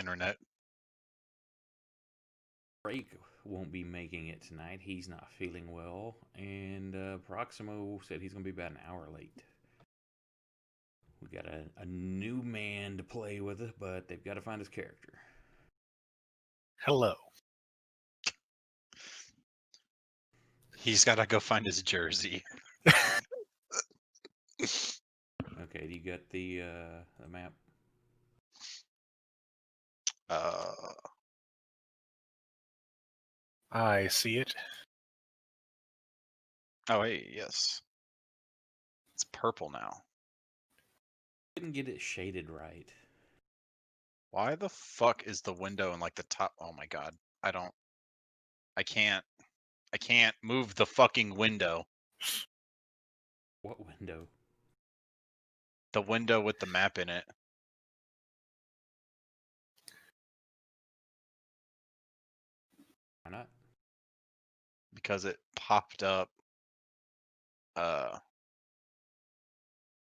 internet. Drake won't be making it tonight. He's not feeling well, and Proximo said he's going to be about an hour late. We got a new man to play with, but they've got to find his character. Hello. He's got to go find his jersey. Okay, do you got the map? I see it. Oh wait, yes. It's purple now. Didn't get it shaded right. Why the fuck is the window in like the top? Oh my god. I can't move the fucking window. What window? The window with the map in it. Why not? Because it popped up.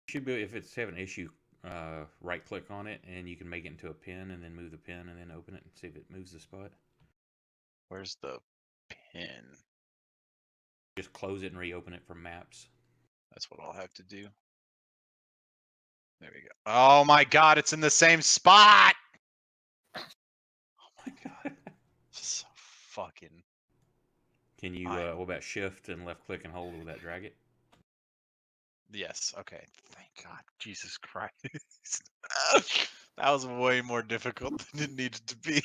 Should be, if it's having an issue, right click on it and you can make it into a pin and then move the pin and then open it and see if it moves the spot. Where's the pin? Just close it and reopen it from maps. That's what I'll have to do. There we go. Oh my god, it's in the same spot! Oh my god. So fucking... Can you, what about shift and left click and hold? Will that drag it? Yes, okay. Thank God. Jesus Christ. That was way more difficult than it needed to be.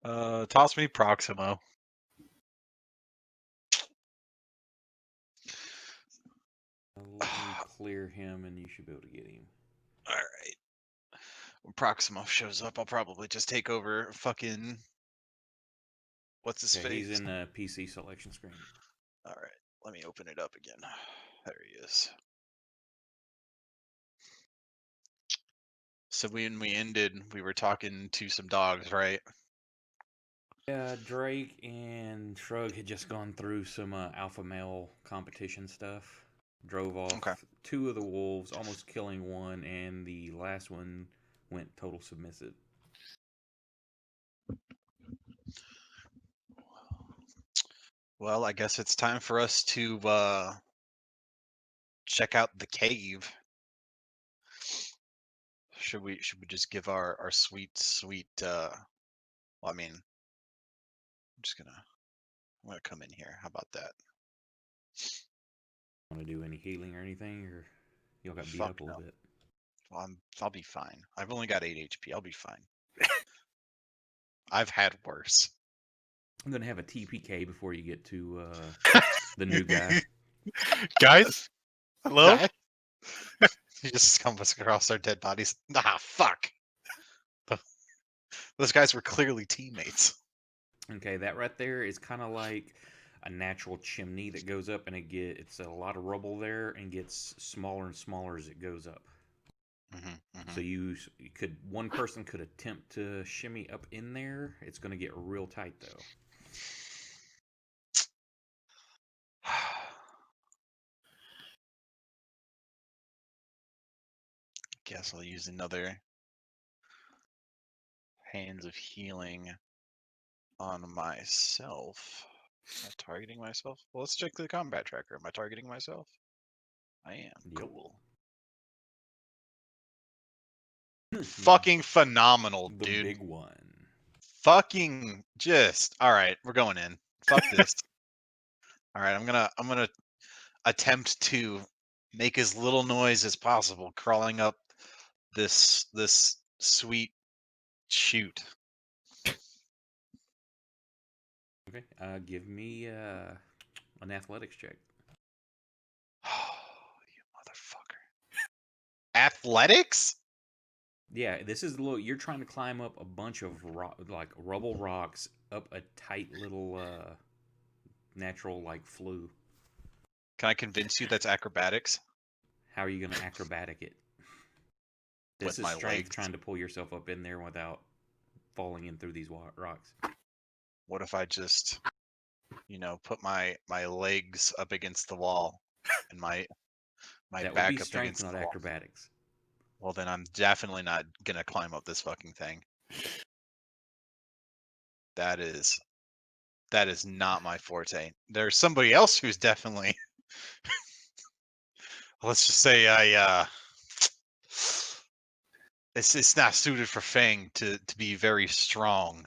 Toss me Proximo. Let me clear him and you should be able to get him. Alright. When Proximo shows up, I'll probably just take over fucking... What's his face? He's in the PC selection screen. Alright, let me open it up again. There he is. So when we ended, we were talking to some dogs, right? Yeah, Drake and Shrug had just gone through some alpha male competition stuff. Drove off 2 of the wolves, almost killing one, and the last one went total submissive. Well, I guess it's time for us to check out the cave. Should we just give our sweet well, I mean, I'm gonna come in here. How about that? Want to do any healing or anything, or y'all got beat Fuck up a little bit? Well, I'll be fine. I've only got 8 HP. I'll be fine. I've had worse. I'm gonna have a TPK before you get to the new guy. Guys, hello. He just comes across our dead bodies. Nah, fuck. Those guys were clearly teammates. Okay, that right there is kind of like a natural chimney that goes up, and it's a lot of rubble there, and gets smaller and smaller as it goes up. So one person could attempt to shimmy up in there. It's going to get real tight though. Guess I'll use another Hands of Healing on myself. Am I targeting myself? Well, let's check the combat tracker. Am I targeting myself? I am. Yep. Cool. Fucking phenomenal, the dude. Big one. Fucking just all right. We're going in. Fuck this. All right, I'm gonna attempt to make as little noise as possible, crawling up this sweet chute. Okay, give me an athletics check. Oh, you motherfucker! Athletics? Yeah, this is you're trying to climb up a bunch of rubble rocks up a tight little natural flue. Can I convince you that's acrobatics? How are you going to acrobatic it? This is strength, trying to pull yourself up in there without falling in through these rocks. What if I just, put my legs up against the wall and my that back would be up strength, against not the wall? acrobatics. Well, then I'm definitely not gonna climb up this fucking thing. That is not my forte. There's somebody else who's definitely. Let's just say it's not suited for Fang to be very strong.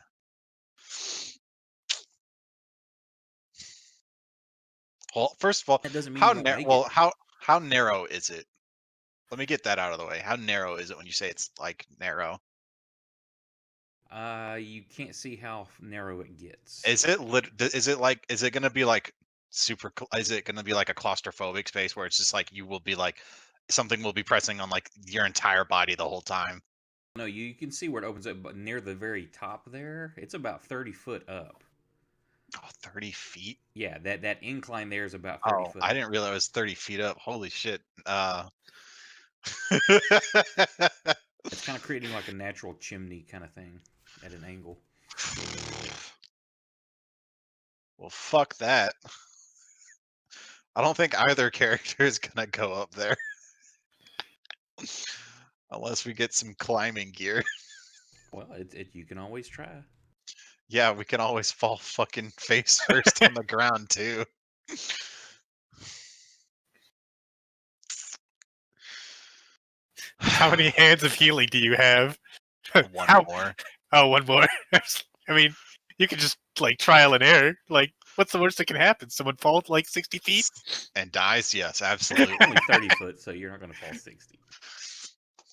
Well, first of all, That doesn't mean you won't make it. how narrow is it? Let me get that out of the way. How narrow is it when you say it's like narrow? You can't see how narrow it gets. Is it is it gonna be like is it gonna be like a claustrophobic space where it's just like you will be like something will be pressing on like your entire body the whole time? No, you can see where it opens up, but near the very top there, it's about 30 foot up. Oh, 30 feet? Yeah, that incline there is about 30 Oh, foot I up. didn't realize it was 30 feet up. Holy shit. It's kind of creating like a natural chimney kind of thing at an angle. Well, fuck that. I don't think either character is gonna go up there. Unless we get some climbing gear. Well, you can always try. Yeah, we can always fall fucking face first on the ground too. How many hands of healing do you have? One How? more. Oh, one more. I mean, you could just like trial and error. Like, what's the worst that can happen? Someone falls like 60 feet? And dies? Yes, absolutely. Only 30 foot, so you're not going to fall 60.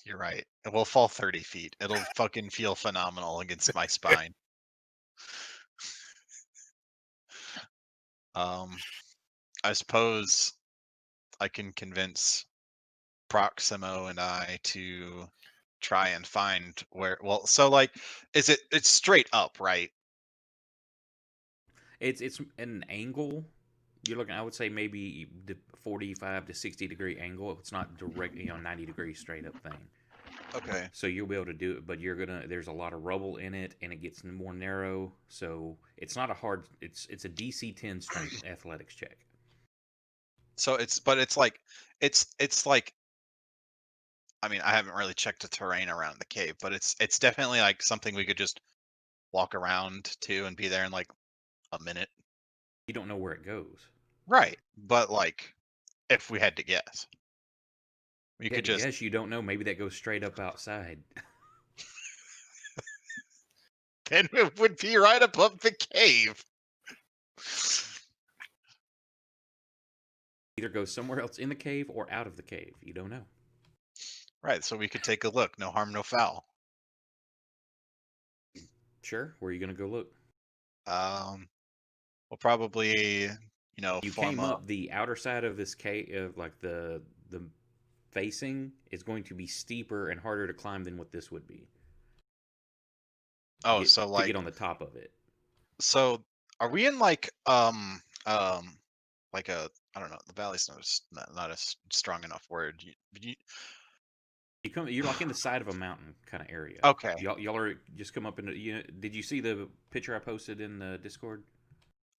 You're right. We'll fall 30 feet. It'll fucking feel phenomenal against my spine. I suppose I can convince Proximo and I to try and find where. Well, so like, it's straight up, right? It's an angle. You're looking, I would say maybe 45 to 60-degree angle. It's not direct, 90-degree straight up thing. Okay. So you'll be able to do it, but there's a lot of rubble in it, and it gets more narrow. So it's not a hard. It's a DC 10 strength athletics check. So it's like it's like I mean I haven't really checked the terrain around the cave, but it's definitely like something we could just walk around to and be there in like a minute. You don't know where it goes. Right. But like if we had to guess. We You could had to just guess. You don't know. Maybe that goes straight up outside. then it would be right above the cave. Either goes somewhere else in the cave or out of the cave. You don't know. Right, so we could take a look. No harm, no foul. Sure. Where are you going to go look? We'll probably, You form came a. up the outer side of this cave, of like the facing is going to be steeper and harder to climb than what this would be. Oh, so To get like, on the top of it. so are we in like a, I don't know, the valley's not a strong enough word. You're like in the side of a mountain kind of area. Okay. Y'all are just come up into. Did you see the picture I posted in the Discord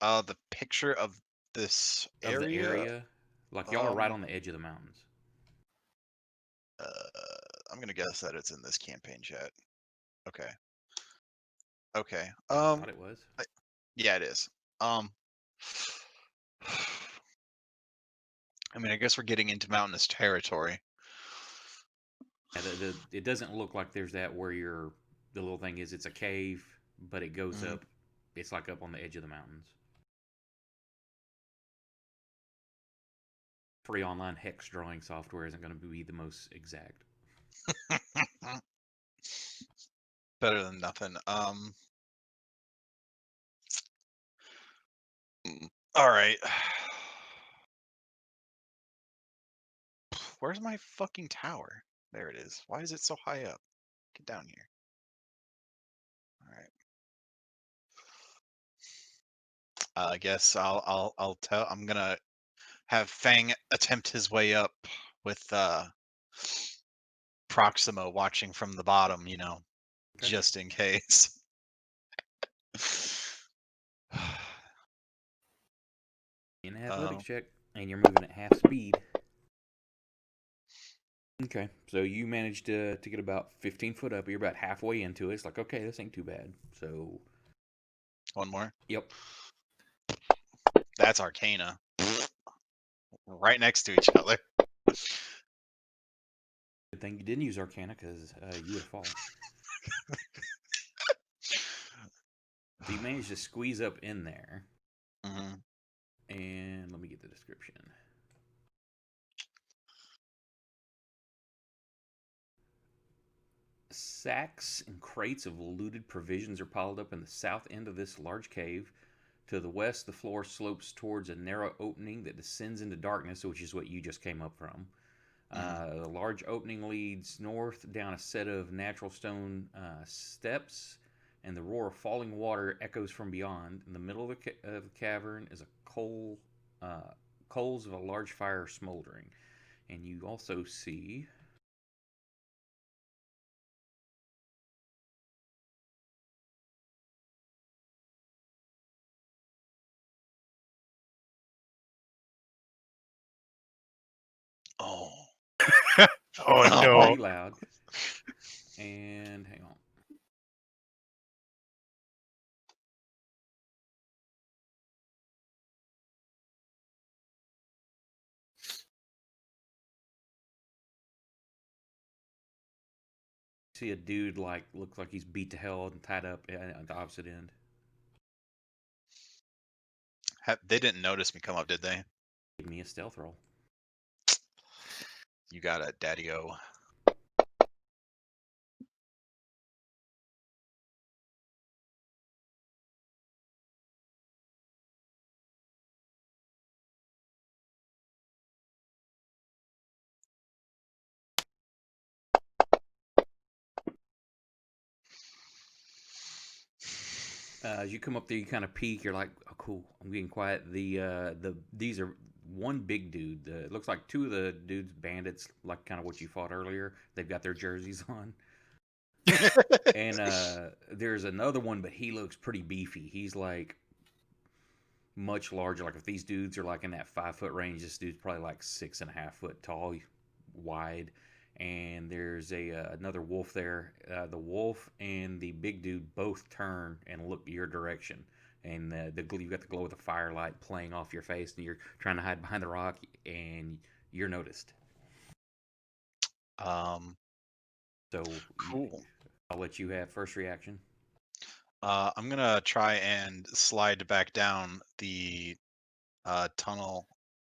The picture of this of the area. area? Like y'all are right on the edge of the mountains. Uh, I'm gonna guess that it's in this campaign chat. Okay. Okay. I thought it was. Yeah, it is. I mean, I guess we're getting into mountainous territory. Yeah, it doesn't look like there's that where the little thing is. It's a cave, but it goes up. It's like up on the edge of the mountains. Free online hex drawing software isn't going to be the most exact. Better than nothing. All right. Where's my fucking tower? There it is. Why is it so high up? Get down here. All right. I guess I'll tell. I'm gonna have Fang attempt his way up with Proximo watching from the bottom. Okay. Just in case. In athletics check, and you're moving at half speed. Okay, so you managed to get about 15 foot up. You're about halfway into it. It's like, okay, this ain't too bad. So, One more. yep. That's Arcana. Right next to each other. Good thing you didn't use Arcana because you would have fallen. So you managed to squeeze up in there. Mm-hmm. And let me get the description. Sacks and crates of looted provisions are piled up in the south end of this large cave. To the west, the floor slopes towards a narrow opening that descends into darkness, which is what you just came up from. The large opening leads north down a set of natural stone steps, and the roar of falling water echoes from beyond. In the middle of the cavern is a coals of a large fire smoldering. And you also see Oh. Oh it's no! pretty loud. And hang on. See a dude like looks like he's beat to hell and tied up at the opposite end. They didn't notice me come up, did they? Give me a stealth roll. You got it, Daddy-O. As you come up there, you kind of peek. You're like, "Oh, cool! I'm getting quiet." These are one big dude. It looks like two of the dudes, bandits, like kind of what you fought earlier. They've got their jerseys on, and there's another one, but he looks pretty beefy. He's like much larger. Like if these dudes are like in that 5 foot range, this dude's probably like 6.5 foot tall, wide. And there's another wolf there. The wolf and the big dude both turn and look your direction. And you've got the glow of the firelight playing off your face, and you're trying to hide behind the rock, and you're noticed. So Cool. I'll let you have first reaction. I'm gonna try and slide back down the tunnel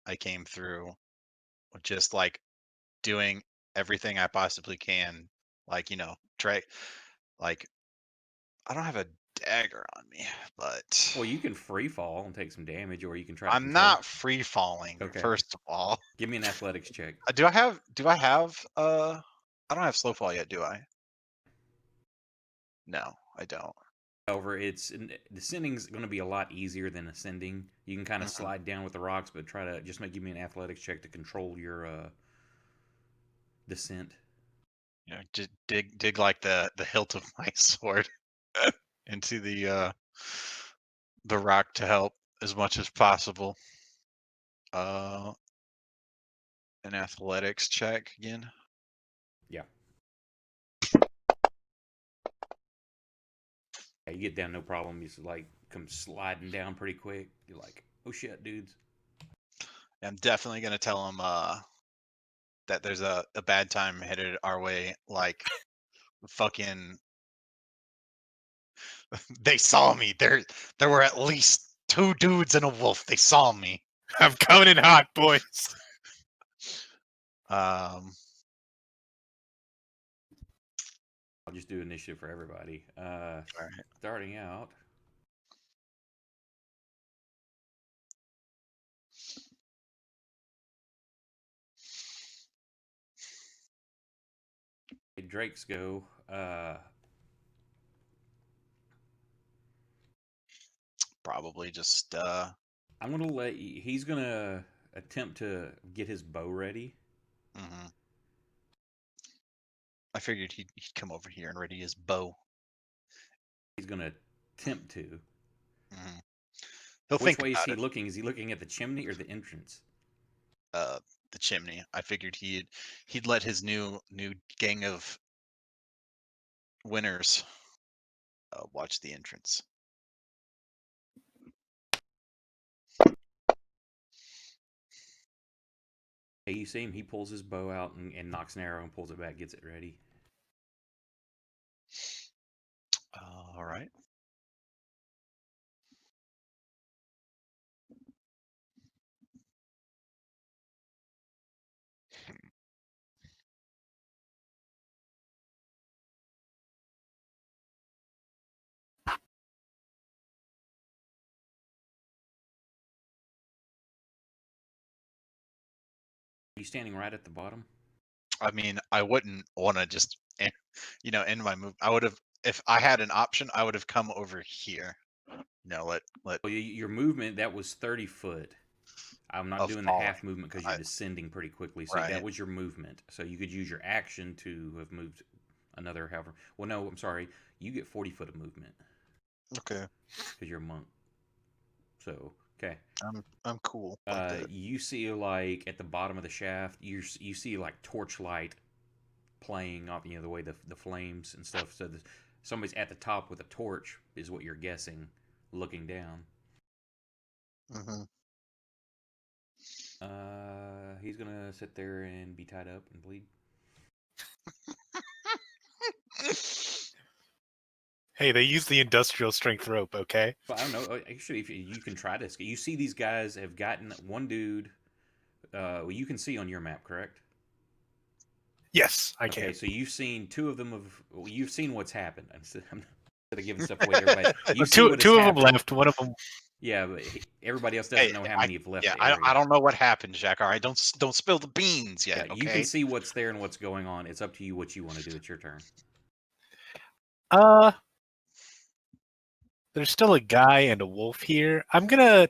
I came through, just like doing everything I possibly can. Like, try like I don't have a dagger on me, but Well, you can free fall and take some damage, or you can try to I'm control. not free falling, Okay, first of all. give me an athletics check. Do I have I don't have slow fall yet, do I? No, I don't. However, descending's going to be a lot easier than ascending. You can kind of Mhm. slide down with the rocks, but try to just give me an athletics check to control your descent. Just dig like the hilt of my sword into the rock to help as much as possible. Uh, an athletics check again. Yeah. Yeah, you get down no problem. You just like come sliding down pretty quick. You're like, oh shit, dudes. I'm definitely gonna tell them that there's a bad time headed our way. Like fucking, they saw me. There were at least two dudes and a wolf. They saw me. I'm coming in hot, boys. Um, I'll just do initiative for everybody. all right. Starting out. Drake's go. Probably just I'm gonna let you, he's gonna attempt to get his bow ready. mhm. I figured he'd come over here and ready his bow. He's gonna attempt to. Mhm. He'll Which think way is about he it. looking? Is he looking at the chimney or the entrance? the chimney. I figured he'd let his new gang of winners watch the entrance. Hey, you see him? He pulls his bow out and knocks an arrow and pulls it back, gets it ready. All right. Are you standing right at the bottom? I mean, I wouldn't want to just, end my move. I would have, if I had an option, I would have come over here. Let Well, your movement, that was 30 foot. I'm not of doing the falling. half movement because you're I- descending pretty quickly. So Right. that was your movement. So you could use your action to have moved another however. Well, no, I'm sorry. You get 40 foot of movement Okay. because you're a monk. So, okay. I'm cool like that. You see, like, at the bottom of the shaft, you see, like, torchlight playing off, the way the flames and stuff. So somebody's at the top with a torch is what you're guessing, looking down. Mm-hmm. He's gonna sit there and be tied up and bleed. Hey, they use the industrial strength rope, okay? But I don't know. Actually, if you can try this, you see these guys have gotten one dude. Well, you can see on your map, correct? Yes, I Okay, can. so you've seen two of them. You've seen what's happened. Instead of giving stuff away to everybody, you see Two what has of them happened. left. One of them. Yeah, but everybody else doesn't Hey, know how many have left. Yeah, The area. I don't know what happened, Jack. All right, don't spill the beans yet. Yeah, Okay. you can see what's there and what's going on. It's up to you what you want to do. It's your turn. There's still a guy and a wolf here. I'm gonna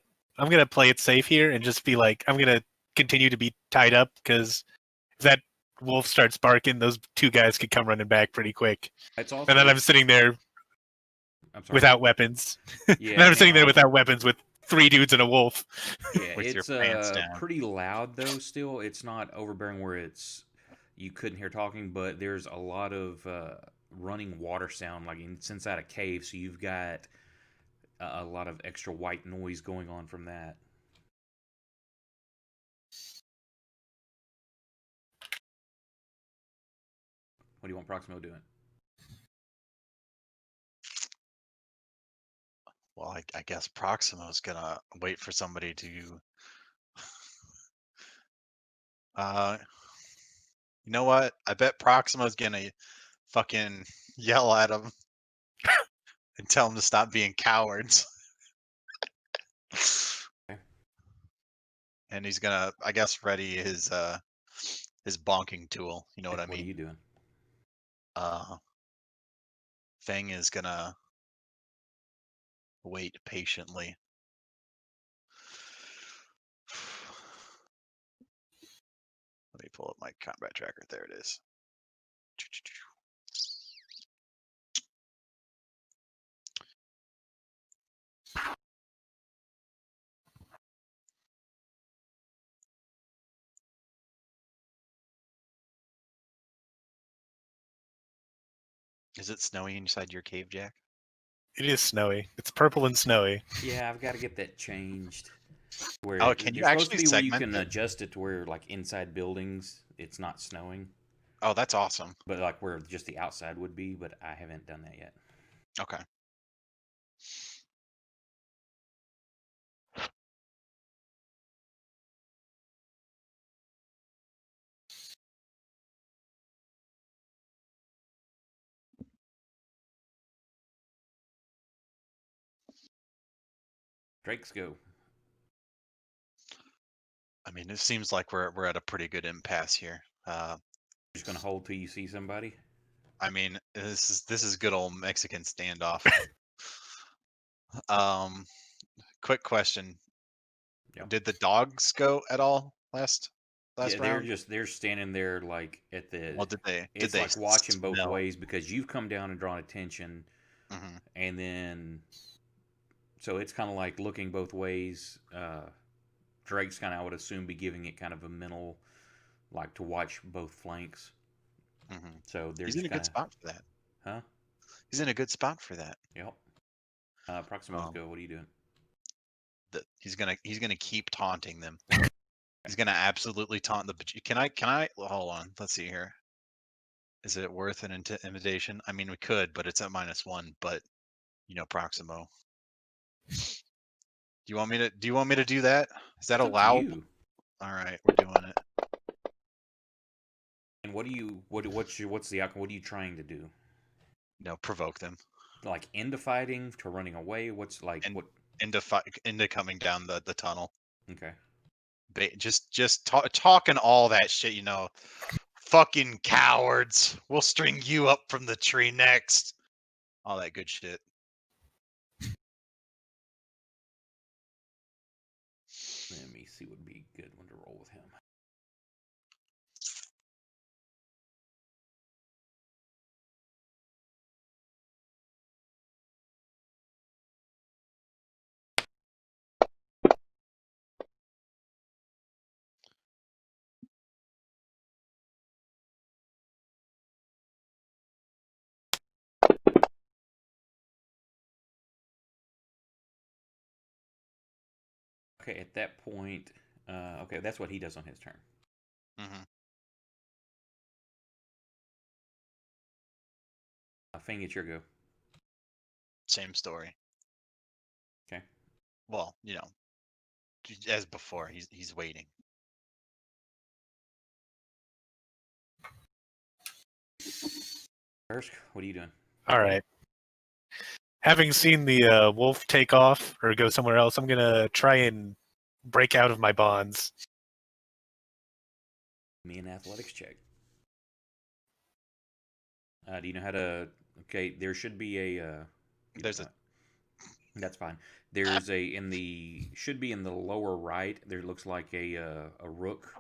play it safe here and just be like, I'm gonna continue to be tied up because if that wolf starts barking, those two guys could come running back pretty quick. It's also. And then I'm sitting there without weapons. Yeah, and I'm sitting there without weapons with three dudes and a wolf. Yeah, With your it's pants down. pretty loud though. Still, it's not overbearing where you couldn't hear talking, but there's a lot of running water sound like it's inside a cave. So you've got a lot of extra white noise going on from that. What do you want Proximo doing? Well, I guess Proximo's gonna wait for somebody to. You know what? I bet Proximo's gonna fucking yell at him and tell him to stop being cowards. Okay. And he's gonna, I guess, ready his bonking tool. You know what I What are mean? you doing? Fang is gonna wait patiently. Let me pull up my combat tracker. There it is. Is it snowy inside your cave, Jack? It is snowy. It's purple and snowy. Yeah, I've got to get that changed. Where Can you there's supposed to actually be where you segment can it? adjust it to where like inside buildings it's not snowing, Oh, that's awesome. but like where just the outside would be. But I haven't done that yet. Okay. Drakes go. I mean, it seems like we're at a pretty good impasse here. Just gonna hold till you see somebody. I mean, this is good old Mexican standoff. Quick question: Yep. Did the dogs go at all last Yeah, round? they're standing there like at the. Well, did they? It's like watching both smell? ways because you've come down and drawn attention, Mhm. and then so it's kind of like looking both ways. Drake's kind of, I would assume, be giving it kind of a mental like to watch both flanks. Mm-hmm. So they're He's just in a good spot for that. Huh? He's in a good spot for that. Yep. Proximo's go. What are you doing? He's gonna keep taunting them. He's gonna absolutely taunt the. Can I? Hold on. Let's see here. Is it worth an intimidation? I mean, we could, but it's at -1. But Proximo. Do you want me to? Do you want me to do that? Is that It's up to allowable? you. All right, we're doing it. And what's the outcome? What are you trying to do? Provoke them. Like into fighting, to running away? What's like And what? into coming down the tunnel. Okay. Just talking all that shit. Fucking cowards. We'll string you up from the tree next. All that good shit. Let me see what would be a good one to roll with him. Okay, at that point, okay, that's what he does on his turn. Mm-hmm. Fang, it's your go. Same story. Okay. Well, as before, he's waiting. Ersk, what are you doing? All right. Having seen the wolf take off or go somewhere else, I'm gonna try and break out of my bonds. Me an athletics check. Do you know how to? Okay, there should be a. There's a. That's fine. There's should be in the lower right. There looks like a rook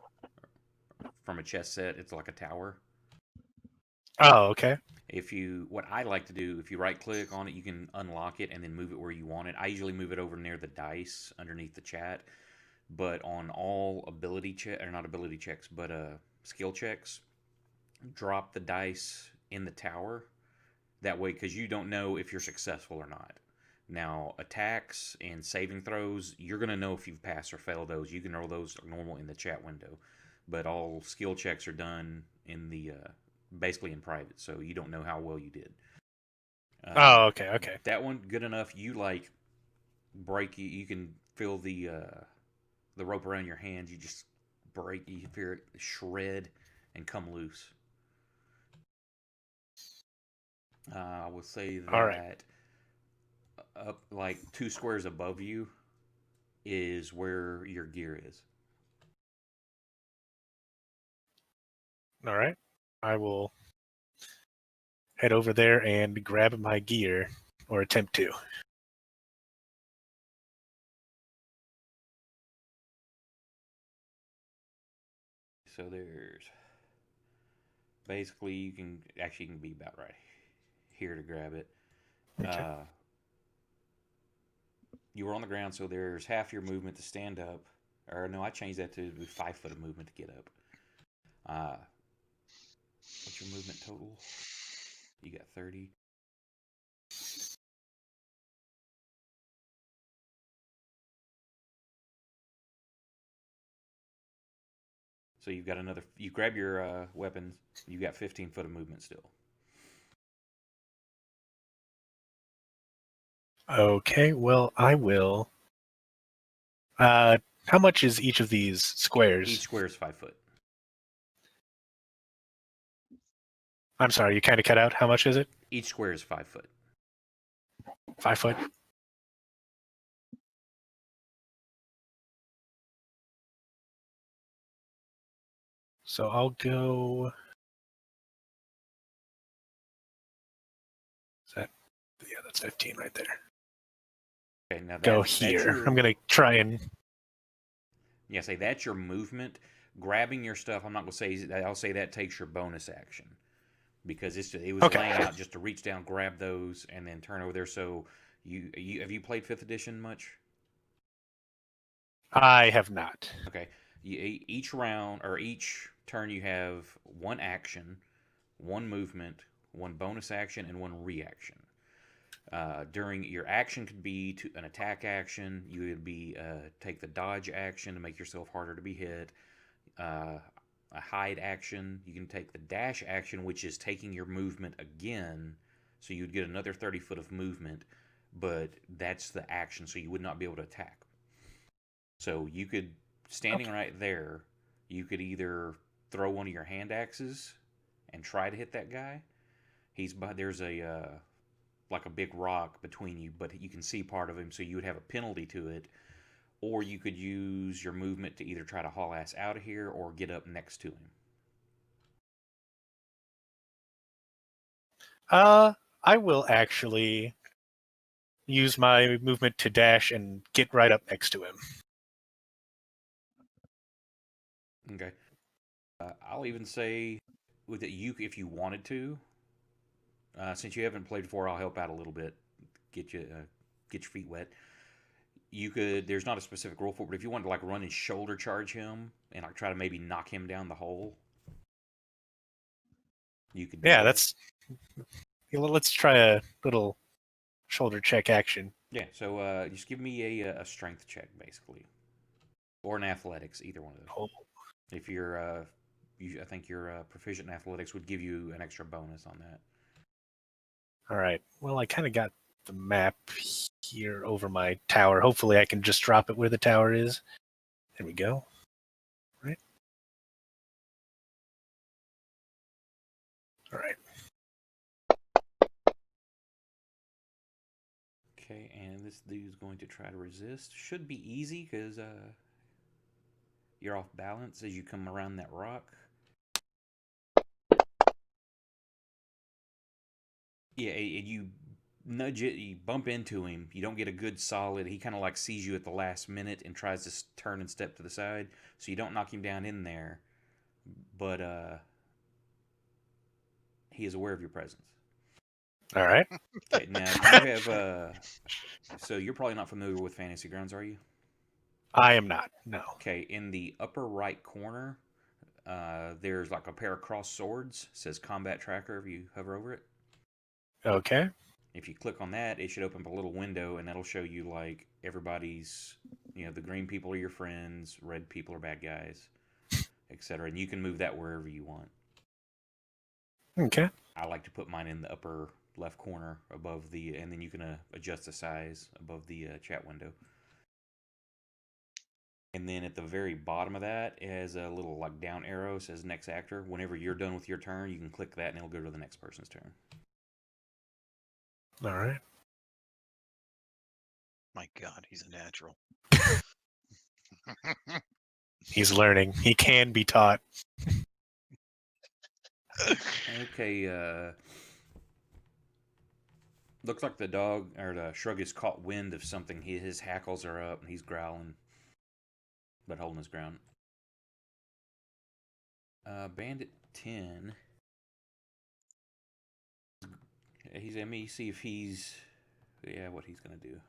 from a chess set. It's like a tower. Oh, okay. What I like to do, if you right click on it, you can unlock it and then move it where you want it. I usually move it over near the dice underneath the chat. But on all ability check, or not ability checks, but skill checks, drop the dice in the tower. That way, because you don't know if you're successful or not. Now, attacks and saving throws, you're going to know if you've passed or failed those. You can roll those normal in the chat window. But all skill checks are done in the basically in private, so you don't know how well you did. Oh, okay. That one, good enough. You break. You can feel the rope around your hands. You just break. You feel it shred and come loose. I will say that All right. up like 2 squares above you is where your gear is. All right. I will head over there and grab my gear, or attempt to. So there's basically you can be about right here to grab it. Okay. You were on the ground, so there's half your movement to stand up. Or no, I changed that to 5 foot of movement to get up. What's your movement total? You got 30. So you've got another. You grab your weapons. You got 15 foot of movement still. Okay. Well, I will. How much is each of these squares? Each square is 5 foot. I'm sorry, you kind of cut out. How much is it? Each square is 5 foot. 5 foot. So I'll go. That's 15 right there. Okay, now Go here. I'm gonna try and. Yeah, say that's your movement. Grabbing your stuff. I'm not gonna say. I'll say that takes your bonus action because it was laying out just to reach down, grab those, and then turn over there. So have you played 5th edition much? I have not. Okay. Each round or each turn you have 1 action, 1 movement, 1 bonus action, and 1 reaction. During your action could be an attack action. You would be take the dodge action to make yourself harder to be hit. A hide action. You can take the dash action, which is taking your movement again. So you'd get another 30 foot of movement, but that's the action, so you would not be able to attack. So you could, standing right there, you could either throw one of your hand axes and try to hit that guy. There's a like a big rock between you, but you can see part of him, so you would have a penalty to it. Or you could use your movement to either try to haul ass out of here or get up next to him. I will actually use my movement to dash and get right up next to him. Okay. I'll even say with it, if you wanted to, since you haven't played before, I'll help out a little bit, get your feet wet. You could. There's not a specific rule for it, but if you wanted to like run and shoulder charge him and like try to maybe knock him down the hole, you could. Yeah, that's. Let's try a little shoulder check action. Yeah. So just give me a strength check, basically, or an athletics, either one of those. Oh. If you're, I think your proficient in athletics would give you an extra bonus on that. All right. Well, I kind of got the map here over my tower. Hopefully, I can just drop it where the tower is. There we go. Right. All right. Okay, and this dude's going to try to resist. Should be easy because you're off balance as you come around that rock. Yeah, you nudge it, you bump into him. You don't get a good solid. He kind of like sees you at the last minute and tries to turn and step to the side. So you don't knock him down in there, but he is aware of your presence. All right. Okay, now you have. So you're probably not familiar with Fantasy Grounds, are you? I am not. No. Okay, in the upper right corner, there's like a pair of crossed swords. It says Combat Tracker if you hover over it. Okay. If you click on that, it should open up a little window, and that'll show you like everybody's, the green people are your friends, red people are bad guys, etc. And you can move that wherever you want. Okay. I like to put mine in the upper left corner above and then you can adjust the size above the chat window. And then at the very bottom of that, it has a little like down arrow, says next actor. Whenever you're done with your turn, you can click that and it'll go to the next person's turn. All right. My God, he's a natural. He's learning. He can be taught. Okay, looks like the dog or the shrug has caught wind of something. His hackles are up and he's growling, but holding his ground. Bandit 10. Let me see if he's. Yeah, what he's gonna do.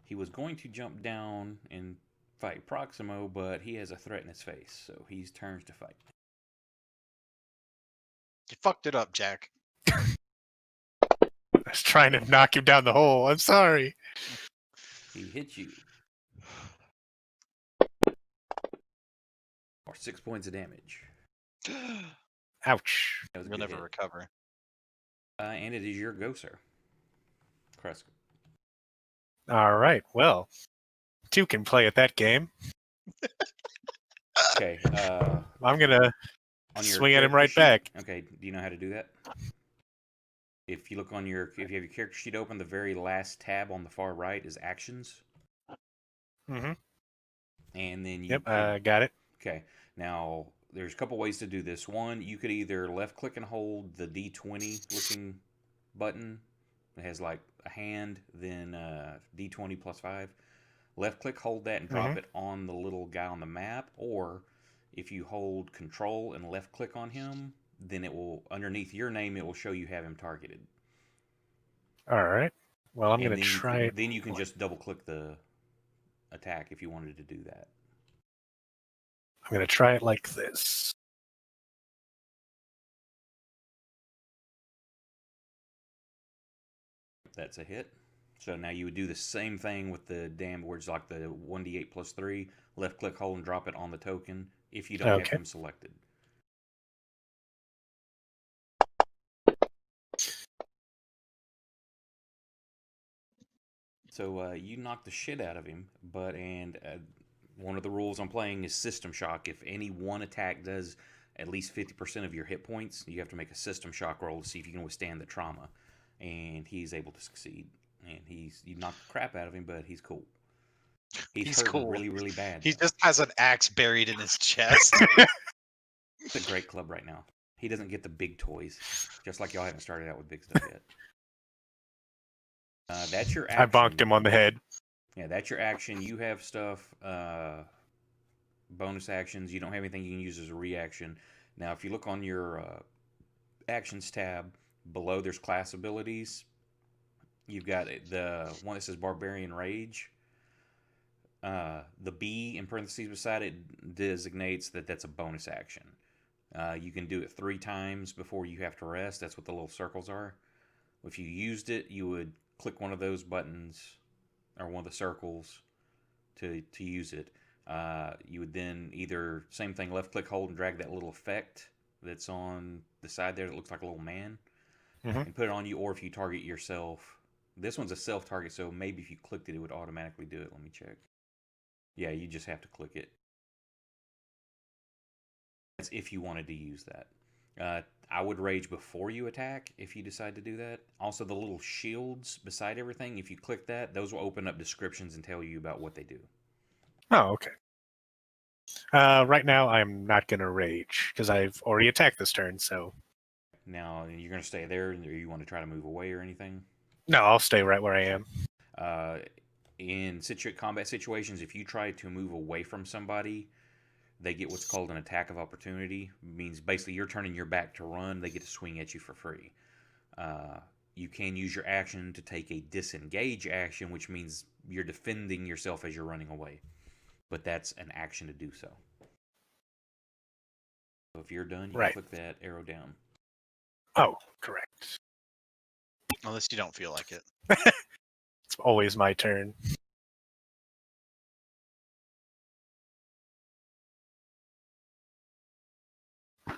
He was going to jump down and fight Proximo, but he has a threat in his face, so he turns to fight. You fucked it up, Jack. I was trying to knock him down the hole. I'm sorry. He hits you. Or 6 points of damage. Ouch. You'll never recover. And it is your go, sir. Kresk. All right. Well, 2 can play at that game. Okay. I'm going to swing at him right back. Okay. Do you know how to do that? If you look if you have your character sheet open, the very last tab on the far right is actions. Mm-hmm. And then Yep, got it. Okay. Now, there's a couple ways to do this. One, you could either left-click and hold the D20-looking button. It has like a hand, then D20 plus 5. Left-click, hold that, and drop it on the little guy on the map. Or if you hold Control and left-click on him, then it will, underneath your name, it will show you have him targeted. All right. Well, I'm And gonna then try it. then you can just double click the attack if you wanted to do that. I'm gonna try it like this. That's a hit. So now you would do the same thing with the damage, where it's like the 1d8 plus 3. Left click, hold, and drop it on the token if you don't have Okay. him selected. So you knock the shit out of him, and one of the rules I'm playing is System Shock. If any one attack does at least 50% of your hit points, you have to make a System Shock roll to see if you can withstand the trauma. And he's able to succeed. And you knock the crap out of him, but he's cool. He's hurt cool. really, really bad. He just has an axe buried in his chest. It's a great club right now. He doesn't get the big toys, just like y'all haven't started out with big stuff yet. That's your action. I bonked him on the head. Yeah, that's your action. You have stuff, bonus actions. You don't have anything you can use as a reaction. Now, if you look on your actions tab, below there's class abilities. You've got the one that says Barbarian Rage. The B in parentheses beside it designates that that's a bonus action. You can do it 3 times before you have to rest. That's what the little circles are. If you used it, you would click one of those buttons or one of the circles to use it. You would then either, same thing, left click, hold, and drag that little effect that's on the side there that looks like a little man and put it on you, or if you target yourself. This one's a self-target, so maybe if you clicked it, it would automatically do it. Let me check. Yeah, you just have to click it. That's if you wanted to use that. I would rage before you attack if you decide to do that. Also, the little shields beside everything, if you click that, those will open up descriptions and tell you about what they do. Oh, okay. Right now, I'm not gonna rage because I've already attacked this turn. So Now, you're going to stay there, or you want to try to move away or anything? no, I'll stay right where I am. In combat situations, if you try to move away from somebody, they get what's called an attack of opportunity. It means basically you're turning your back to run, they get to swing at you for free. You can use your action to take a disengage action, which means you're defending yourself as you're running away. But that's an action to do so. So if you're done, you can click that arrow down. Oh, correct. Unless you don't feel like it. It's always my turn. Now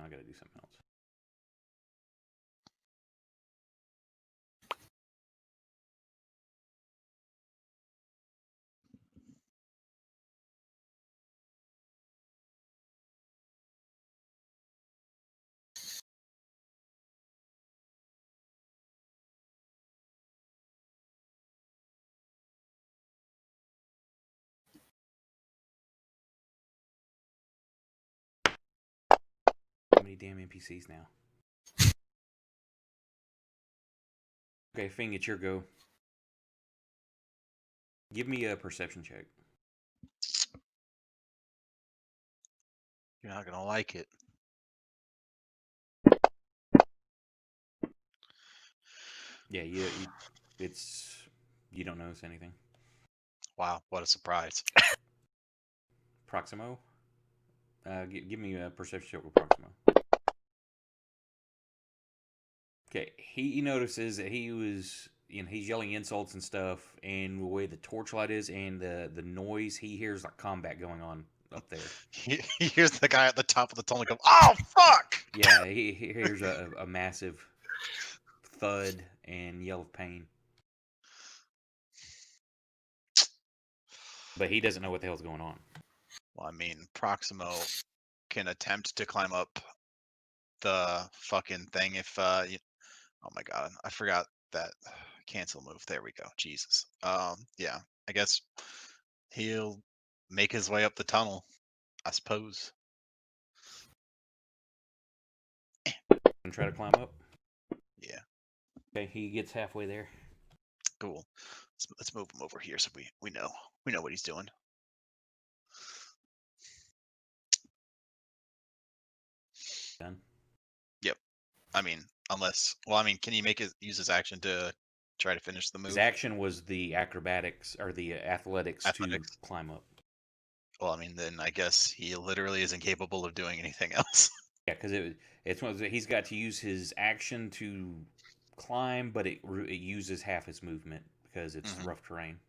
I gotta do something else. How many damn NPCs now? Okay, Fing, it's your go. Give me a perception check. You're not gonna like it. Yeah, you don't notice anything. Wow, what a surprise. Proximo? Give me a perception check with Proximo. Okay, he notices that he's yelling insults and stuff, and the way the torchlight is and the noise, he hears like combat going on up there. He hears the guy at the top of the tunnel go, "Oh fuck!" Yeah, he hears a massive thud and yell of pain, but he doesn't know what the hell's going on. Well, I mean, Proximo can attempt to climb up the fucking thing if oh my god, I forgot that cancel move. There we go. Jesus. Yeah, I guess he'll make his way up the tunnel, I suppose. And try to climb up. Yeah. Okay, he gets halfway there. Cool. Let's move him over here so we know what he's doing. Done. Yep. I mean, Unless, well, I mean, can he use his action to try to finish the move? His action was the acrobatics or the athletics to climb up. Well, I mean, then I guess he literally is incapable of doing anything else. Yeah, because he's got to use his action to climb, but it uses half his movement because it's rough terrain.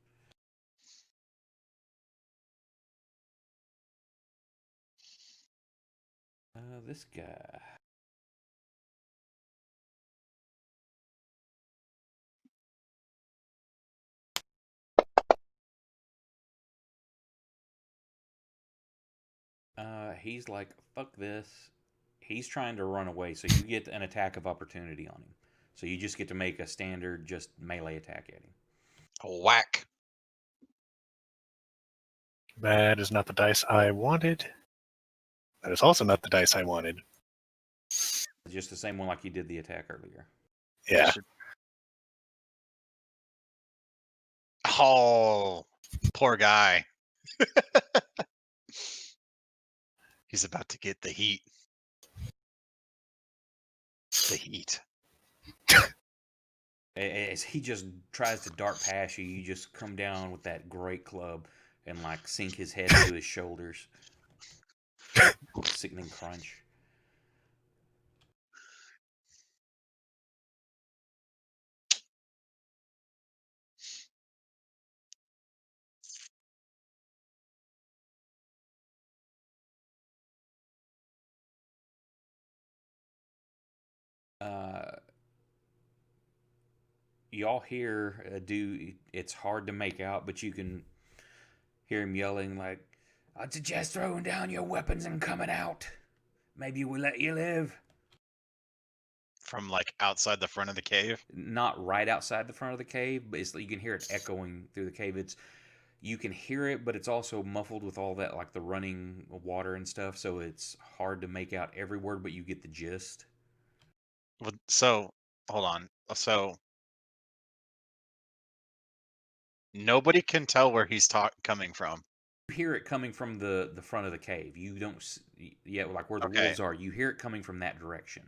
This guy. He's like, fuck this. He's trying to run away, so you get an attack of opportunity on him. So you just get to make a standard just melee attack at him. Whack. That is not the dice I wanted. That is also not the dice I wanted. Just the same one like you did the attack earlier. Yeah. Oh, poor guy. He's about to get the heat. The heat. As he just tries to dart past you, you just come down with that great club and like sink his head into his shoulders. Sickening crunch. Y'all hear a dude. It's hard to make out, but you can hear him yelling like, "I'd suggest throwing down your weapons and coming out. Maybe we'll let you live." From like outside the front of the cave? Not right outside the front of the cave, but you can hear it echoing through the cave. You can hear it, but it's also muffled with all that, like the running water and stuff, so it's hard to make out every word, but you get the gist. So, hold on. So, nobody can tell where he's coming from. You hear it coming from the front of the cave. You don't, yeah, like where the wolves are. You hear it coming from that direction,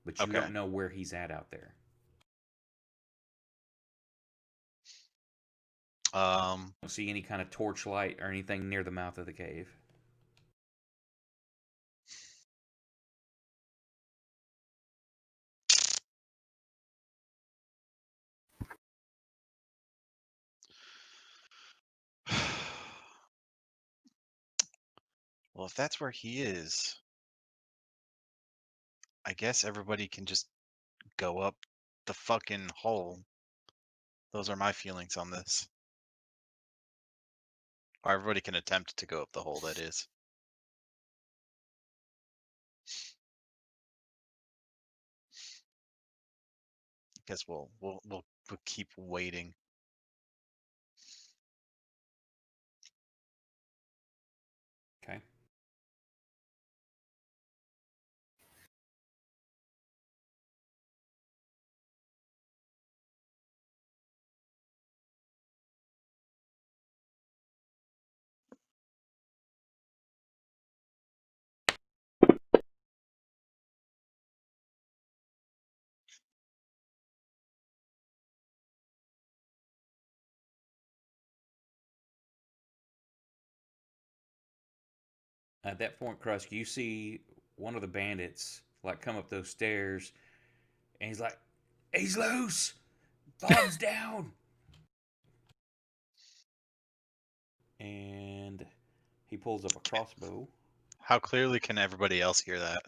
but you don't know where he's at out there. Don't see any kind of torchlight or anything near the mouth of the cave. Well, if that's where he is, I guess everybody can just go up the fucking hole. Those are my feelings on this. Or everybody can attempt to go up the hole, that is. I guess we'll keep waiting. Okay. At that point, Krusk, you see one of the bandits like come up those stairs, and he's like, "He's loose! Bob's down!" And he pulls up a crossbow. How clearly can everybody else hear that?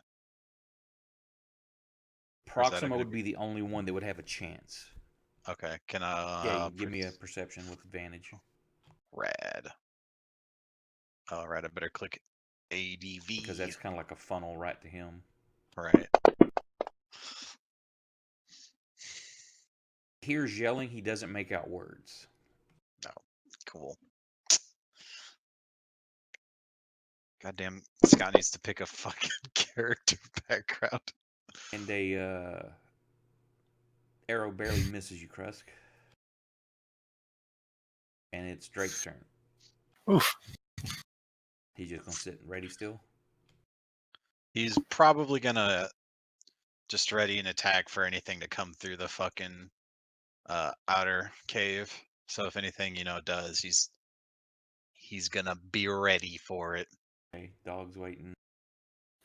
Proxima would be the only one that would have a chance. Okay, can yeah, give me a perception with advantage. Rad. All right, I better click ADV. Because that's kind of like a funnel right to him. Right. He hears yelling, he doesn't make out words. No. Cool. Goddamn, Scott needs to pick a fucking character background. And a arrow barely misses you, Krusk. And it's Drake's turn. Oof. He's just gonna sit ready still. He's probably gonna just ready an attack for anything to come through the fucking outer cave. So if anything, does, he's gonna be ready for it. Okay, dog's waiting.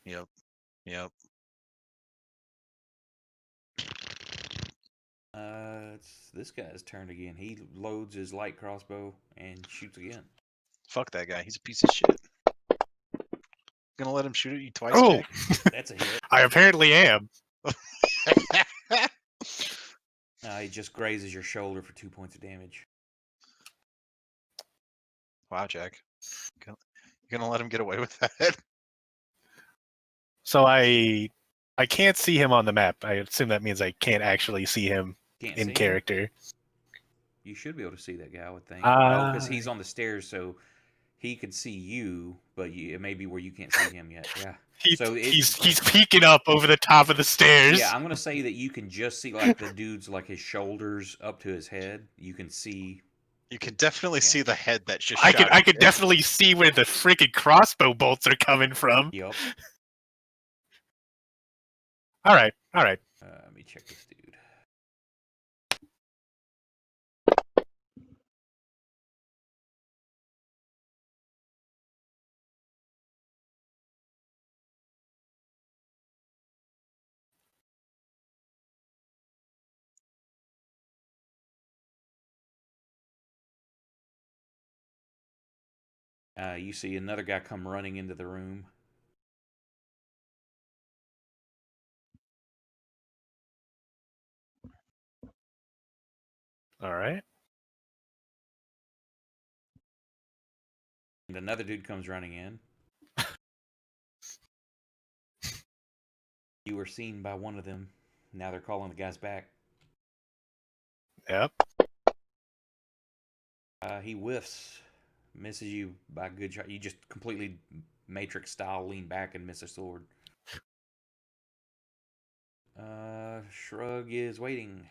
Yep. It's this guy's turn again. He loads his light crossbow and shoots again. Fuck that guy. He's a piece of shit. Gonna let him shoot at you twice, Oh, Jack? That's a hit. I apparently am. He just grazes your shoulder for 2 points of damage. Wow, Jack. You're gonna let him get away with that? So I can't see him on the map. I assume that means I can't actually see him Can't in see character. him? You should be able to see that guy, I would think. Oh, because he's on the stairs, so he could see you, but it may be where you can't see him yet. Yeah. He's peeking up over the top of the stairs. Yeah, I'm gonna say that you can just see like the dude's like his shoulders up to his head. You can see. You can definitely see the head that just. I could definitely see where the freaking crossbow bolts are coming from. Yep. All right. Let me check this dude. You see another guy come running into the room. All right. And another dude comes running in. You were seen by one of them. Now they're calling the guys back. Yep. He whiffs. Misses you by a good shot. You just completely Matrix style lean back and miss a sword. Shrug is waiting.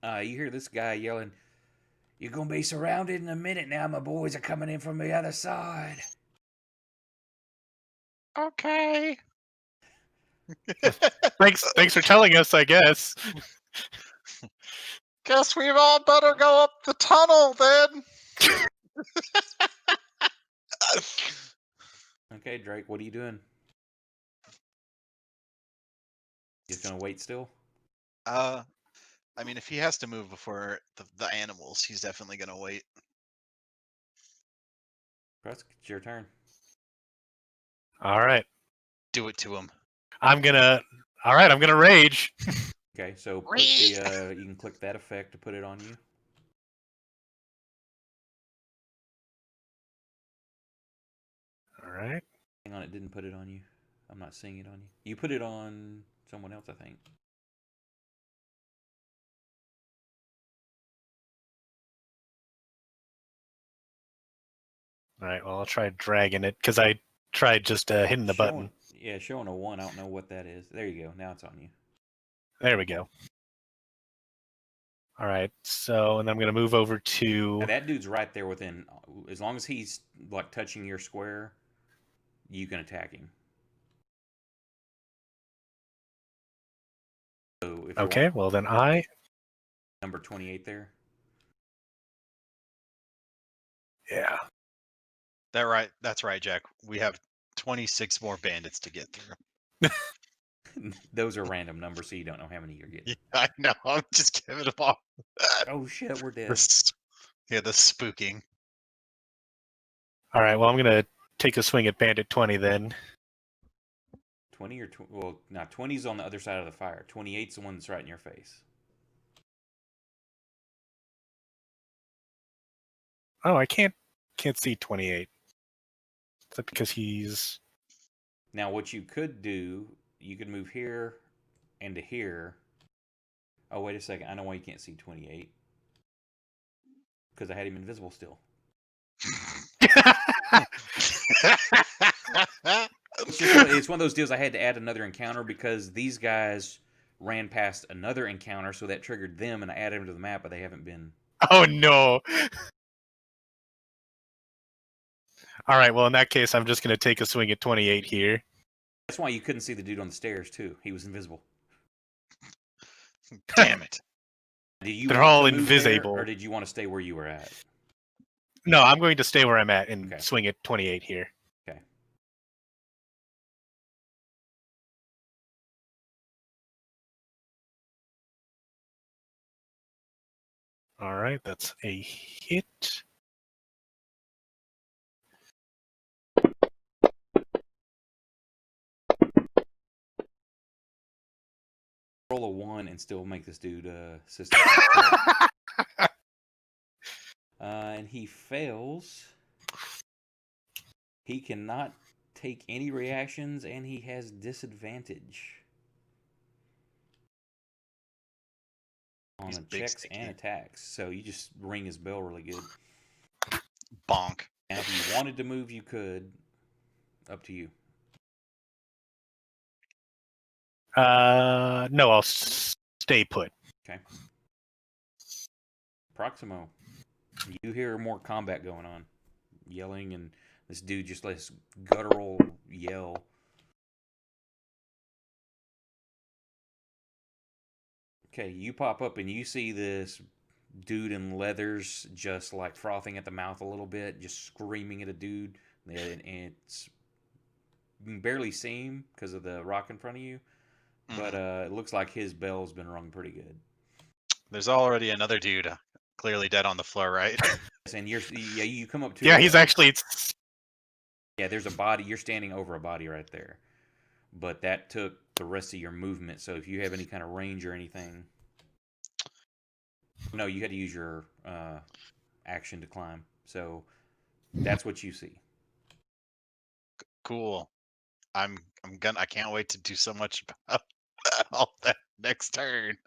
You hear this guy yelling, "You're gonna be surrounded in a minute now. My boys are coming in from the other side." Okay. Thanks for telling us, I guess. Guess we've all better go up the tunnel then. Okay, Drake, what are you doing? Just gonna wait still? I mean, if he has to move before the animals, he's definitely gonna wait. Press, it's your turn. All right. Do it to him. I'm gonna rage. Okay, so put the, you can click that effect to put it on you. All right. Hang on, it didn't put it on you. I'm not seeing it on you. You put it on someone else, I think. All right. Well, I'll try dragging it because I tried just hitting the button. Yeah, showing a 1. I don't know what that is. There you go. Now it's on you. There we go. All right. So, and I'm gonna move over to. Now, that dude's right there within. As long as he's like touching your square, you can attack him. So if Okay. Well, then I. Number 28 there. Yeah. That's right, Jack. We have 26 more bandits to get through. Those are random numbers, so you don't know how many you're getting. Yeah, I know. I'm just giving them all. Oh shit, we're dead. The spooking. All right. Well, I'm gonna take a swing at Bandit 20 then. 20 or well, now 20's on the other side of the fire. 28's the one that's right in your face. Oh, I can't see 28. Is that because he's? Now, what you could do, you could move here and to here. Oh, wait a second. I know why you can't see 28. Because I had him invisible still. It's one of those deals I had to add another encounter because these guys ran past another encounter, so that triggered them, and I added them to the map, but they haven't been. Oh no! All right. Well, in that case, I'm just going to take a swing at 28 here. That's why you couldn't see the dude on the stairs too. He was invisible. Damn it. Did you They're want all to move there, invisible. or did you want to stay where you were at? No, I'm going to stay where I'm at and Okay. swing at 28 here. Okay. All right, that's a hit. Roll a 1 and still make this dude system check. And he fails. He cannot take any reactions, and he has disadvantage on the checks and attacks. So you just ring his bell really good. Bonk. And if you wanted to move, you could. Up to you. No, I'll stay put. Okay. Proximo, you hear more combat going on, yelling, and this dude just lets guttural yell. Okay, you pop up and you see this dude in leathers just like frothing at the mouth a little bit, just screaming at a dude, and it's you can barely see him because of the rock in front of you, but it looks like his bell's been rung pretty good. There's already another dude clearly dead on the floor, right? And you come up to Yeah, he's actually. there's a body. You're standing over a body right there, but that took the rest of your movement. So if you have any kind of range or anything, no, you had to use your action to climb. So that's what you see. Cool. I can't wait to do so much about all that next turn.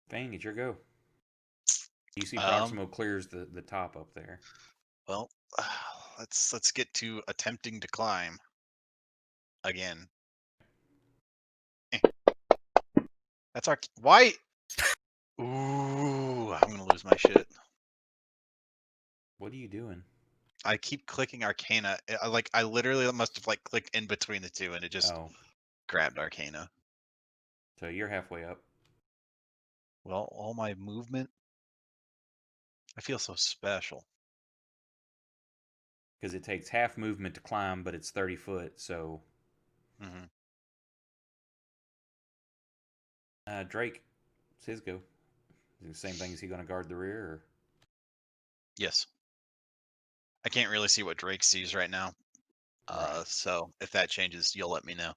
Fang, it's your go. You see Proximo clears the top up there. Well, let's get to attempting to climb again. That's our why. Ooh, I'm gonna lose my shit. What are you doing? I keep clicking Arcana. I literally must have like clicked in between the two, and it just grabbed Arcana. So you're halfway up. Well, all my movement. I feel so special. Because it takes half movement to climb, but it's 30 foot, so... Drake, it's his go. Is it the same thing? Is he going to guard the rear? Or? Yes. I can't really see what Drake sees right now. Right. So if that changes, you'll let me know.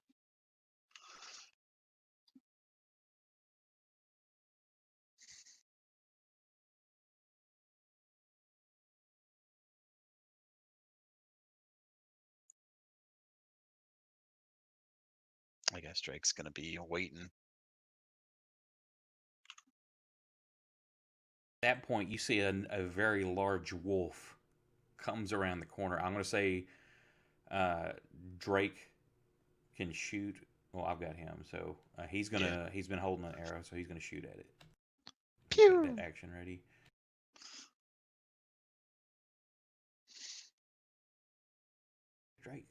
I guess Drake's going to be waiting. At that point, you see a very large wolf comes around the corner. I'm going to say Drake can shoot. Well, I've got him, so he's been holding an arrow, so he's gonna shoot at it. Pew! Get that action ready. Drake.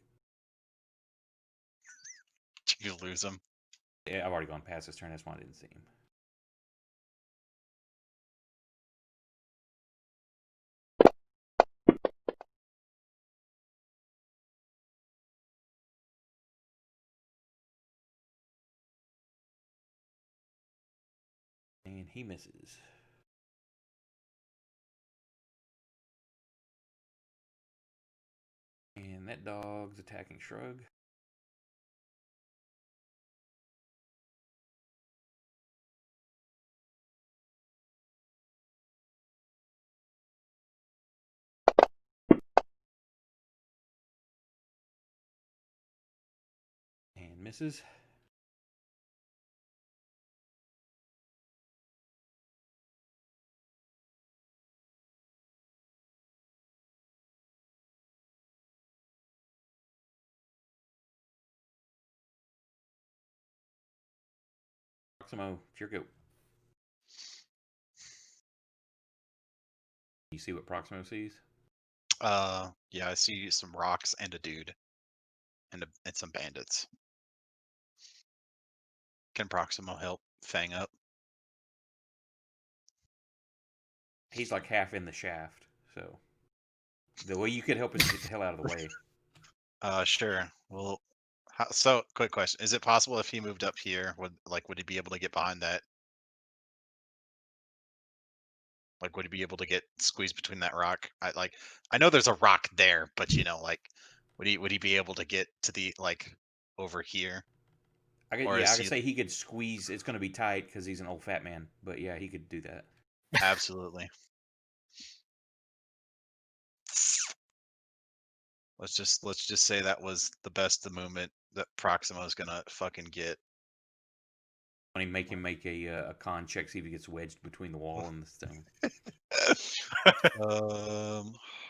Did you lose him? Yeah, I've already gone past his turn. That's why I didn't see him. And he misses. And that dog's attacking Shrug. And misses. Proximo, it's your go. You see what Proximo sees? Yeah, I see some rocks and a dude, and some bandits. Can Proximo help Fang up? He's like half in the shaft, so the way you could help is to get the hell out of the way. Sure. Well, so quick question: is it possible if he moved up here, would he be able to get behind that? Like, would he be able to get squeezed between that rock? I know there's a rock there, but would he be able to get to the over here, or I is could he say he could squeeze. It's going to be tight because he's an old fat man, but yeah, he could do that. absolutely? Let's just say that was the best the movement that Proximo's gonna fucking get. When he make him make a con check, see if he gets wedged between the wall and the stone.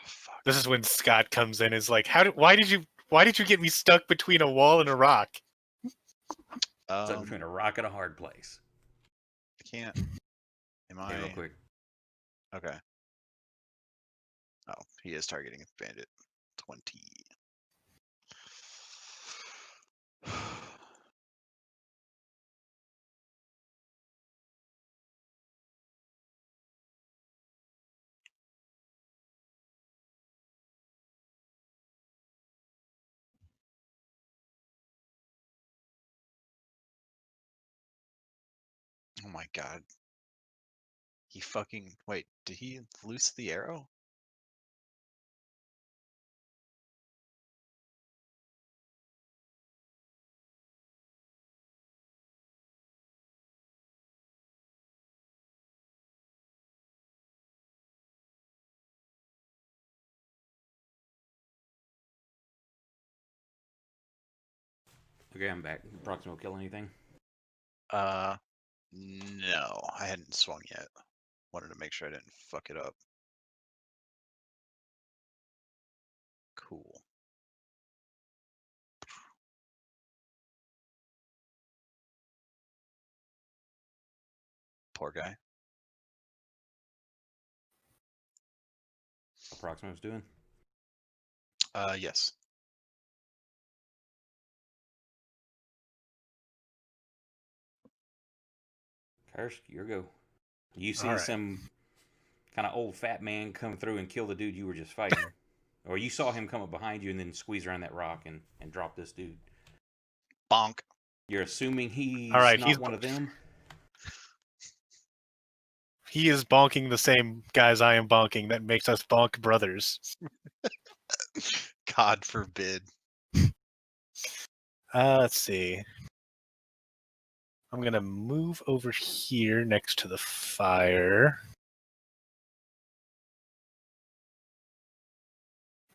Fuck. This is when Scott comes in. Is like, why did you get me stuck between a wall and a rock? Stuck between a rock and a hard place. I can't. Am Okay, real I? quick. Okay. Oh, he is targeting a bandit. 20. Oh my god. He fucking wait, did he loose the arrow? Okay, I'm back. Proximo kill anything? No, I hadn't swung yet. Wanted to make sure I didn't fuck it up. Cool. Poor guy. What Proximo's doing? Yes. Karst, your go. You see All right. some kind of old fat man come through and kill the dude you were just fighting. Or you saw him come up behind you and then squeeze around that rock and drop this dude. Bonk. You're assuming he's All right, not one of them? He is bonking the same guys I am bonking. That makes us bonk brothers. God forbid. Let's see. I'm gonna move over here next to the fire.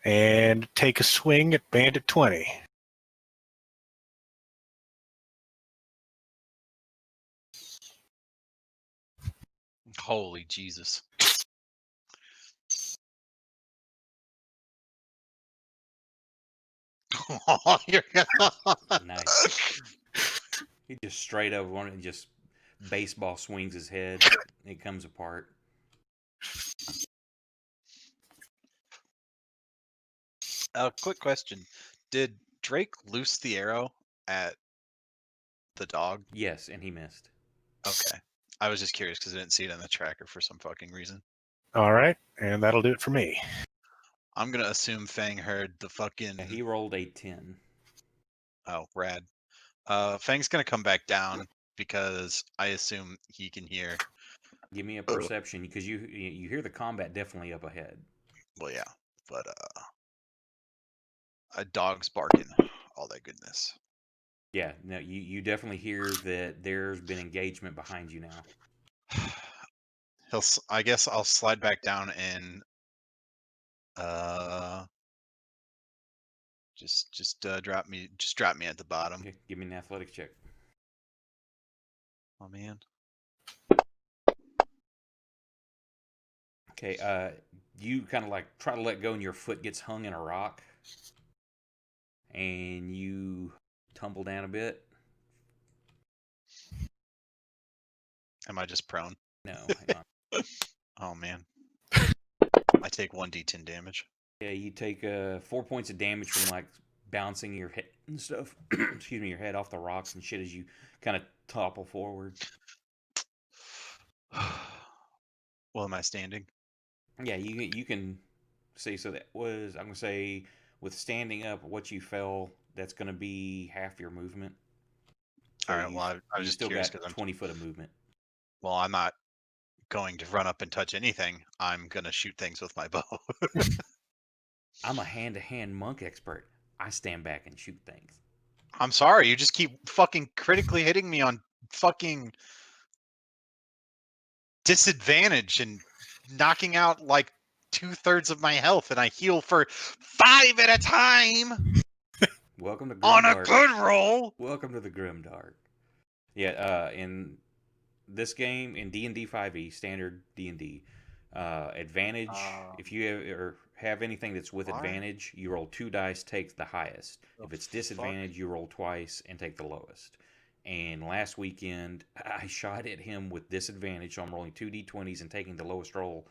And take a swing at Bandit 20. Holy Jesus. You're Nice. He just straight up wanted to just baseball swings his head. It comes apart. Quick question. Did Drake loose the arrow at the dog? Yes, and he missed. Okay. I was just curious because I didn't see it on the tracker for some fucking reason. All right, and that'll do it for me. I'm gonna assume Fang heard the fucking. Yeah, he rolled a 10. Oh, rad. Fang's gonna come back down because I assume he can hear. Give me a perception because you hear the combat definitely up ahead. Well, yeah, but a dog's barking, all that goodness. Yeah, no, you definitely hear that there's been engagement behind you now. I guess I'll slide back down and just drop me at the bottom. Okay, give me an athletics check. Oh man. Okay, you kind of like try to let go and your foot gets hung in a rock and you tumble down a bit. Am I just prone? No, hang on. Oh man. I take 1d10 damage. Yeah, you take 4 points of damage from like bouncing your head and stuff. Excuse me, your head off the rocks and shit as you kind of topple forward. Well, am I standing? Yeah, you can see. So that was, I'm gonna say, with standing up, what you fell, that's gonna be half your movement. So All right. Well, I was you just still curious got because 20 foot of movement. well, I'm not going to run up and touch anything. I'm gonna shoot things with my bow. I'm a hand-to-hand monk expert. I stand back and shoot things. I'm sorry. You just keep fucking critically hitting me on fucking disadvantage and knocking out like 2/3 of my health, and I heal for 5 at a time Welcome to on a GrimDark. good roll. Welcome to the GrimDark. Yeah, in this game, in D&D 5e, standard D&D, advantage, if you have anything that's with Why? advantage, you roll 2 dice, take the highest. The If it's fuck? disadvantage, you roll twice and take the lowest. And last weekend, I shot at him with disadvantage, so I'm rolling 2d20s and taking the lowest roll,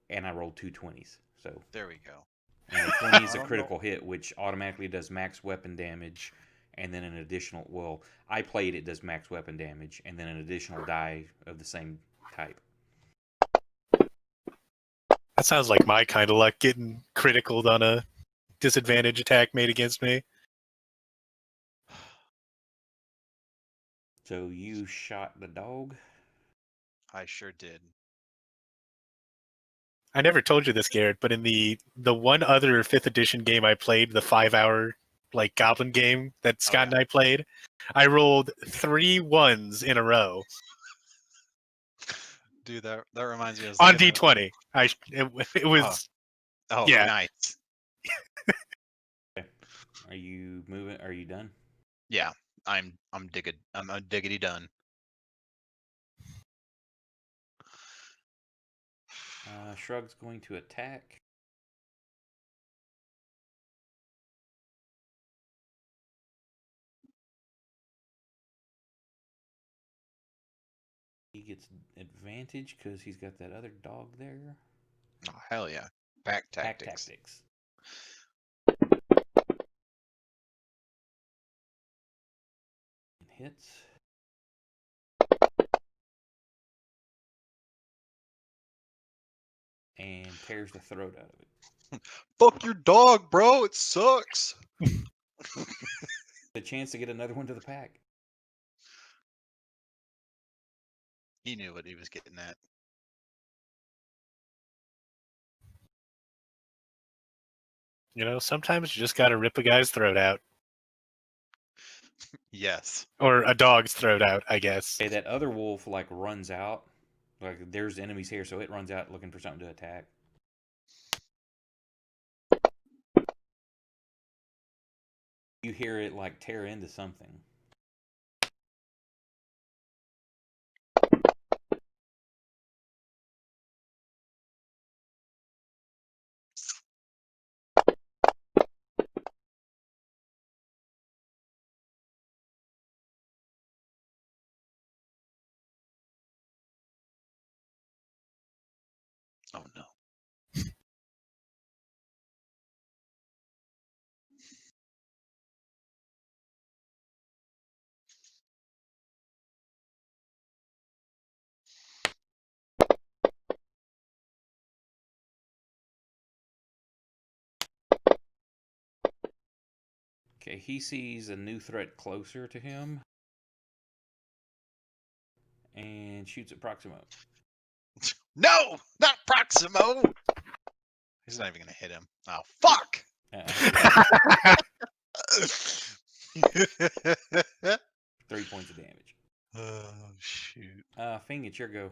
and I rolled 2 20s. So, There we go. and a 20 is I a don't critical hit, which automatically does max weapon damage, and then an additional. Well, I played it does max weapon damage, and then an additional die of the same type. That sounds like my kind of luck, getting criticaled on a disadvantage attack made against me. So you shot the dog. I sure did. I never told you this, Garrett, but in the one other 5th edition game I played, the 5-hour like goblin game that Scott and I played, I rolled 3 1s in a row Dude, that reminds me. I was on looking at, D20. It was oh, yeah. nice. Okay. Are you moving? Are you done? Yeah, I'm a diggity done. Shrug's going to attack. He gets advantage because he's got that other dog there. Oh, hell yeah. Pack Pack tactics. tactics. Hits. And tears the throat out of it. Fuck your dog, bro. It sucks. A chance to get another one to the pack. He knew what he was getting at. You know, sometimes you just got to rip a guy's throat out. Yes. Or a dog's throat out, I guess. Okay, that other wolf like runs out. Like there's enemies here, so it runs out looking for something to attack. You hear it like tear into something. Oh no. Okay, he sees a new threat closer to him and shoots at Proximo. No, not Proximo. He's not even gonna hit him. Oh fuck. 3 points of damage. Oh shoot. Fing, it's your go.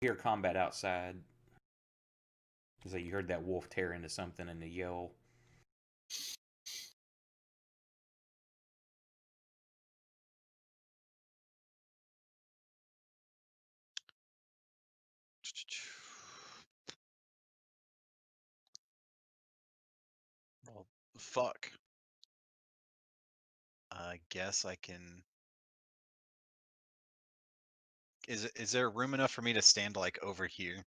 You hear combat outside. So you heard that wolf tear into something and the yell. Roll Fuck. I guess I can. Is there room enough for me to stand like over here?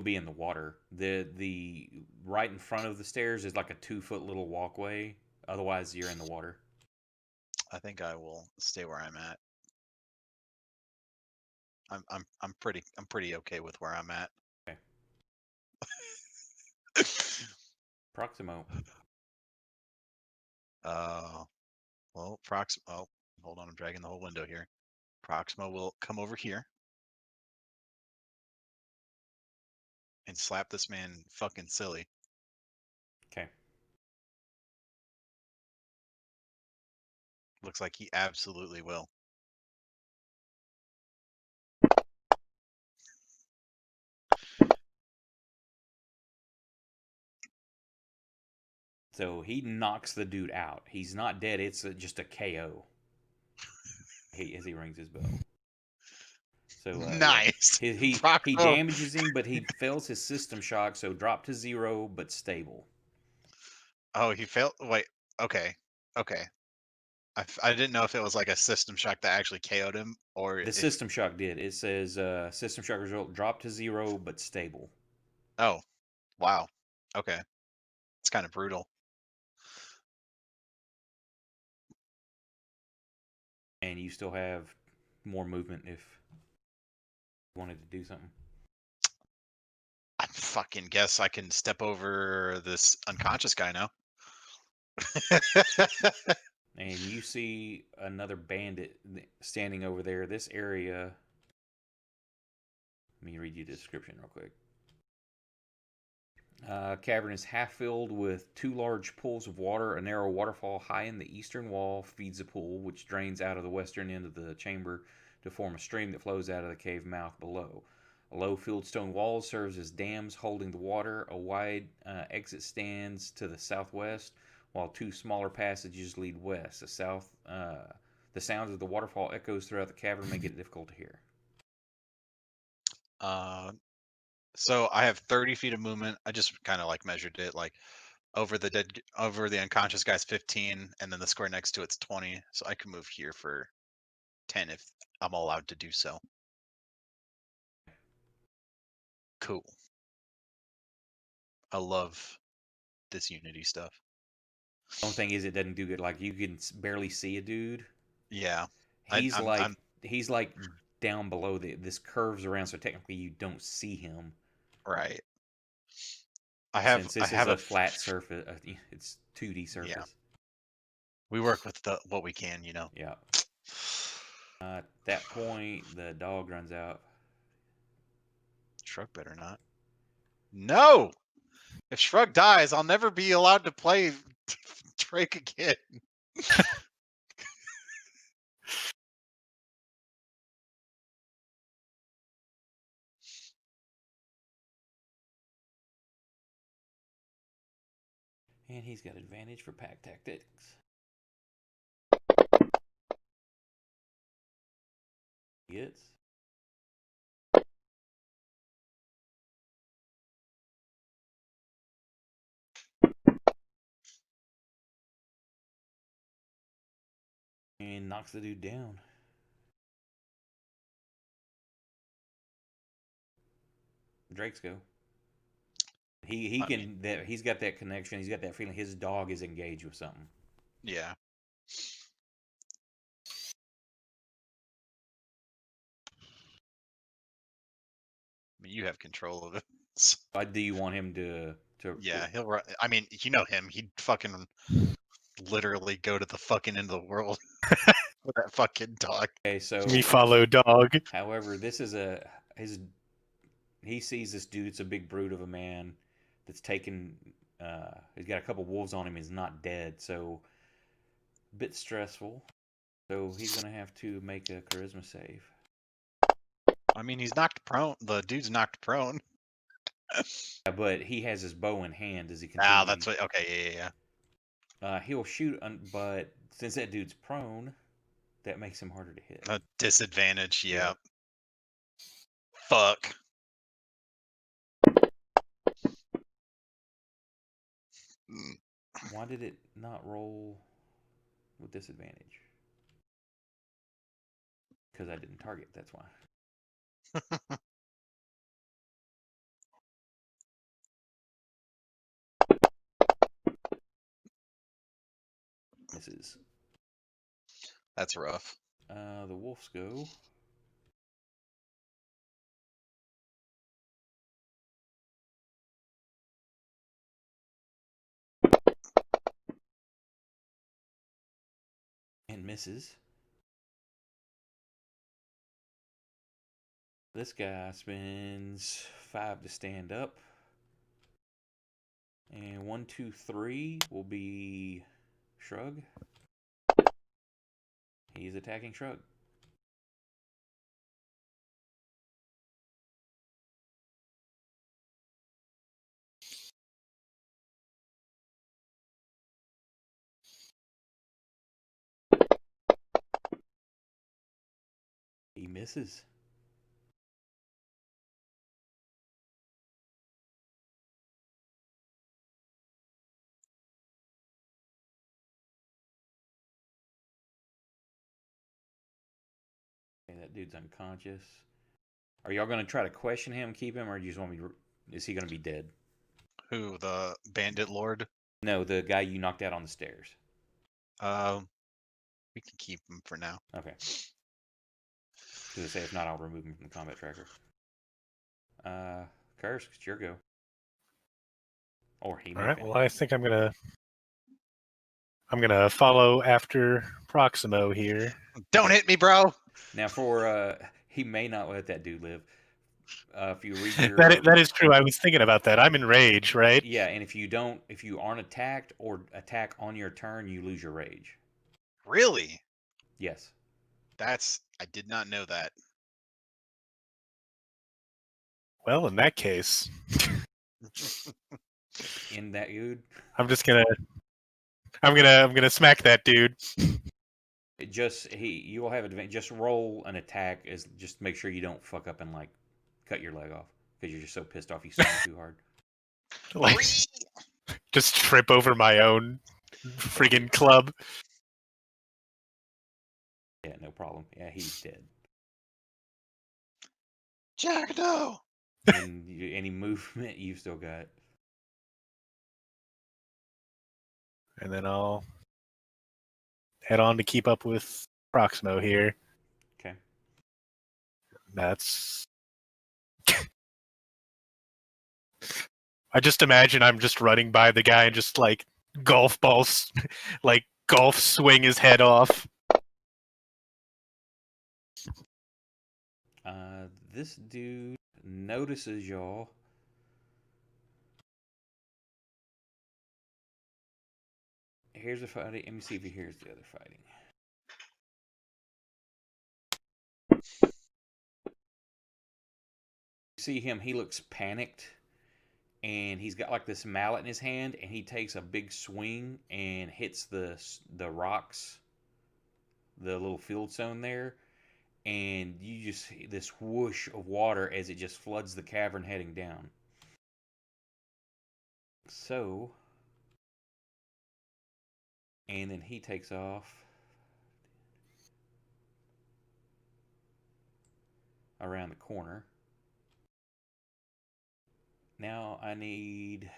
Be in the water. The right in front of the stairs is like a 2 foot little walkway. Otherwise, you're in the water. I think I will stay where I'm at. I'm pretty okay with where I'm at. Okay. Proximo. Well, Proximo. Oh, hold on, I'm dragging the whole window here. Proximo will come over here and slap this man fucking silly. Okay. Looks like he absolutely will. So he knocks the dude out. He's not dead. It's just a KO. As he rings his bell. So yeah, Nice. he Proximo. damages him, but he fails his system shock. So drop to 0, but stable. Oh, he failed. Wait. Okay. Okay. I didn't know if it was like a system shock that actually KO'd him, or The if. system shock did. It says system shock result drop to 0, but stable. Oh, wow. Okay. It's kind of brutal. And you still have more movement if you wanted to do something. I fucking guess I can step over this unconscious guy now. And you see another bandit standing over there. This area. Let me read you the description real quick. Cavern is half filled with 2 large pools of water. A narrow waterfall high in the eastern wall feeds the pool, which drains out of the western end of the chamber to form a stream that flows out of the cave mouth below. A low filled stone wall serves as dams holding the water. A wide exit stands to the southwest, while 2 smaller passages lead west. The sounds of the waterfall echoes throughout the cavern, making it difficult to hear. So I have 30 feet of movement. I just kind of like measured it, like over the unconscious guy's 15, and then the square next to it's 20. So I can move here for 10 if I'm allowed to do so. Cool. I love this Unity stuff. The only thing is, it doesn't do good. Like, you can barely see a dude. Yeah. He's like down below this curves around, so technically you don't see him. Right. Since this is a flat surface, it's 2D surface. Yeah. We work with what we can, you know. Yeah. At that point, the dog runs out. Shrug better not. No! If Shrug dies, I'll never be allowed to play Drake again. And he's got advantage for pack tactics. Gets. And knocks the dude down. Drake's go. He's got that connection. He's got that feeling. His dog is engaged with something. Yeah. I mean, you have control of it. Do you want him to? Yeah, he'll run. I mean, you know him. He'd fucking literally go to the fucking end of the world with that fucking dog. Okay, so Me follow dog. However, this is he sees this dude. It's a big brute of a man that's taken. He's got a couple wolves on him. He's not dead, so a bit stressful. So he's gonna have to make a charisma save. I mean, he's knocked prone. The dude's knocked prone. Yeah, but he has his bow in hand as he continues. Ah, that's what. Okay, yeah. He'll shoot, but since that dude's prone, that makes him harder to hit. A disadvantage. Yeah. Fuck. Why did it not roll with disadvantage? Because I didn't target, that's why. Misses. That's rough. The wolves go. And misses. This guy spends 5 to stand up. And 1, 2, 3 will be Shrug. He's attacking Shrug. He misses. Okay, that dude's unconscious. Are y'all going to try to question him, keep him, or do you just want me? Is he going to be dead? Who, the bandit lord? No, the guy you knocked out on the stairs. We can keep him for now. Okay. Because I say if not, I'll remove him from the combat tracker. Curse, it's your go. Or he may All right. finish. Well, I think I'm gonna follow after Proximo here. Don't hit me, bro. Now, for he may not let that dude live. If you read your That is true. I was thinking about that. I'm in rage, right? yeah, and if you aren't attacked or attack on your turn, you lose your rage. Really? Yes. I did not know that. Well, in that case, In that dude, I'm gonna smack that dude. you will have advantage. Just roll an attack as just make sure you don't fuck up and like cut your leg off because you're just so pissed off you swung too hard. Like, just trip over my own friggin' club. Yeah, no problem. Yeah, he's dead. Jack, no. And any movement you've still got. And then I'll head on to keep up with Proximo here. Okay. That's. I just imagine I'm just running by the guy and just like golf balls, like golf swing his head off. This dude notices y'all. Here's the fighting. Let me see if he hears the other fighting. You see him, he looks panicked. And he's got like this mallet in his hand, and he takes a big swing and hits the rocks, the little field zone there, and you just see this whoosh of water as it just floods the cavern heading down. So, and then he takes off around the corner. Now I need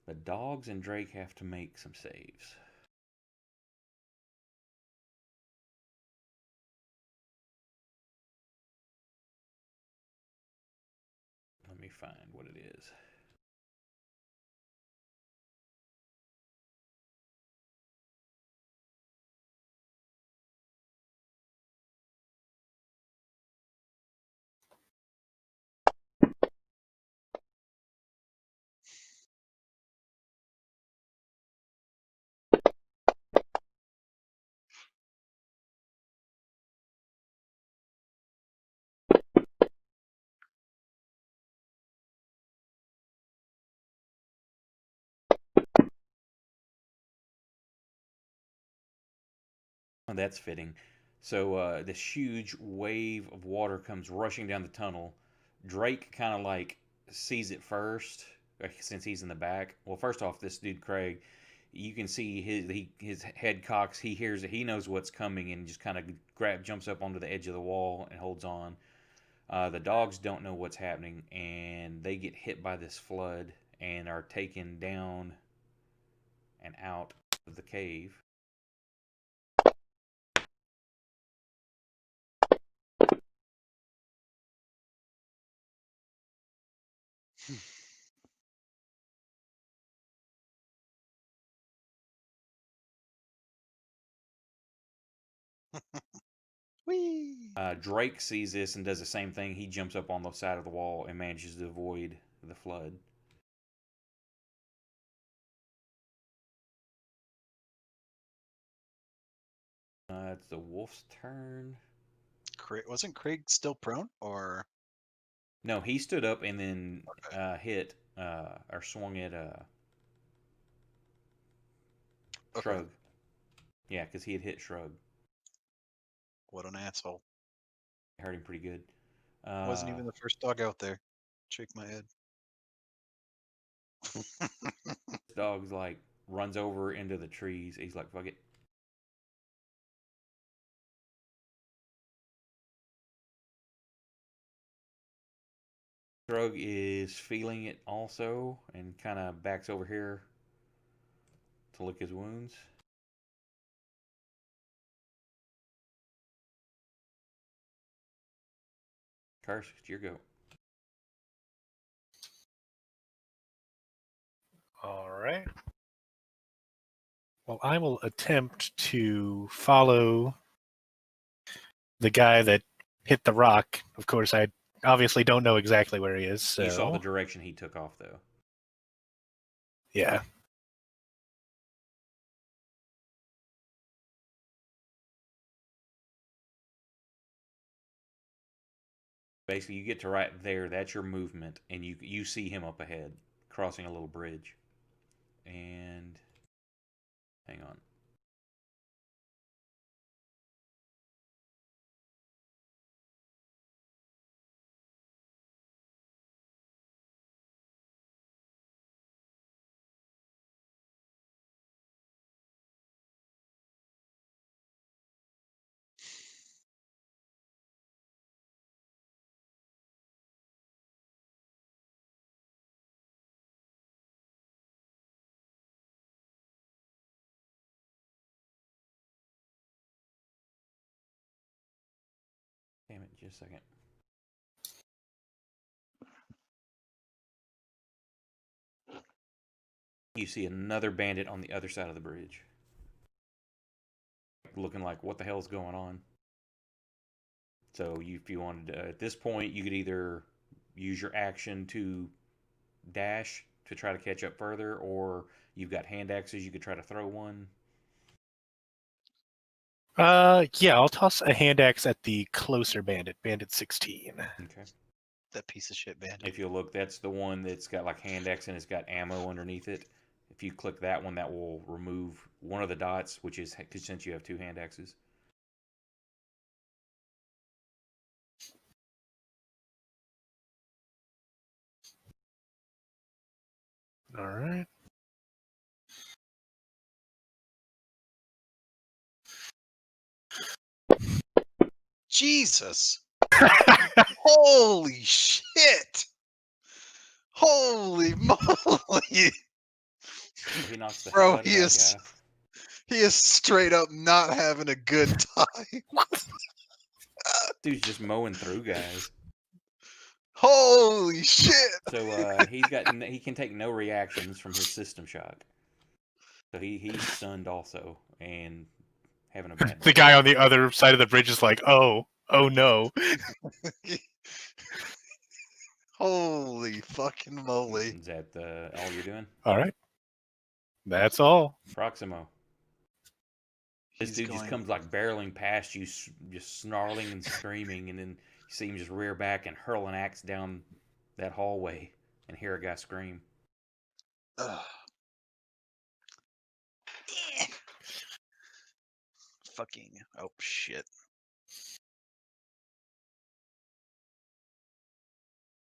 the dogs and Drake have to make some saves. Let me find what it is. Oh, that's fitting. So this huge wave of water comes rushing down the tunnel. Drake kind of like sees it first since he's in the back. Well, first off, this dude Craig, you can see his head cocks. He hears it. He knows what's coming, and just kind of jumps up onto the edge of the wall and holds on. The dogs don't know what's happening, and they get hit by this flood and are taken down and out of the cave. Whee! Drake sees this and does the same thing. He jumps up on the side of the wall and manages to avoid the flood. It's the wolf's turn. Wasn't Craig still prone, or No, he stood up and then hit or swung at Shrug. Yeah, because he had hit Shrug. What an asshole! It hurt him pretty good. Wasn't even the first dog out there. Shake my head. This dog's like runs over into the trees. He's like, "Fuck it." Shrug is feeling it also and kind of backs over here to lick his wounds. Curse, it's your go. All right. Well, I will attempt to follow the guy that hit the rock. Of course, I obviously don't know exactly where he is. So You saw the direction he took off, though. yeah. Basically, you get to right there. That's your movement, and you see him up ahead, crossing a little bridge. And hang on. Damn it, just a second. You see another bandit on the other side of the bridge. Looking like, what the hell's going on? So if you wanted to, at this point, you could either use your action to dash to try to catch up further, or you've got hand axes, you could try to throw one. Yeah, I'll toss a hand axe at the closer bandit, bandit 16. Okay. That piece of shit bandit. If you look, that's the one that's got like hand axe and it's got ammo underneath it. If you click that one, that will remove one of the dots, which is since you have two hand axes. All right. Jesus! Holy shit! Holy moly! So he knocks the hell Bro, out of that guy. he is straight up not having a good time. Dude's just mowing through guys. Holy shit! So he can take no reactions from his system shock. So he's stunned also and having a bad The day. guy on the other side of the bridge is like, oh no. Holy fucking moly. Is that all you're doing? All right. That's all. Proximo. This dude just comes like barreling past you, just snarling and screaming, and then you see him just rear back and hurl an axe down that hallway and hear a guy scream. Ugh. Fucking, oh shit.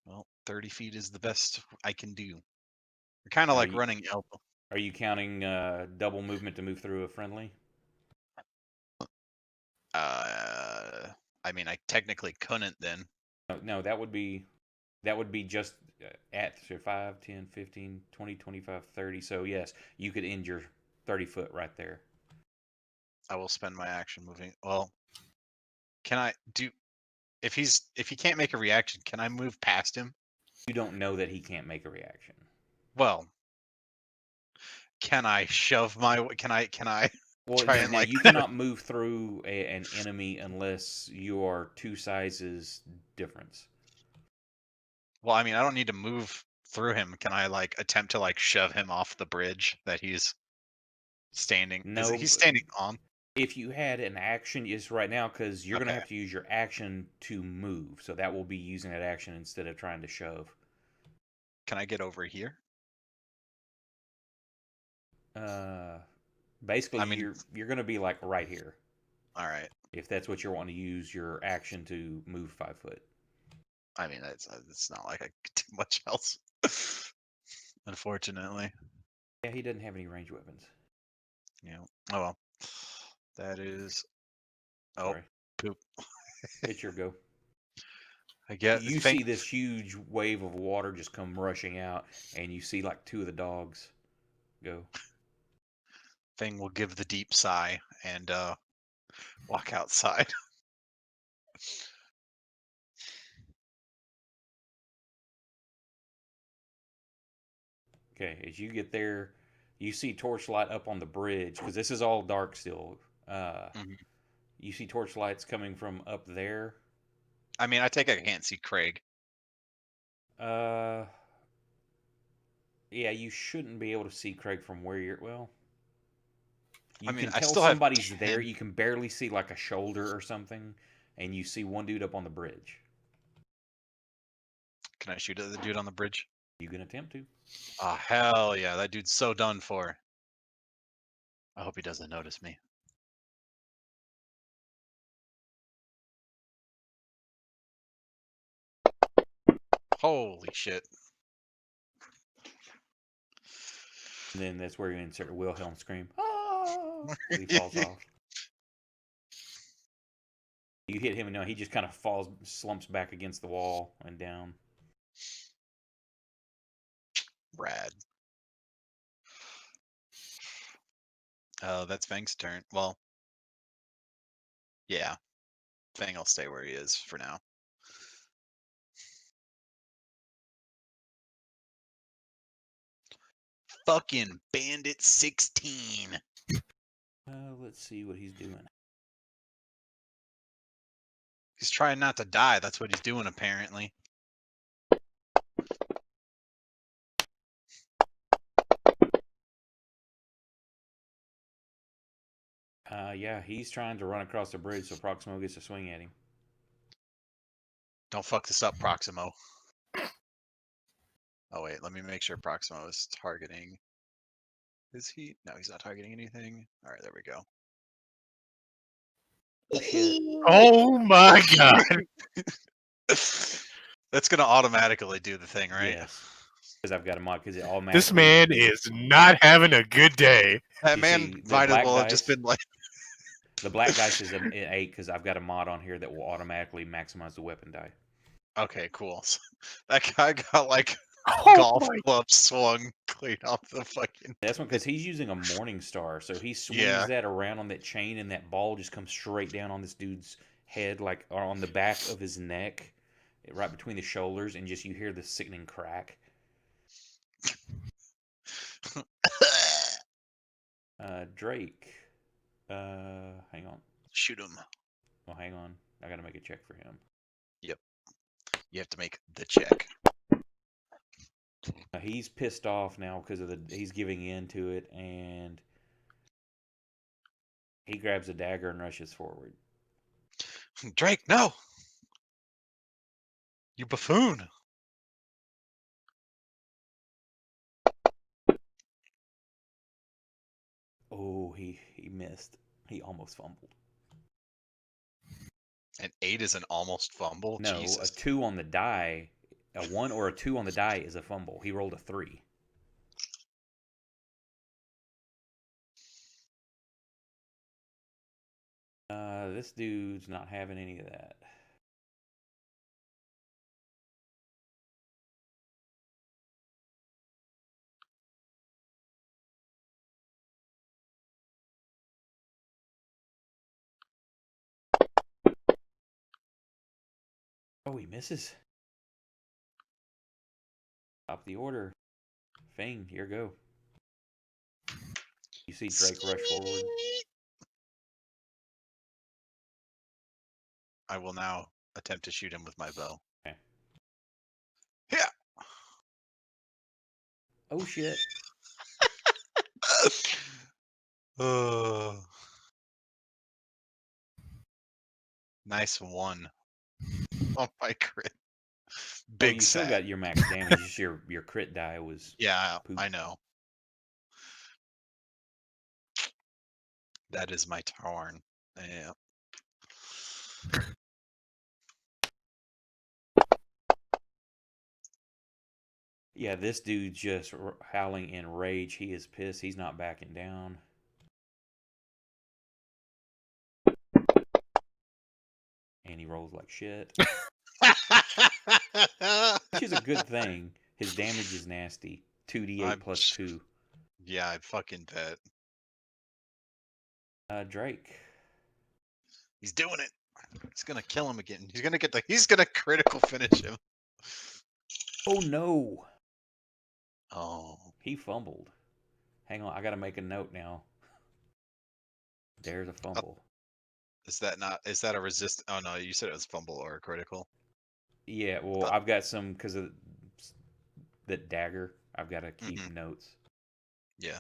Well, 30 feet is the best I can do. We're kind of Are like you running elbow. are you counting double movement to move through a friendly? I mean, I technically couldn't then. No, that would be just at so 5, 10, 15, 20, 25, 30. So yes, you could end your 30-foot right there. I will spend my action moving. Well, can I do? If he can't make a reaction, can I move past him? You don't know that he can't make a reaction. Well, can I shove my? Can I Well, try and now like? you cannot move through an enemy unless you are 2 sizes difference. Well, I mean, I don't need to move through him. Can I like attempt to like shove him off the bridge that he's standing? Is it No, he's standing on? if you had an action, is right now because you're going to Okay. have to use your action to move. So that will be using that action instead of trying to shove. Can I get over here? Basically, I mean, you're going to be like right here all right. if that's what you're wanting to use your action to move 5 foot. I mean, it's not like I could do much else, unfortunately. Yeah, he doesn't have any ranged weapons. You know. Oh well. That is. Oh, Sorry. poop. It's your go. I get. You see this huge wave of water just come rushing out, and you see like 2 of the dogs go. Thing will give the deep sigh and walk outside. Okay, as you get there, you see torchlight up on the bridge because this is all dark still. Mhm. You see torchlights coming from up there. I mean, I take it I can't see Craig. Uh, yeah, you shouldn't be able to see Craig from where you're. Well, I you mean, can I tell still have somebody's there. 10. You can barely see like a shoulder or something, and you see one dude up on the bridge. Can I shoot at the dude on the bridge? You can attempt to. Oh hell yeah, that dude's so done for. I hope he doesn't notice me. Holy shit. And then that's where you insert a Wilhelm scream. Ah! As he falls off. You hit him, and no, he just kind of falls, slumps back against the wall and down. Rad. That's Fang's turn. Well, yeah. Fang will stay where he is for now. Fucking Bandit 16. Let's see what he's doing. He's trying not to die. That's what he's doing, apparently. Yeah, he's trying to run across the bridge, so Proximo gets a swing at him. Don't fuck this up, Proximo. Oh, wait. Let me make sure Proximo is targeting. Is he? No, he's not targeting anything. All right, there we go. Oh, shit. Oh my god. That's going to automatically do the thing, right? Yes. Because I've got a mod, because it automatically... This man is not having a good day. That You man see, the might as black well have dice- just been like, The black dice is an 8, because I've got a mod on here that will automatically maximize the weapon die. okay, cool. So that guy got like Oh golf my- club swung clean off the fucking. That's one, because he's using a Morning Star, so he swings Yeah. that around on that chain, and that ball just comes straight down on this dude's head, like, or on the back of his neck, right between the shoulders, and just you hear the sickening crack. Drake. Hang on. Shoot him. Oh, hang on. I gotta make a check for him. Yep. You have to make the check. He's pissed off now because of he's giving in to it, and he grabs a dagger and rushes forward. Drake, no! You buffoon! Oh, he missed. He almost fumbled. An 8 is an almost fumble? No, Jesus. a 2 on the die, a 1 or a 2 on the die is a fumble. He rolled a 3. This dude's not having any of that. Oh, he misses. Top the order. Fang, here go. You see Drake rush forward. I will now attempt to shoot him with my bow. Okay. Yeah. Oh shit. Nice one. Oh my crit. Oh, Big you still sad. got your max damage. Just your crit die was. Yeah, poop. I know. That is my turn. Yeah. Yeah, this dude's just howling in rage. He is pissed. He's not backing down. And he rolls like shit. Which is a good thing. His damage is nasty. 2d8 plus 2. Yeah, I fucking bet. Drake. He's doing it. He's gonna kill him again. He's gonna critical finish him. Oh no. Oh. He fumbled. Hang on, I gotta make a note now. There's a fumble. Is that a resist? Oh no, you said it was fumble or a critical. Yeah, well, I've got some because of the dagger. I've got to keep notes. Yeah.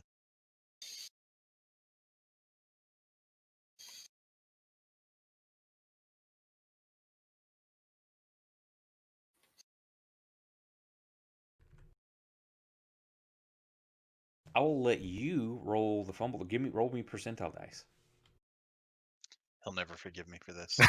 I will let you roll the fumble. Roll me percentile dice. He'll never forgive me for this.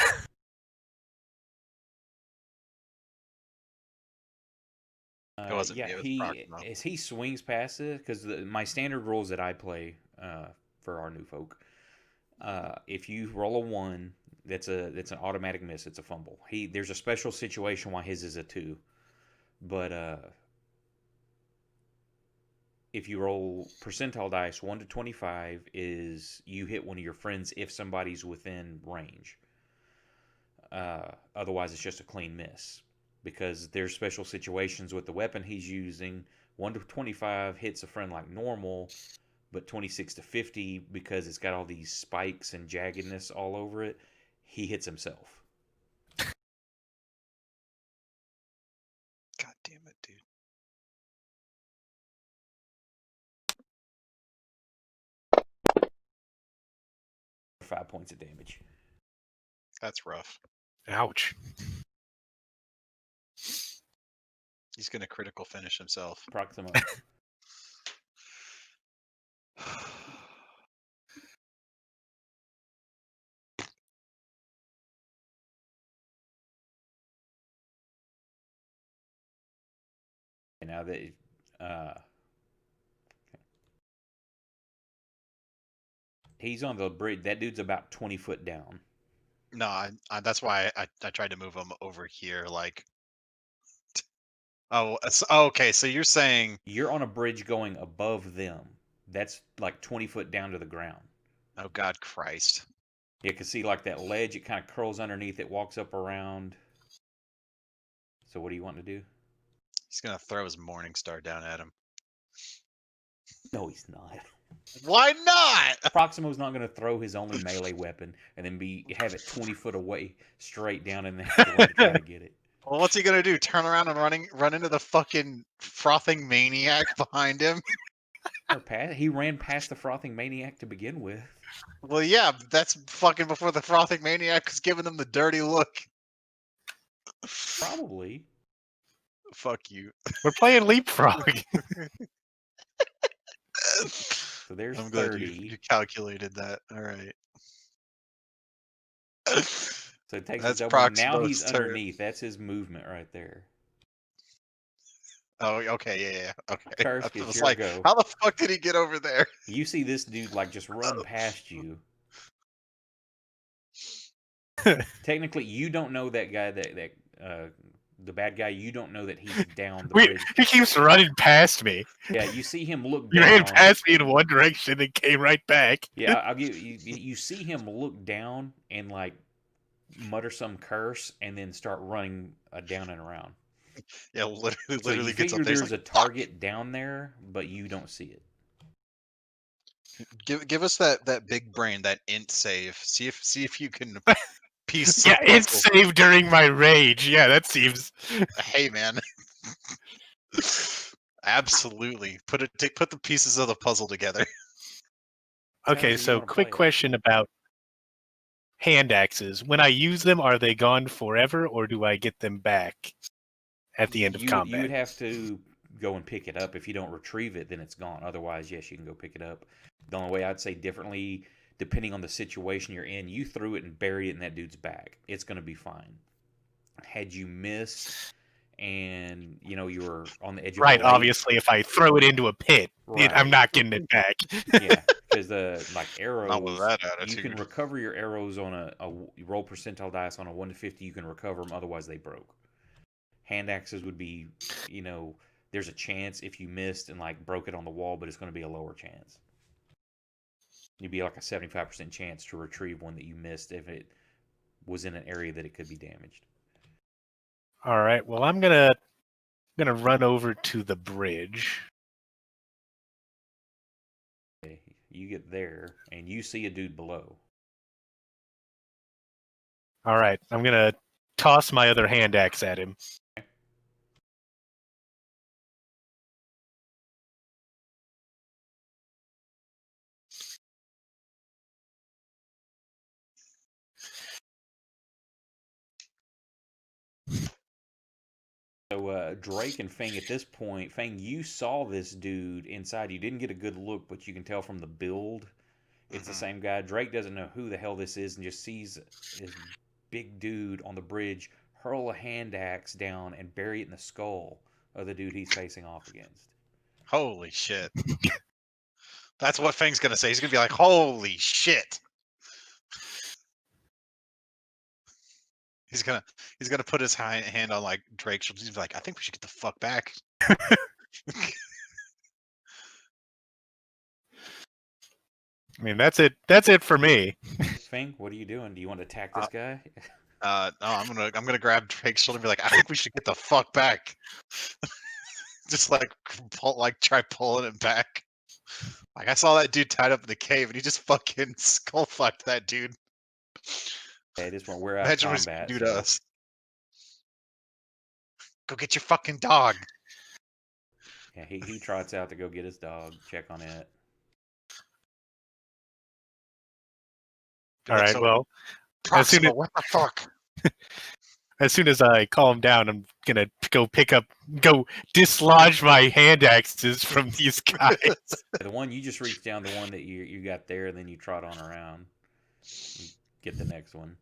It wasn't me. It was Proximo. As he swings past it, because my standard rules that I play for our new folk, if you roll a 1, that's an automatic miss. It's a fumble. There's a special situation why his is a 2, but if you roll percentile dice, 1 to 25 is you hit one of your friends if somebody's within range. Otherwise, it's just a clean miss. Because there's special situations with the weapon he's using. 1 to 25 hits a friend like normal, but 26 to 50, because it's got all these spikes and jaggedness all over it, he hits himself. God damn it, dude. Five points of damage. That's rough. Ouch. He's gonna critical finish himself. Proximo. And now that he's on the bridge, that dude's about 20 foot down. No, that's why I tried to move him over here. Like, oh, okay. So you're saying You're on a bridge going above them. That's like 20 foot down to the ground. Oh God, Christ! You can see like that ledge. It kind of curls underneath it, walks up around. So what do you want to do? He's gonna throw his Morning Star down at him. No, he's not. Why not? Proximo's not going to throw his only melee weapon and then have it 20 foot away straight down in there to try to get it. Well, what's he gonna do? Turn around and run into the fucking frothing maniac behind him? He ran past the frothing maniac to begin with. Well, yeah, that's fucking before the frothing maniac was giving him the dirty look. Probably. Fuck you. We're playing leapfrog. So there's I'm 30. glad you calculated that. All right. So it takes That's a double. Now Proximo's he's turn. underneath. That's his movement right there. Oh, okay, yeah. Okay. Karsk, I was your like, go. how the fuck did he get over there? You see this dude like just run past you. Technically, you don't know that guy the bad guy. You don't know that he's down the Wait, bridge. he keeps running past me. Yeah, you see him look He ran down. past me in one direction and came right back. Yeah, I'll give you. You see him look down and like mutter some curse, and then start running down and around. Yeah, literally, So you gets up figure there. He's there's like, a target down there, but you don't see it. Give us that big brain, that int save. See if you can piece Yeah, some it's puzzle. saved during my rage. Yeah, that seems. Hey man. Absolutely. Put the pieces of the puzzle together. However Okay, you so want to play quick it. question about hand axes. When I use them, are they gone forever, or do I get them back at the end of You combat? would have to go and pick it up. If you don't retrieve it, then it's gone. Otherwise, yes, you can go pick it up. The only way I'd say differently, depending on the situation you're in, you threw it and buried it in that dude's back. It's going to be fine. Had you missed and you were on the edge of a Right, lake, obviously, if I throw it into a pit, I'm right? not getting it back. Yeah, because the like Not with arrows, that you can attitude. recover your arrows on a roll percentile dice on a 1 to 50. You can recover them, otherwise they broke. Hand axes would be, there's a chance if you missed and like broke it on the wall, but it's going to be a lower chance. You'd be like a 75% chance to retrieve one that you missed if it was in an area that it could be damaged. All right, well, I'm gonna run over to the bridge. Okay, you get there and you see a dude below. All right, I'm gonna toss my other hand axe at him. So Drake and Fang, at this point, Fang, you saw this dude inside. You didn't get a good look, but you can tell from the build it's the same guy. Drake doesn't know who the hell this is and just sees this big dude on the bridge hurl a hand axe down and bury it in the skull of the dude he's facing off against. Holy shit. That's what Fang's gonna say. He's gonna be like, holy shit. He's gonna put his hand on like Drake's shoulders. He's like, I think we should get the fuck back. I mean, that's it. That's it for me. Fang, what are you doing? Do you want to attack this guy? No, I'm gonna grab Drake's shoulder and be like, I think we should get the fuck back. Just like try pulling it back. Like I saw that dude tied up in the cave and he just fucking skull fucked that dude. At this point, we're out of Imagine what he's gonna combat. do to us. Go get your fucking dog. Yeah, he trots out to go get his dog, check on it. All right, well, as soon Proxima, what the fuck? as soon as I calm down, I'm gonna go dislodge my hand axes from these guys. The one you just reached down, the one that you got there, and then you trot on around. You get the next one.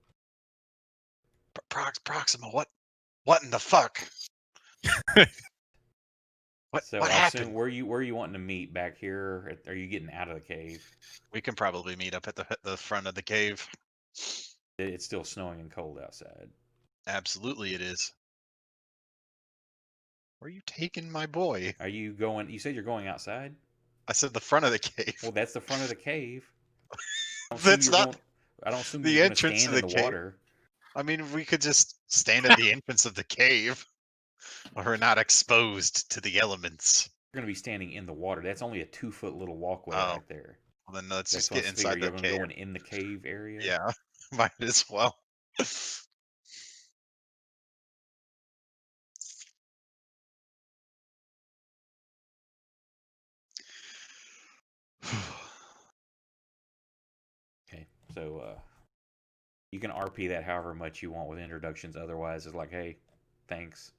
Proxima, what in the fuck? What happened? Assume, where you wanting to meet back here? Are you getting out of the cave? We can probably meet up at the front of the cave. It's still snowing and cold outside. Absolutely, it is. Where are you taking my boy? Are you going? You said you're going outside. I said the front of the cave. Well, that's the front of the cave. That's not. I don't assume the you're going to entrance stand to in the the cave. water. I mean, we could just stand at the entrance of the cave. We're not exposed to the elements. You're going to be standing in the water. That's only a 2-foot little walkway Oh. right there. Well, then let's That's just get inside the You're cave. going in the cave area. Yeah, might as well. Okay, so you can RP that however much you want with introductions. Otherwise, it's like, hey, thanks.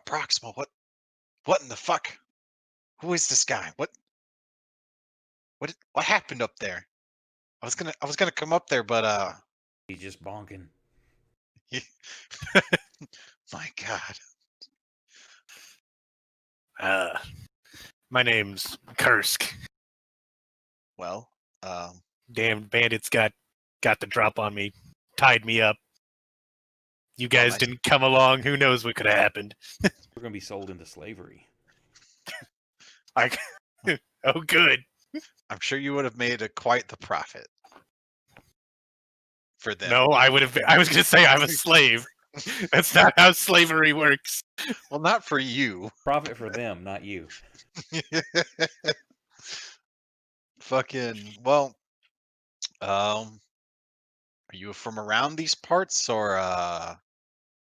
Proxima, what in the fuck? Who is this guy? What happened up there? I was gonna come up there, but He's just bonking. my God. My name's Kursk. Well, Damn bandits got the drop on me tied me up. You guys nice. didn't come along. Who knows what could have happened? We're going to be sold into slavery. Like, oh, good. I'm sure you would have made quite the profit for them. No, I would have. I was going to say I'm a slave. That's not how slavery works. Well, not for you. Profit for them, not you. Fucking well. Are you from around these parts, or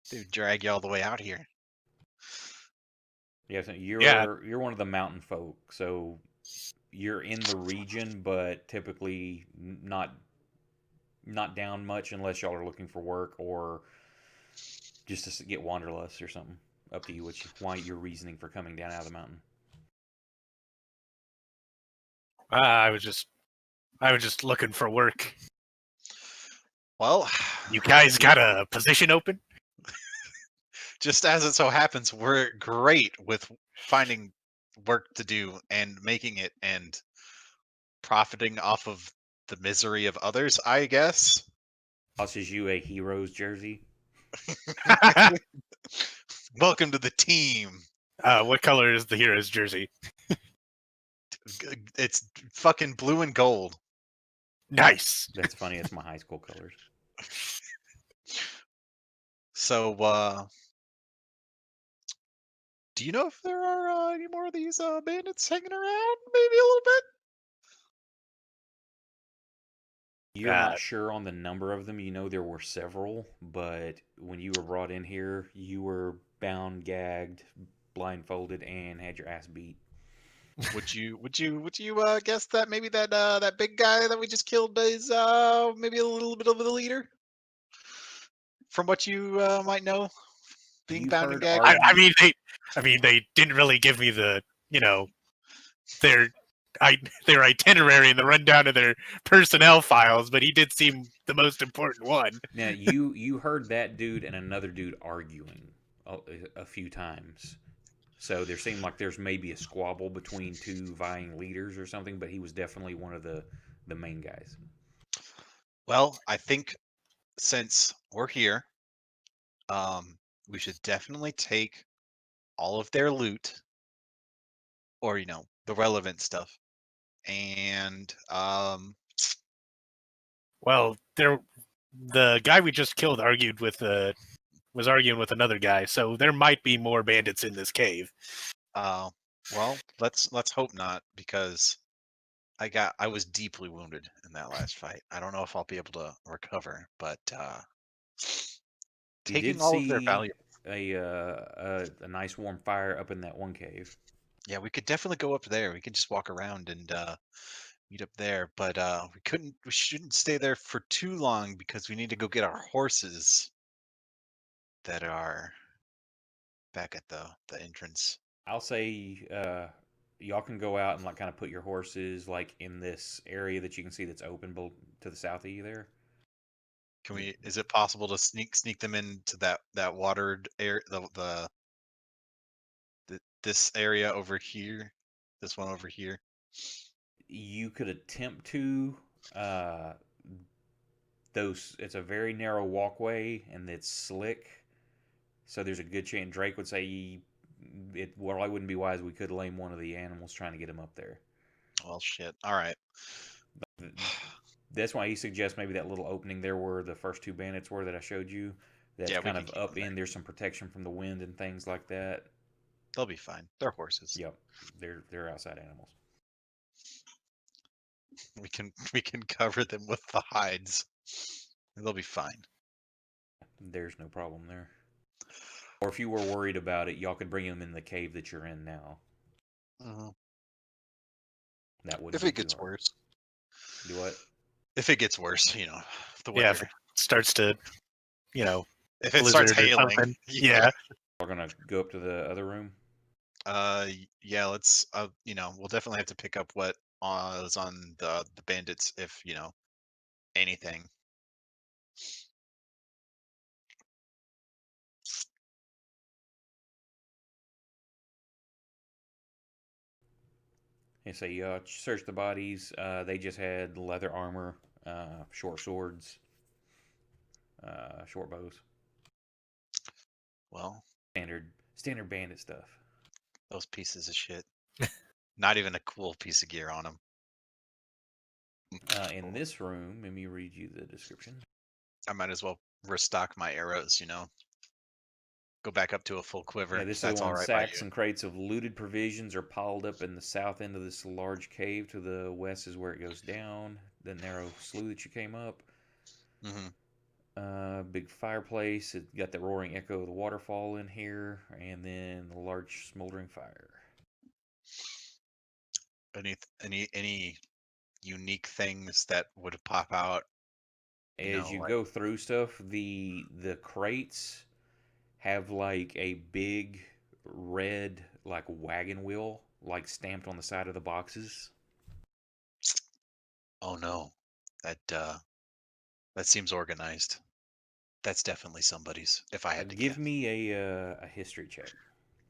dude, drag you all the way out here? Yeah, so you're Yeah. you're one of the mountain folk, so you're in the region, but typically not down much unless y'all are looking for work or just to get wanderlust or something. Up to you, why your reasoning for coming down out of the mountain. I was just looking for work. Well, You guys got a position open? just as it so happens, we're great with finding work to do and making it and profiting off of the misery of others, I guess. Tosses you a hero's jersey. Welcome to the team. What color is the hero's jersey? It's fucking blue and gold. Nice. That's funny. It's my high school colors. So, do you know if there are any more of these bandits hanging around? Maybe a little bit. You're not sure on the number of them. You know there were several, but when you were brought in here, you were bound, gagged, blindfolded, and had your ass beat. Would you guess that maybe that big guy that we just killed is maybe a little bit of the leader? From what you might know, being You've bound and heard gagged. I mean, they didn't really give me the, their their itinerary and the rundown of their personnel files, but he did seem the most important one. Now you heard that dude and another dude arguing a few times. So there seemed like there's maybe a squabble between two vying leaders or something, but he was definitely one of the main guys. Well, I think since we're here, we should definitely take all of their loot, or the relevant stuff, and Well, the guy we just killed was arguing with another guy, so there might be more bandits in this cave. well, let's hope not, because I was deeply wounded in that last fight. I don't know if I'll be able to recover, but You did taking all of their see value. a nice warm fire up in that one cave. Yeah, we could definitely go up there. We could just walk around and meet up there, but we shouldn't stay there for too long because we need to go get our horses that are back at the entrance. I'll say y'all can go out and like kind of put your horses like in this area that you can see that's open to the south of you there. Can we? Is it possible to sneak them into that watered area, this area over here, this one over here? You could attempt to. It's a very narrow walkway and it's slick, so there's a good chance. Drake would say it. Well, I wouldn't be wise. We could lame one of the animals trying to get him up there. Well, shit. All right. That's why he suggests maybe that little opening there where the first two bandits were that I showed you. That's kind of up in. There's some protection from the wind and things like that. They'll be fine. They're horses. Yep, they're outside animals. We can cover them with the hides. They'll be fine. There's no problem there. Or if you were worried about it, y'all could bring them in the cave that you're in now. That would. If it gets worse. Do what? If it gets worse, the weather. Yeah, if it starts to, if it starts hailing. Yeah. We're gonna go up to the other room. Yeah. Let's. We'll definitely have to pick up what is on the bandits, if anything. And so you search the bodies. They just had leather armor, short swords. short bows. Well, standard bandit stuff. those pieces of shit. Not even a cool piece of gear on them. In this room, let me read you the description. I might as well restock my arrows, you know. Go back up to a full quiver. Yeah, this If that's is the all one. right by Sacks you. and crates of looted provisions are piled up in the south end of this large cave. To the west is where it goes down. The narrow slough that you came up. Big fireplace. It got the roaring echo of the waterfall in here, and then the large smoldering fire. Any unique things that would pop out? As you Like, go through stuff, the crates have like a big red like wagon wheel like stamped on the side of the boxes. oh no, that seems organized. That's definitely somebody's. If I had to Give guess. me a history check.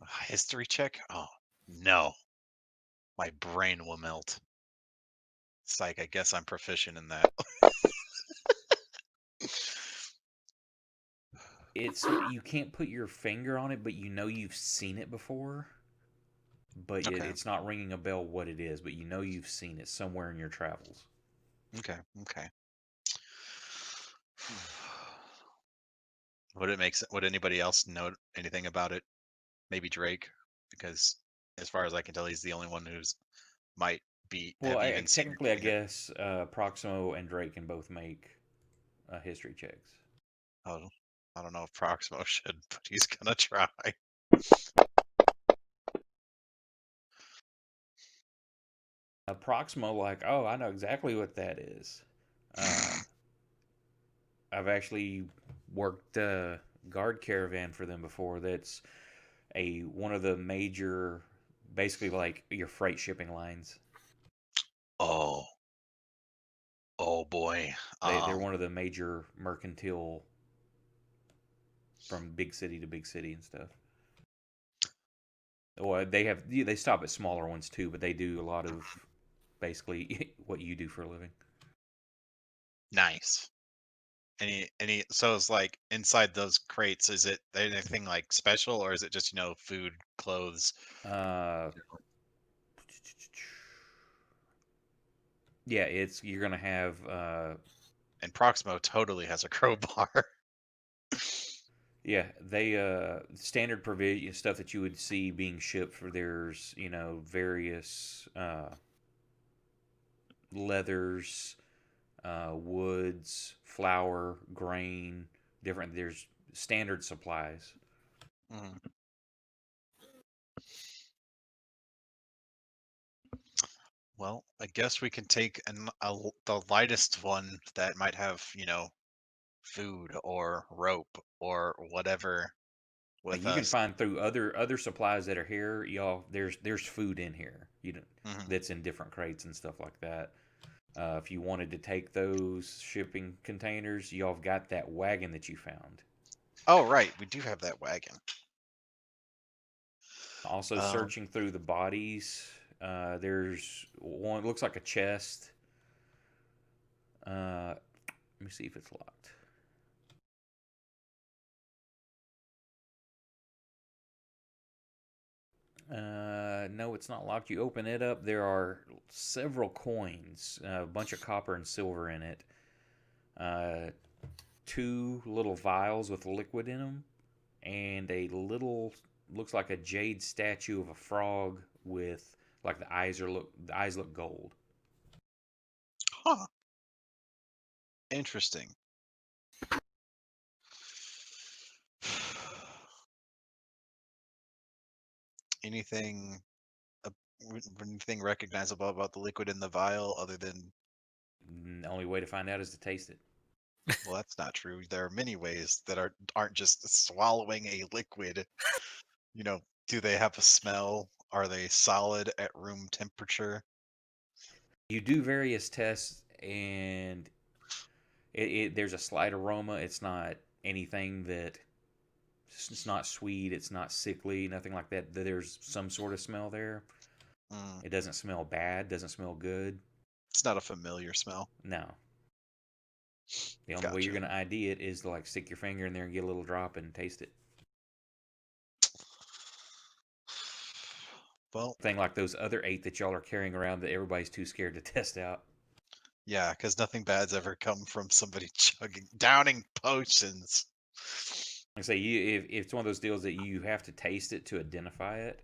A history check? Oh no, my brain will melt. Psych. I guess I'm proficient in that. It's you can't put your finger on it, but you know you've seen it before. But Okay. it's not ringing a bell what it is, but you know you've seen it somewhere in your travels. Okay. Would anybody else know anything about it? Maybe Drake, because as far as I can tell, he's the only one who's might Well, have even seen technically, I it. guess Proximo and Drake can both make history checks. Oh, I don't know if Proximo should, but he's gonna try. Proximo, like, oh, I know exactly what that is. I've actually worked guard caravan for them before. That's one of the major, basically like your freight shipping lines. Oh, oh boy. They're one of the major mercantile from big city to big city and stuff. Well, they stop at smaller ones too, but they do a lot of basically what you do for a living. Nice. So it's like inside those crates, is it anything like special, or is it just, food, clothes? Uh, yeah, you're gonna have And Proximo totally has a crowbar. yeah, they standard provision stuff that you would see being shipped for there's, various leathers, woods, flour, grain, different there's standard supplies. Mhm. Well, I guess we can take the lightest one that might have, food or rope or whatever with You can us. find through other supplies that are here, y'all. There's food in here, Mhm. that's in different crates and stuff like that. If you wanted to take those shipping containers, y'all have got that wagon that you found. Oh, right, we do have that wagon. Also, Um, searching through the bodies, there's one looks like a chest. Let me see if it's locked. No, it's not locked. You open it up. There are several coins, a bunch of copper and silver in it. Two little vials with liquid in them, and a little looks like a jade statue of a frog with like the eyes look gold. huh. Interesting. Anything, uh, anything recognizable about the liquid in the vial other than, The only way to find out is to taste it. well, that's not true. There are many ways that aren't just swallowing a liquid. You know, do they have a smell? Are they solid at room temperature? You do various tests, and there's a slight aroma. It's not anything that it's not sweet. It's not sickly. Nothing like that. There's some sort of smell there. Mm, It doesn't smell bad. Doesn't smell good. it's not a familiar smell. No. The only way you're Gotcha. going to ID it is to like stick your finger in there and get a little drop and taste it. Well, Thing like those other 8 that y'all are carrying around that everybody's too scared to test out. yeah, because nothing bad's ever come from somebody downing potions. Like I say, if it's one of those deals that you have to taste it to identify it,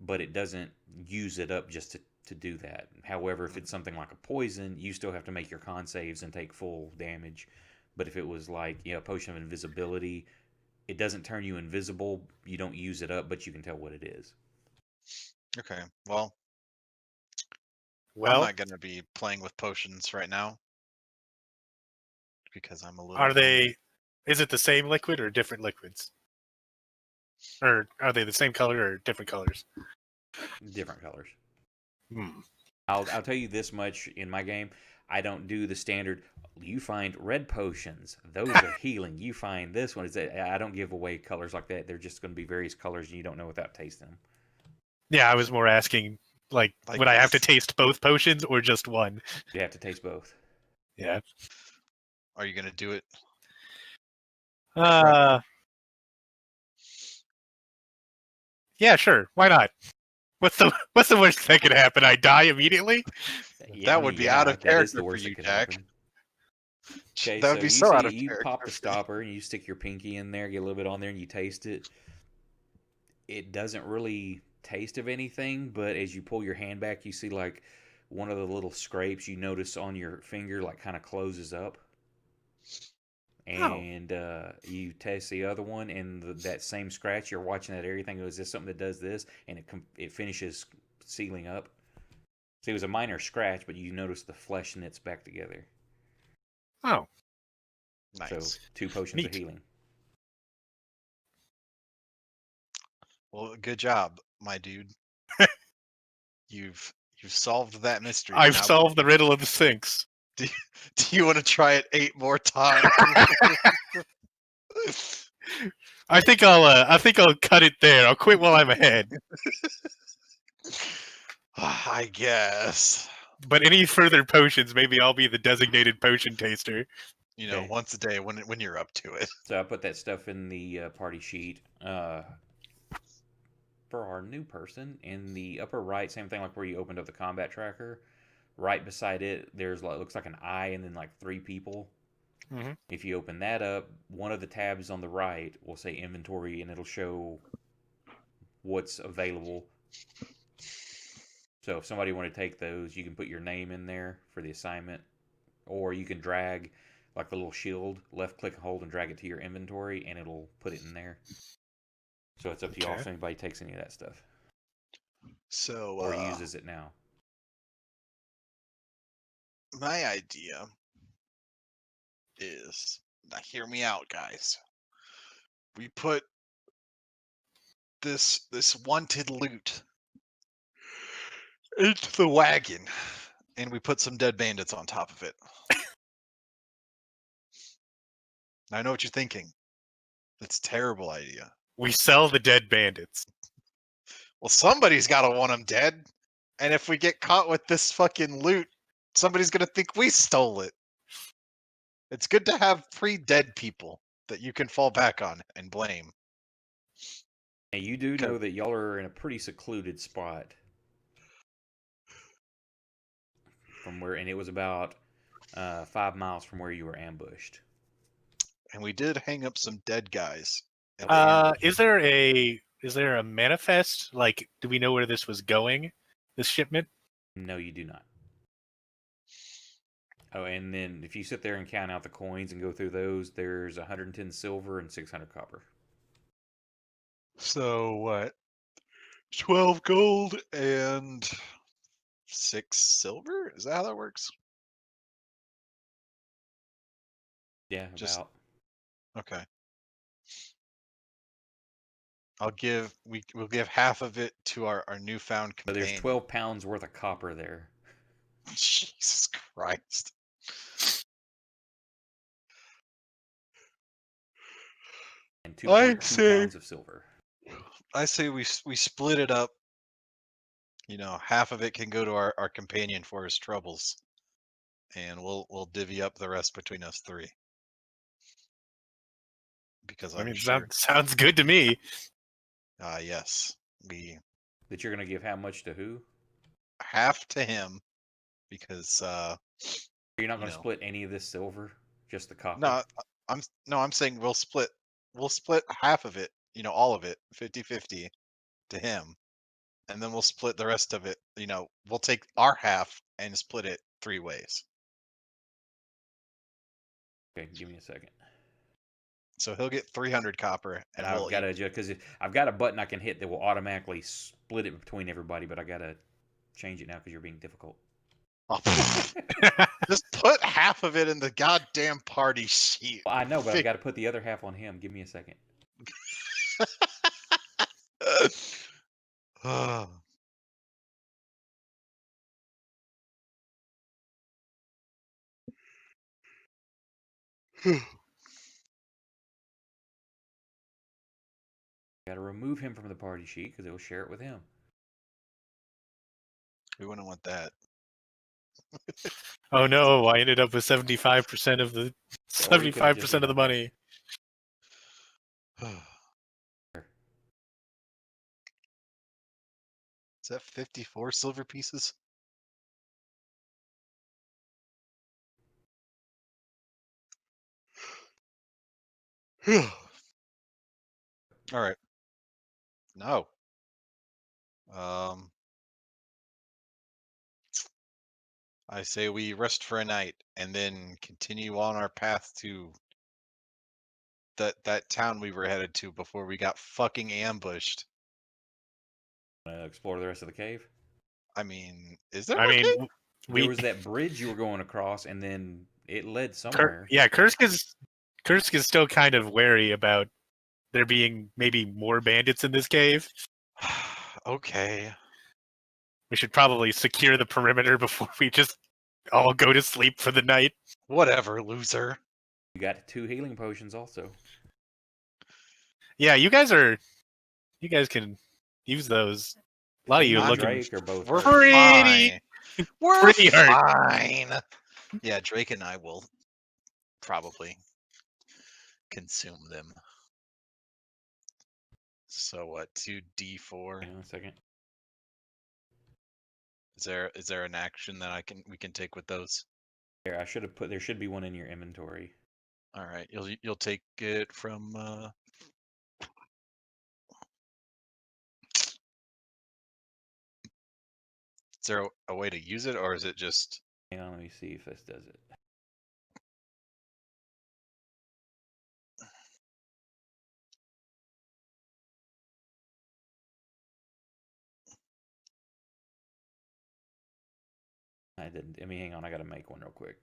but it doesn't use it up just to do that. However, if it's something like a poison, you still have to make your con saves and take full damage. But if it was like, a potion of invisibility, it doesn't turn you invisible. You don't use it up, but you can tell what it is. Okay, well, I'm Well, not gonna be playing with potions right now because I'm a little. are they? Is it the same liquid or different liquids? Or are they the same color or different colors? Different colors. Hmm. I'll tell you this much in my game. I don't do the standard. You find red potions; those are healing. You find this one. I don't give away colors like that. They're just going to be various colors, and you don't know without tasting them. Yeah, I was more asking, like would I have to taste both potions or just one? You have to taste both. Yeah. Are you gonna do it? Uh. Yeah, sure. Why not? What's the worst that could happen? I die immediately? Yeah, I That mean, would be out yeah, of that is the character for worst that you, could Jack. happen. Okay, That would so be you so out see, of you character. pop the stopper and you stick your pinky in there, get a little bit on there, and you taste it. It doesn't really taste of anything, but as you pull your hand back, you see like one of the little scrapes you notice on your finger, like kind of closes up. Oh. And you test the other one, and that same scratch, you're watching that area, thinking, "Oh, is this something that does this?" And it finishes sealing up. So it was a minor scratch, but you notice the flesh knits back together. Oh. So Nice. 2 potions of Neat. healing. Well, good job, my dude. You've solved that mystery. I've Now, solved the riddle of the Sphinx. do you want to try it 8 more times? I think I'll cut it there. I'll quit while I'm ahead. I guess. But any further potions, maybe I'll be the designated potion taster. Okay. Once a day when you're up to it. So I put that stuff in the party sheet. For our new person, in the upper right, same thing like where you opened up the combat tracker. Right beside it, there's like looks like an eye and then like 3 people. Mm-hmm. If you open that up, one of the tabs on the right will say inventory, and it'll show what's available. So if somebody want to take those, you can put your name in there for the assignment, or you can drag like the little shield, left click and hold and drag it to your inventory, and it'll put it in there. So it's up to y'all if anybody takes any of that stuff So or uses it now. my idea is, now hear me out, guys. We put this wanted loot into the wagon, and we put some dead bandits on top of it. I know what you're thinking. That's a terrible idea. We sell the dead bandits. Well, somebody's got to want them dead. And if we get caught with this fucking loot, somebody's going to think we stole it. It's good to have pre-dead people that you can fall back on and blame. And you do know that y'all are in a pretty secluded spot from where, and it was about 5 miles from where you were ambushed. And we did hang up some dead guys. Is there a manifest? Like, do we know where this was going? This shipment? No, you do not. Oh, and then if you sit there and count out the coins and go through those, there's 110 silver and 600 copper. So what? 12 gold and 6 silver? Is that how that works? Yeah, Just about. okay. We'll give half of it to our newfound So there's companion. 12 pounds worth of copper there. Jesus Christ. And 2.2 pounds of silver. I say we split it up. Half of it can go to our companion for his troubles. and we'll divvy up the rest between us three. Because I I'm mean, sure. sounds good to me. Yes, we That you're gonna give how much to who? half to him because You're not you gonna know. split any of this silver, just the copper. I'm saying we'll split half of it, all of it, 50-50 to him. And then we'll split the rest of it, we'll take our half and split it 3 ways. Okay, give me a second. So he'll get 300 copper and I've we'll got to because I've got a button I can hit that will automatically split it between everybody, but I gotta change it now because you're being difficult. Just put half of it in the goddamn party sheet. Well, I know, but I've got to put the other half on him. Give me a second. Got to remove him from the party sheet because it will share it with him. We wouldn't want that. Oh no! I ended up with 75% of the 75% of the money. Is that 54 silver pieces? All right. No. I say we rest for a night and then continue on our path to that town we were headed to before we got fucking ambushed. Explore the rest of the cave. I mean, is there I more mean, cave? There was that bridge you were going across, and then it led somewhere. Kursk is still kind of wary about there being maybe more bandits in this cave. Okay. We should probably secure the perimeter before we just all go to sleep for the night. Whatever, loser. You got 2 healing potions also. Yeah, you guys can use those. A lot of you are looking. Drake or both. We're pretty, fine. We're pretty hard. fine. Yeah, Drake and I will probably consume them. So what? 2d4. Hang on a second. Is there an action that we can take with those? There, I should have put. There should be one in your inventory. All right, you'll take it from. Is there a way to use it, or is it just? Hang on, let me see if this does it. I didn't. I mean, hang on. I got to make one real quick.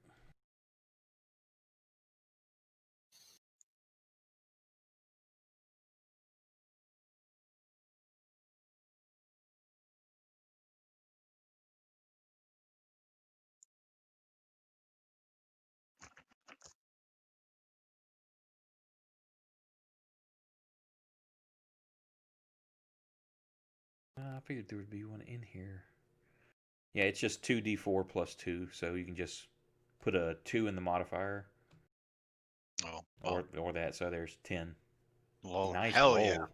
I figured there would be one in here. Yeah, it's just 2d4 plus 2, so you can just put a 2 in the modifier. Oh, well, or that. So there's 10. well, Nice hell roll. yeah!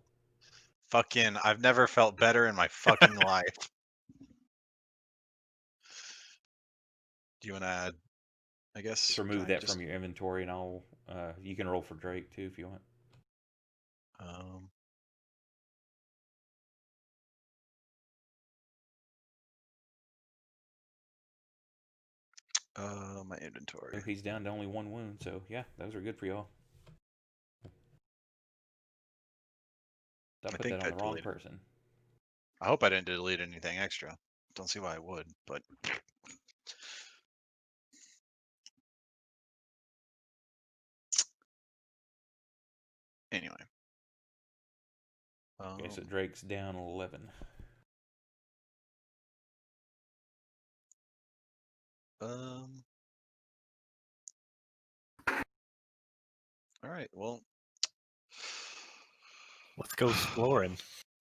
Fucking, I've never felt better in my fucking life. Do you want to add? I guess. Just remove that from your inventory, and I'll. You can roll for Drake too if you want. My inventory. So he's down to only 1 wound, so yeah, those are good for y'all. I put that on the wrong person. I hope I didn't delete anything extra. Don't see why I would, but. Anyway. Okay, so Drake's down 11. All right. Well, let's go exploring.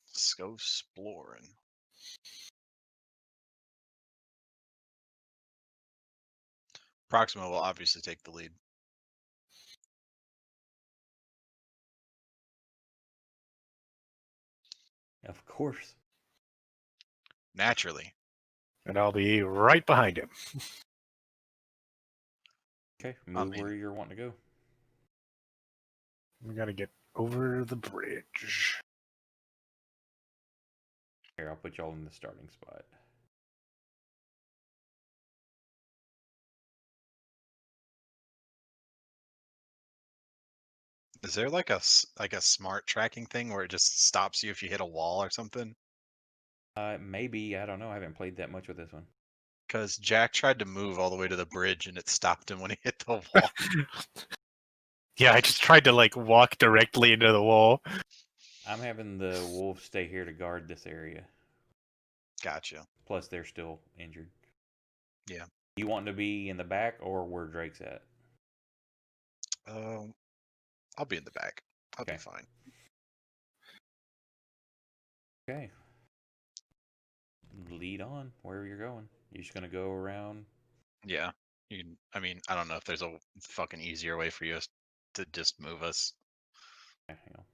Let's go exploring. Proxima will obviously take the lead. Of course. Naturally. And I'll be right behind him. Okay, move mean- where you're wanting to go. We gotta get over the bridge. Here, I'll put y'all in the starting spot. Is there like a smart tracking thing where it just stops you if you hit a wall or something? Maybe, I don't know. I haven't played that much with this one. Because Jack tried to move all the way to the bridge and it stopped him when he hit the wall. Yeah, I just tried to like walk directly into the wall. I'm having the wolves stay here to guard this area. Gotcha. Plus, they're still injured. Yeah. You want to be in the back or where Drake's at? I'll be in the back. I'll be Okay. fine. Okay. Lead on wherever you're going. You're just gonna go around. Yeah. I mean, I don't know if there's a fucking easier way for you to just move us. Okay, hang on.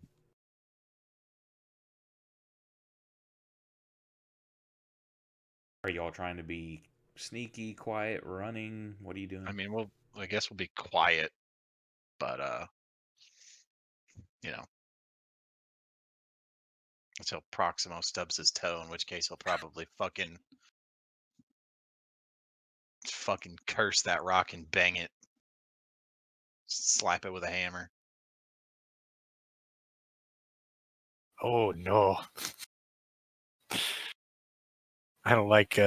Are y'all trying to be sneaky, quiet, running? What are you doing? I mean, I guess we'll be quiet, but you know, until Proximo stubs his toe, in which case he'll probably fucking curse that rock and bang it, slap it with a hammer. Oh no. I don't like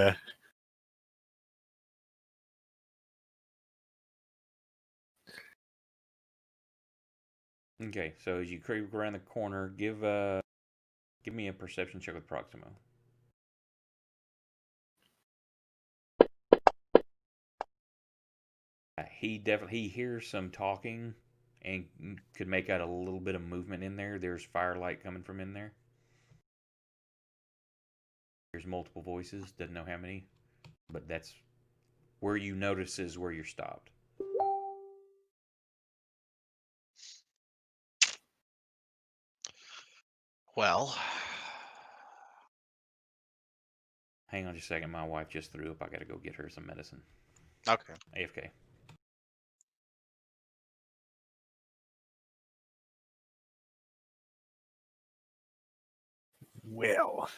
Okay, so as you creep around the corner, give me a perception check with Proximo. He hears some talking and could make out a little bit of movement in there. There's firelight coming from in there. There's multiple voices, doesn't know how many, but that's where you notice is where you're stopped. Well, Hang on just a second, my wife just threw up. I gotta go get her some medicine. okay. AFK. well.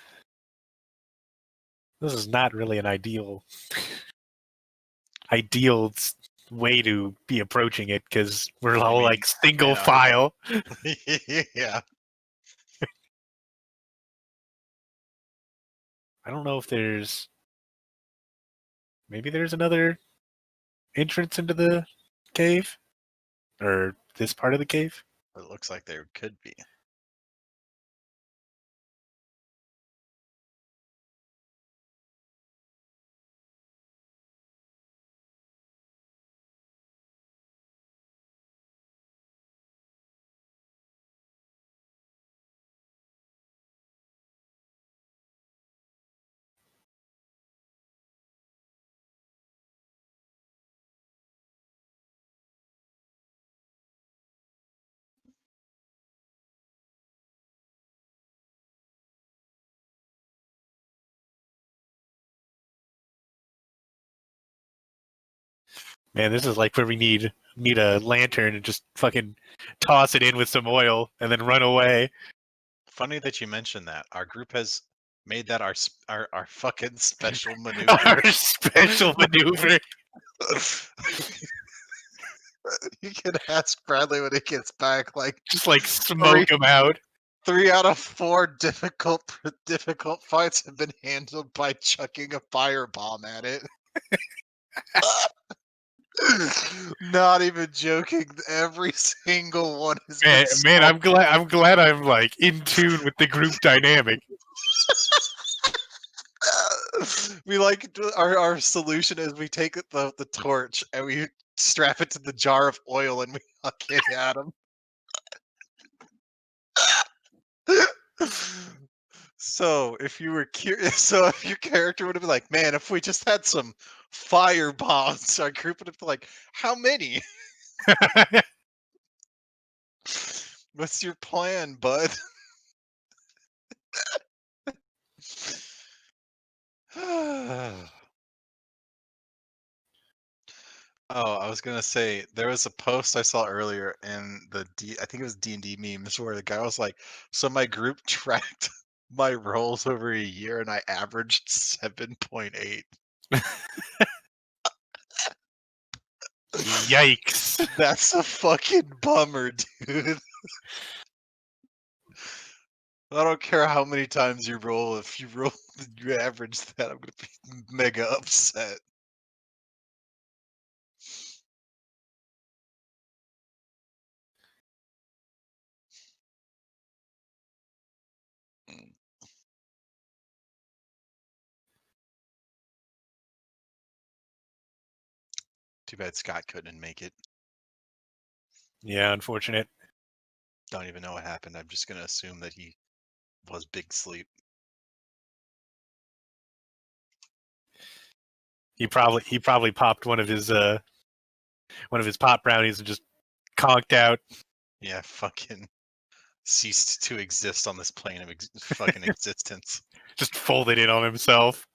This is not really an ideal way to be approaching it because we're all mean, like single yeah. file. Yeah. I don't know if maybe there's another entrance into the cave or this part of the cave. It looks like there could be. Man, this is like where we need a lantern and just fucking toss it in with some oil and then run away. Funny that you mentioned that. Our group has made that our fucking special Our maneuver. special maneuver. You can ask Bradley when he gets back. Like, Just like smoke them out. 3 out of 4 difficult fights have been handled by chucking a firebomb at it. Not even joking. Every single one has been Man, I'm glad I'm like in tune with the group dynamic. We like our solution is we take the torch and we strap it to the jar of oil and we huck it at him. So if you were curious, so if your character would have been like, man, if we just had some fire bombs, our group would have been like, how many? What's your plan, bud? Oh, I was gonna say there was a post I saw earlier in the I think it was D&D memes where the guy was like, "So my group tracked my rolls over a year and I averaged 7.8." Yikes. That's a fucking bummer, dude. I don't care how many times you roll. If you roll, you average that, I'm gonna be mega upset. Mm. Too bad Scott couldn't make it. Yeah, unfortunate. Don't even know what happened. I'm just gonna assume that he was big sleep. He probably popped one of his pot brownies and just conked out. Yeah, fucking ceased to exist on this plane of fucking existence. Just folded it on himself.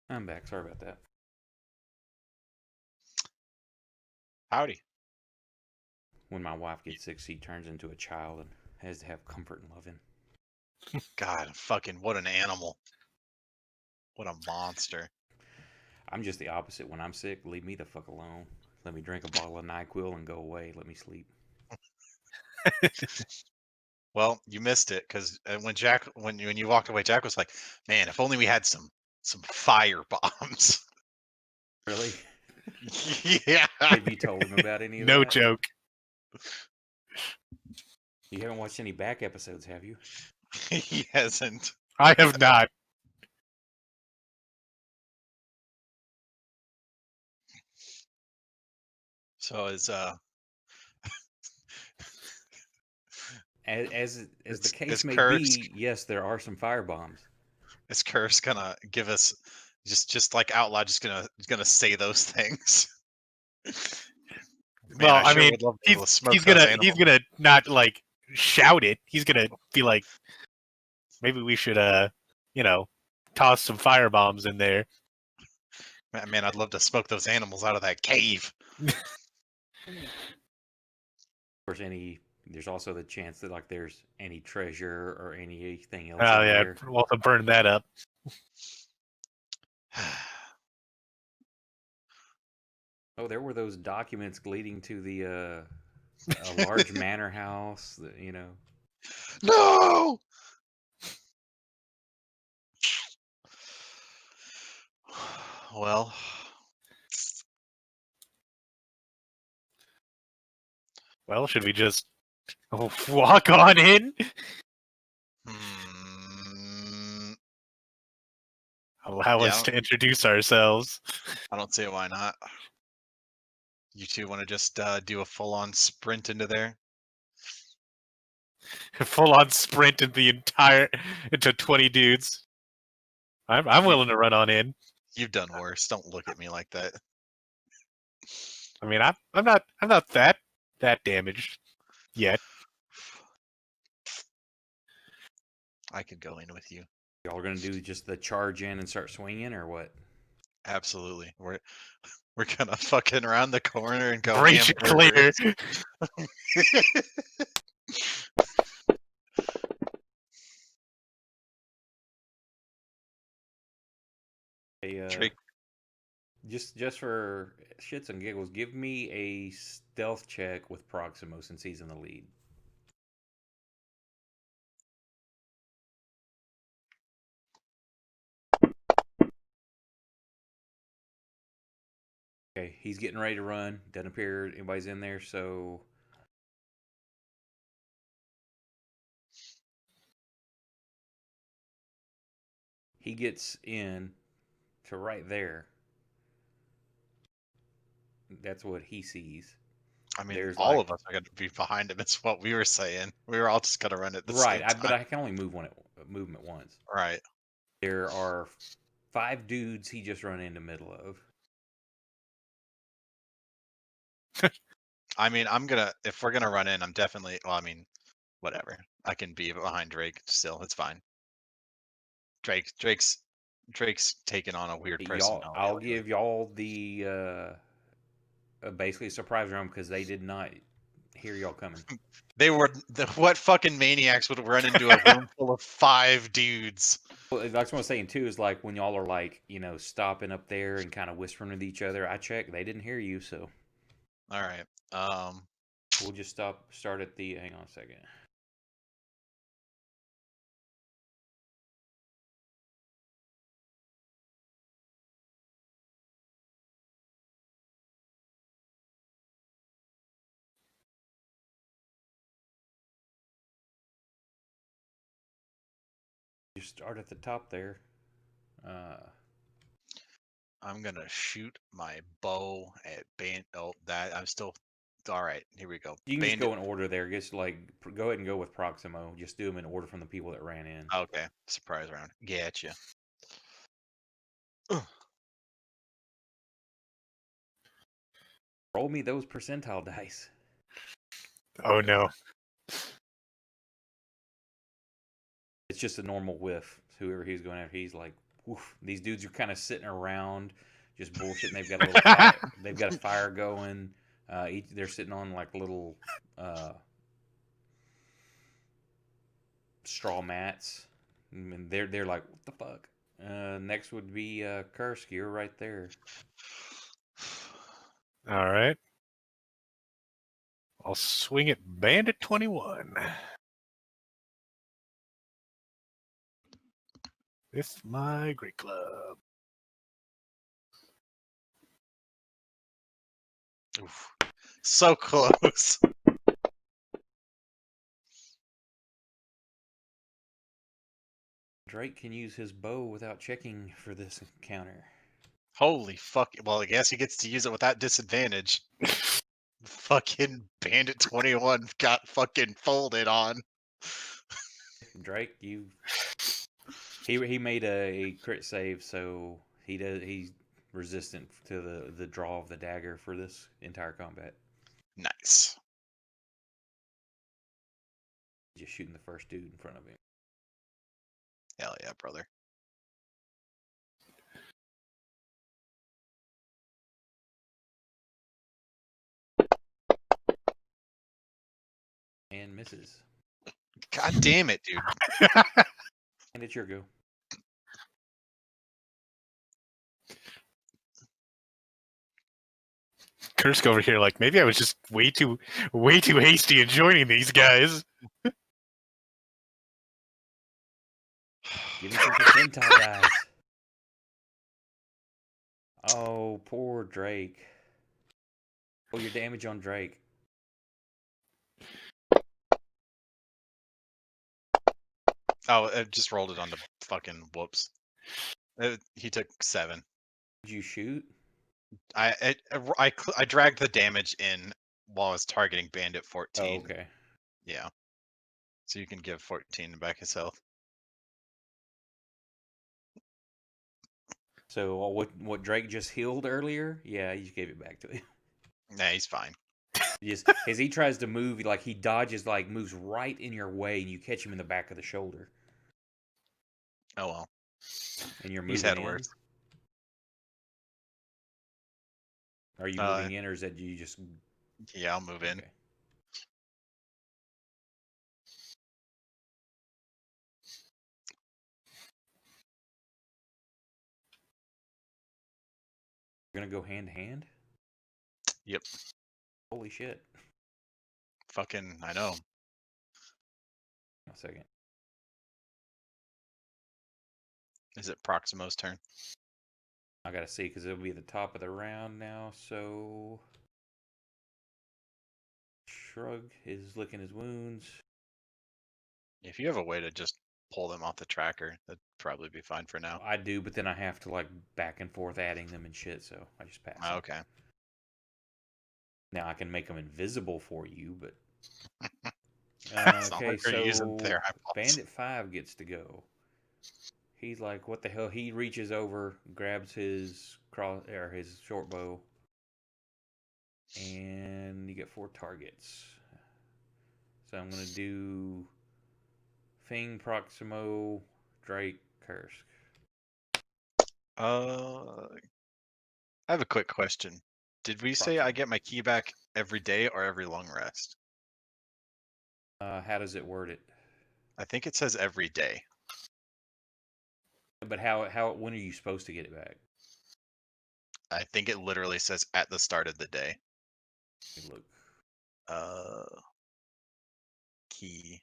I'm back. Sorry about that. Howdy. When my wife gets sick, she turns into a child and has to have comfort and loving. God, fucking what an animal. What a monster. I'm just the opposite. When I'm sick, leave me the fuck alone. Let me drink a bottle of NyQuil and go away. Let me sleep. Well, you missed it because when you walked away, Jack was like, "Man, if only we had some fire bombs." Really? Yeah. Have you told him about any of No that? joke. You haven't watched any back episodes, have you? He hasn't. I have not. So is As the case may Curse be, yes, there are some fire bombs. is Curse gonna give us just like out loud just gonna say those things? Man, well, I sure mean, would love to be able to smoke he's those gonna animals. not like shout it. He's gonna be like, maybe we should toss some fire bombs in there. Man, I'd love to smoke those animals out of that cave. Of course, there's also the chance that like there's any treasure or anything else Oh in yeah, there. we'll have to burn that up. Oh, there were those documents leading to the a large manor house. That, No. Well, Well, should we just walk on in? hmm, Allow yeah, us to introduce ourselves. I don't see why not. You two want to just do a full-on sprint into there? Full on sprint into 20 dudes. I'm willing to run on in. You've done worse. Don't look at me like that. I mean, I'm not that damaged yet. I could go in with you. Y'all are gonna do just the charge in and start swinging, or what? Absolutely. We're gonna fucking around the corner and go Breach it clear. hamburgers. Hey, Drake, just for shits and giggles, give me a stealth check with Proximo since he's in the lead. Okay, he's getting ready to run. Doesn't appear anybody's in there, so he gets in to right there. That's what he sees. I mean, There's all like of us are gonna be behind him. It's what we were saying. We were all just gonna run at the right, same but time. I can only move him at once. Right. There are 5 dudes he just run in the middle of. I mean, if we're gonna run in, I'm definitely. Well, I mean, whatever. I can be behind Drake still. It's fine. Drake's taking on a weird personality. I'll give y'all the basically a surprise round because they did not hear y'all coming. What fucking maniacs would run into a room full of 5 dudes? Well, that's what I'm saying too. Is like when y'all are like stopping up there and kind of whispering with each other. I checked; they didn't hear you, so All right. we'll just start at the. Hang on a second. You start at the top there. I'm gonna shoot my bow at Band. Oh, that I'm still. All right, here we go. You can just Bandit. go in order there. Just like go ahead and go with Proximo. Just do them in order from the people that ran in. Okay, surprise round. Gotcha. Ugh. Roll me those percentile dice. Oh no. It's just a normal whiff. Whoever he's going after, he's like, woof. These dudes are kind of sitting around, just bullshitting. They've got a little fire. They've got a fire going. They're sitting on like little straw mats, and they're like, what the fuck? Next would be Kursk. You're right there. All right. I'll swing at Bandit 21. With my great club. Oof. So close. Drake can use his bow without checking for this encounter. Holy fuck. Well, I guess he gets to use it without disadvantage. Fucking Bandit 21 got fucking folded on. Drake, he made a crit save, so he's resistant to the draw of the dagger for this entire combat. Nice. Just shooting the first dude in front of him. Hell yeah, brother. And misses. God damn it, dude. And it's your go. Kursk over here, like maybe I was just way too hasty in joining these guys. Give me some percentile dice. Oh, poor Drake. Oh, your damage on Drake. Oh, it just rolled it on the fucking whoops. He took 7. Did you shoot? I dragged the damage in while I was targeting Bandit 14. Oh, okay. Yeah. So you can give 14 back his health. So what Drake just healed earlier? Yeah, you just gave it back to him. Nah, he's fine. Just as he tries to move, like he dodges, like moves right in your way, and you catch him in the back of the shoulder. Oh well. And you're He's moving had in. worse. Are you moving in, or is that you just? Yeah, I'll move in. Okay. You're gonna go hand to hand? Yep. Holy shit! Fucking, I know. A second. Is it Proximo's turn? I gotta see because it'll be the top of the round now. So Shrug is licking his wounds. If you have a way to just pull them off the tracker, that'd probably be fine for now. I do, but then I have to like back and forth adding them and shit. So I just pass. Them. Okay. Now I can make them invisible for you, but It's not okay. like we're using So their eyeballs. Bandit 5 gets to go. He's like, what the hell? He reaches over, grabs his his short bow, and you get 4 targets. So I'm gonna do Fing, Proximo, Drake, Kursk. I have a quick question. Did we say Proximo. I get my key back every day or every long rest? How does it word it? I think it says every day. But how when are you supposed to get it back? I think it literally says at the start of the day. Let me look. Key.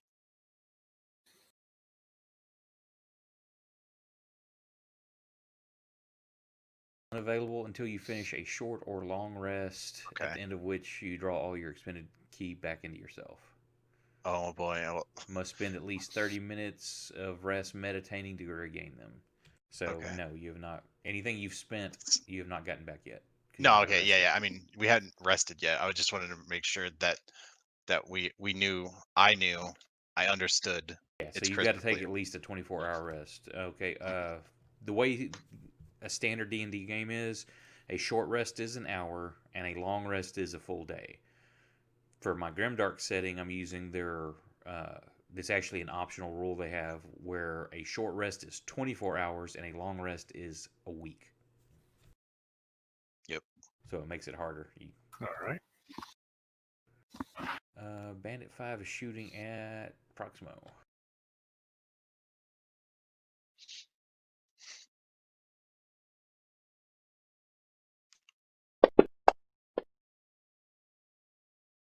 Unavailable until you finish a short or long rest, at Okay. the end of which you draw all your expended key back into yourself. Oh boy. Must spend at least 30 minutes of rest meditating to regain them. So Okay. no, you have not. Anything you've spent, you have not gotten back yet. 'cause you No, haven't okay, rested. yeah. I mean, we hadn't rested yet. I just wanted to make sure that we knew, I understood. Yeah, so It's you've got crystal to take clear. at least a 24-hour rest. Okay. The way a standard D&D game is, a short rest is an hour, and a long rest is a full day. For my GrimDark setting, I'm using their. It's actually an optional rule they have where a short rest is 24 hours and a long rest is a week. Yep. So it makes it harder. All right. Bandit 5 is shooting at Proximo.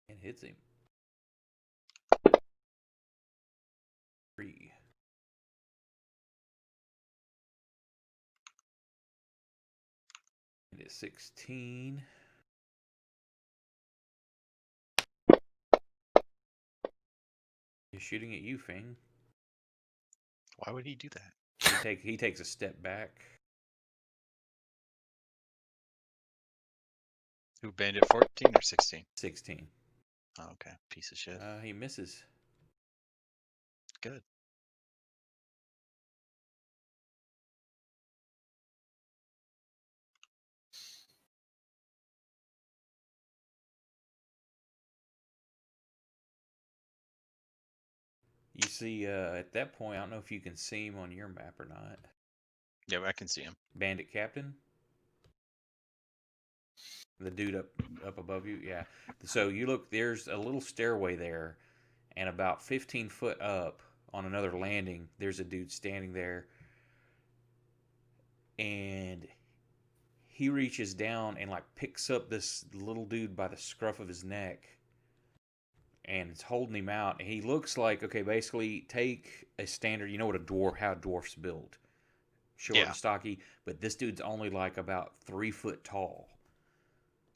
And hits him. 3. It is 16. He's shooting at you, Fing. Why would he do that? He takes a step back. Who Bandit 14 or 16? 16. Oh, okay, piece of shit. He misses. Good. You see, at that point, I don't know if you can see him on your map or not. Yeah, I can see him. Bandit Captain? The dude up above you? Yeah. So you look, there's a little stairway there, and about 15 foot up on another landing, there's a dude standing there, and he reaches down and like picks up this little dude by the scruff of his neck and it's holding him out. And he looks like, okay, basically take a standard, you know what how dwarfs build, short and stocky, but this dude's only like about 3 foot tall.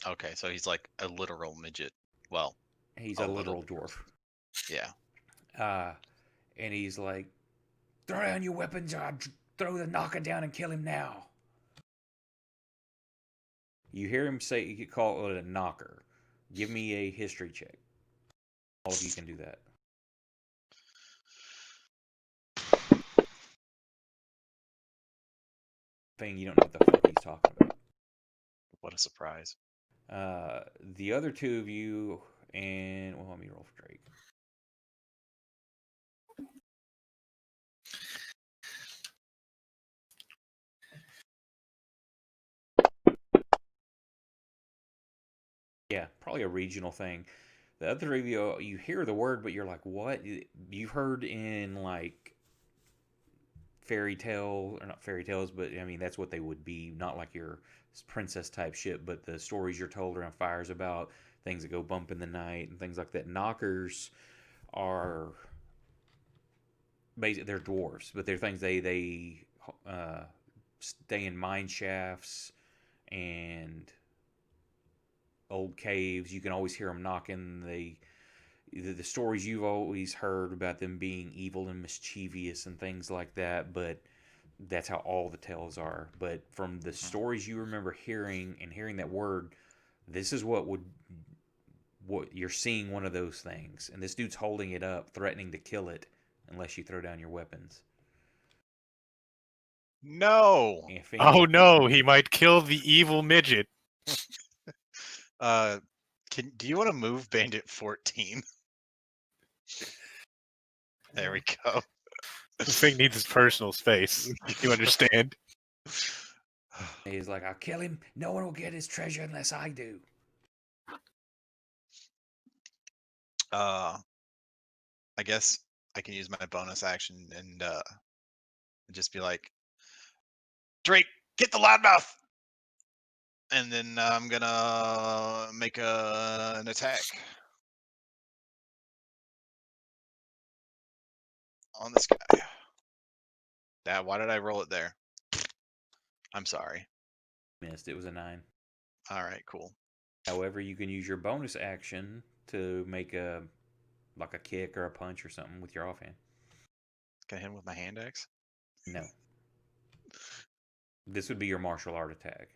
Okay, so he's like a literal midget. Well, he's a literal dwarf. Yeah. And he's like, throw down your weapons, throw the knocker down and kill him now. You hear him say, you could call it a knocker. Give me a history check. All of you can do that. Thing you don't know what the fuck he's talking about. What a surprise. The other two of you, and well, let me roll for Drake. Yeah, probably a regional thing. The other three of you, you hear the word, but you're like, what? You've heard in like fairy tale, or not fairy tales, but I mean, that's what they would be. Not like your princess type shit, but the stories you're told around fires about things that go bump in the night and things like that. Knockers are basically, they're dwarves, but they're things they stay in mine shafts and old caves. You can always hear them knocking. The stories you've always heard about them being evil and mischievous and things like that, but that's how all the tales are. But from the stories you remember hearing and hearing that word, this is what you're seeing, one of those things, and this dude's holding it up, threatening to kill it unless you throw down your weapons. No. Oh no, he might kill the evil midget. Do you want to move Bandit 14? There we go. This thing needs his personal space. You understand? He's like, I'll kill him. No one will get his treasure unless I do. I guess I can use my bonus action and just be like, Drake, get the loudmouth! And then I'm gonna make an attack on this guy. Why did I roll it there? I'm sorry. Missed. It was a 9. All right, cool. However, you can use your bonus action to make a kick or a punch or something with your offhand. Can I hit him with my hand axe? No. This would be your martial art attack.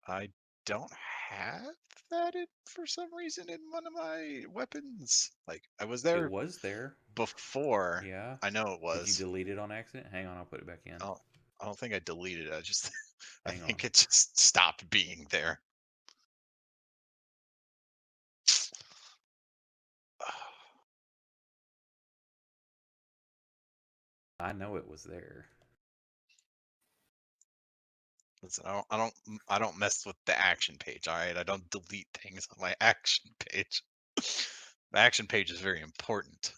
I don't have that for some reason in one of my weapons. Like, I was there. It was there before. Yeah. I know it was. Did you delete it on accident? Hang on, I'll put it back in. I don't think I deleted it. I just I Hang think on. it just stopped being there. I know it was there. Listen, I don't mess with the action page, all right? I don't delete things on my action page. The action page is very important.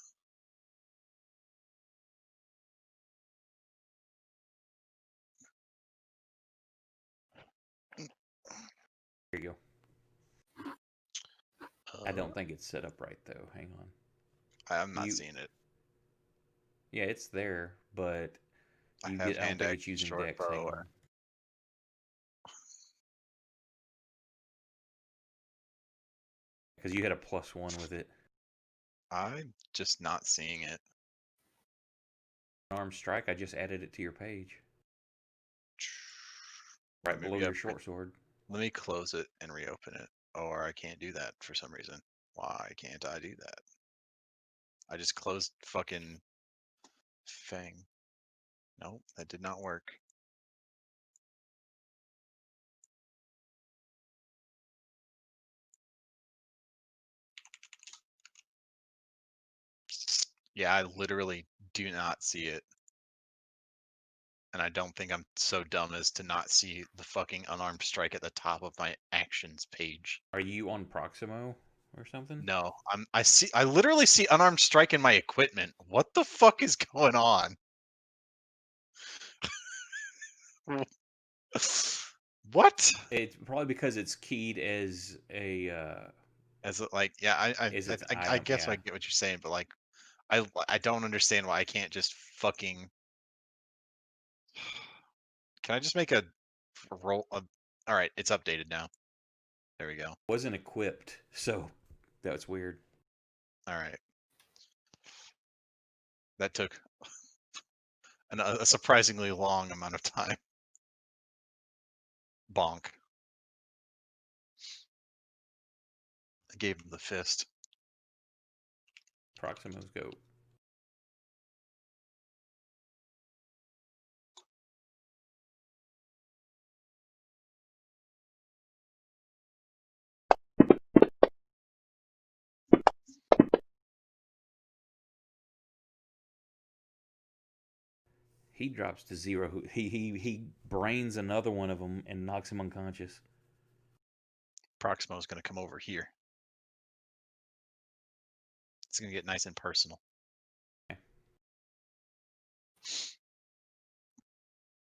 Here you go. I don't think it's set up right though. Hang on. I'm not seeing it. Yeah, it's there, but I don't think it's using short Dex. bow, Hang on. Because you had a +1 with it. I'm just not seeing it. Arm strike, I just added it to your page. Right, Right below your short sword. Let me close it and reopen it. Or I can't do that for some reason. Why can't I do that? I just closed fucking Fang. Nope, that did not work. Yeah, I literally do not see it. And I don't think I'm so dumb as to not see the fucking unarmed strike at the top of my actions page. Are you on Proximo or something? No, I literally see unarmed strike in my equipment. What the fuck is going on? What? It's probably because it's keyed as a As it like, yeah, as its I item. guess I Yeah. get what you're saying, but like, I don't understand why I can't just fucking. Can I just make a roll? All right, it's updated now. There we go. Wasn't equipped, so that's weird. All right, that took a surprisingly long amount of time. Bonk. I gave him the fist. Proximo's go. He drops to 0. He brains another one of them and knocks him unconscious. Proximo's gonna come over here. It's gonna get nice and personal.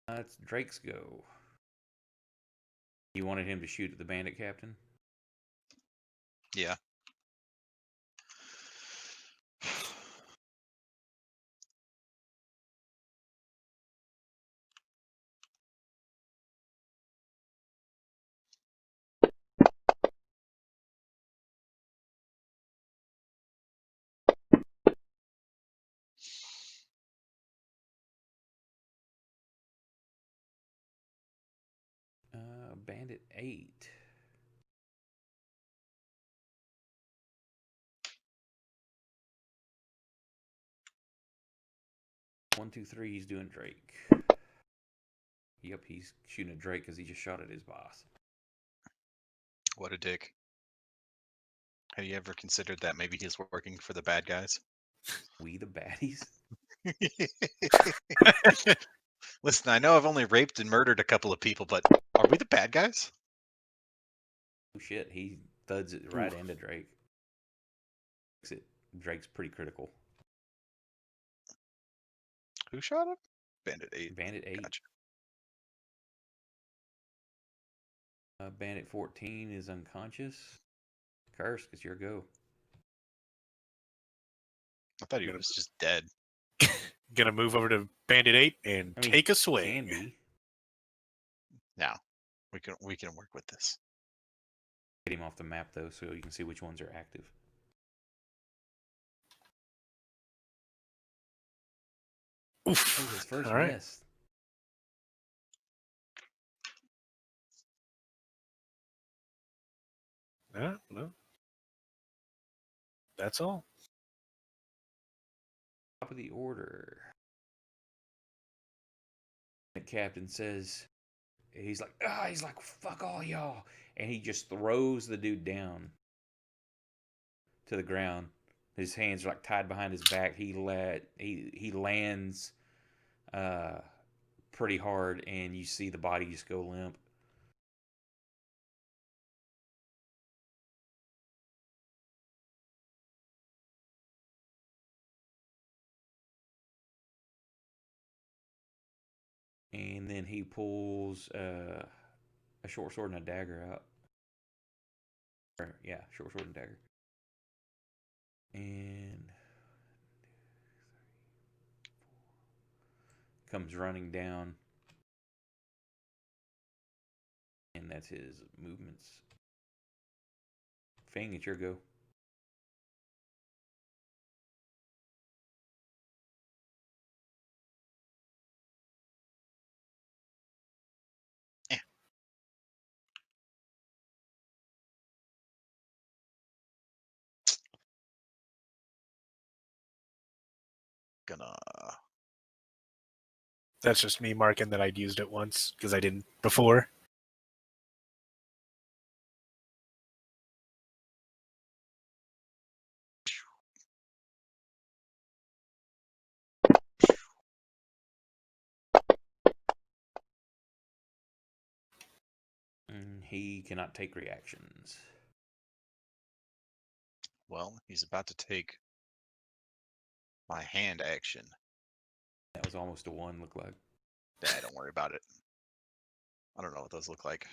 It's Drake's go. You wanted him to shoot at the bandit captain? Yeah. Bandit 8. One, two, three. He's doing Drake. Yep, he's shooting at Drake because he just shot at his boss. What a dick. Have you ever considered that maybe he's working for the bad guys? We the baddies. Listen, I know I've only raped and murdered a couple of people, but are we the bad guys? Oh shit, he thuds it right into Drake. Drake's pretty critical. Who shot him? Bandit 8. Bandit 8. Gotcha. Bandit 14 is unconscious. Curse, it's your go. I thought he was just dead. Gonna move over to Bandit 8 and take a swing. Can be. Now, we can work with this. Get him off the map though, so you can see which ones are active. Oof. Oh, his first All right. miss. No. That's all. Top of the order. The captain says, he's like, fuck all y'all. And he just throws the dude down to the ground. His hands are like tied behind his back. He lands pretty hard, and you see the body just go limp. And then he pulls a short sword and a dagger out. Yeah, short sword and dagger. And comes running down. And that's his movements. Fang, it's your go. Gonna. That's just me marking that I'd used it once because I didn't before. He cannot take reactions. Well, he's about to take my hand action. That was almost a 1, look like. Nah, don't worry about it. I don't know what those look like.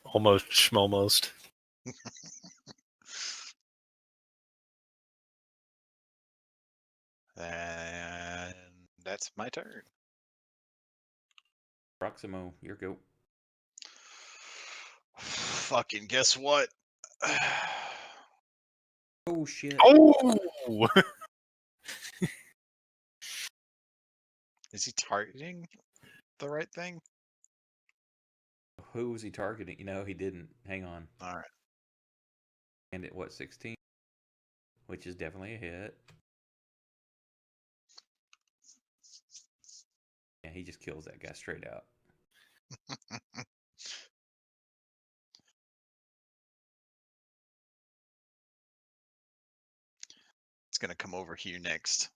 Almost schmomost. And that's my turn. Proximo, your go. Fucking guess what? Oh, shit. Oh! Is he targeting the right thing? Who was he targeting? He didn't. Hang on. All right. And at what, 16? Which is definitely a hit. Yeah, he just kills that guy straight out. It's gonna come over here next.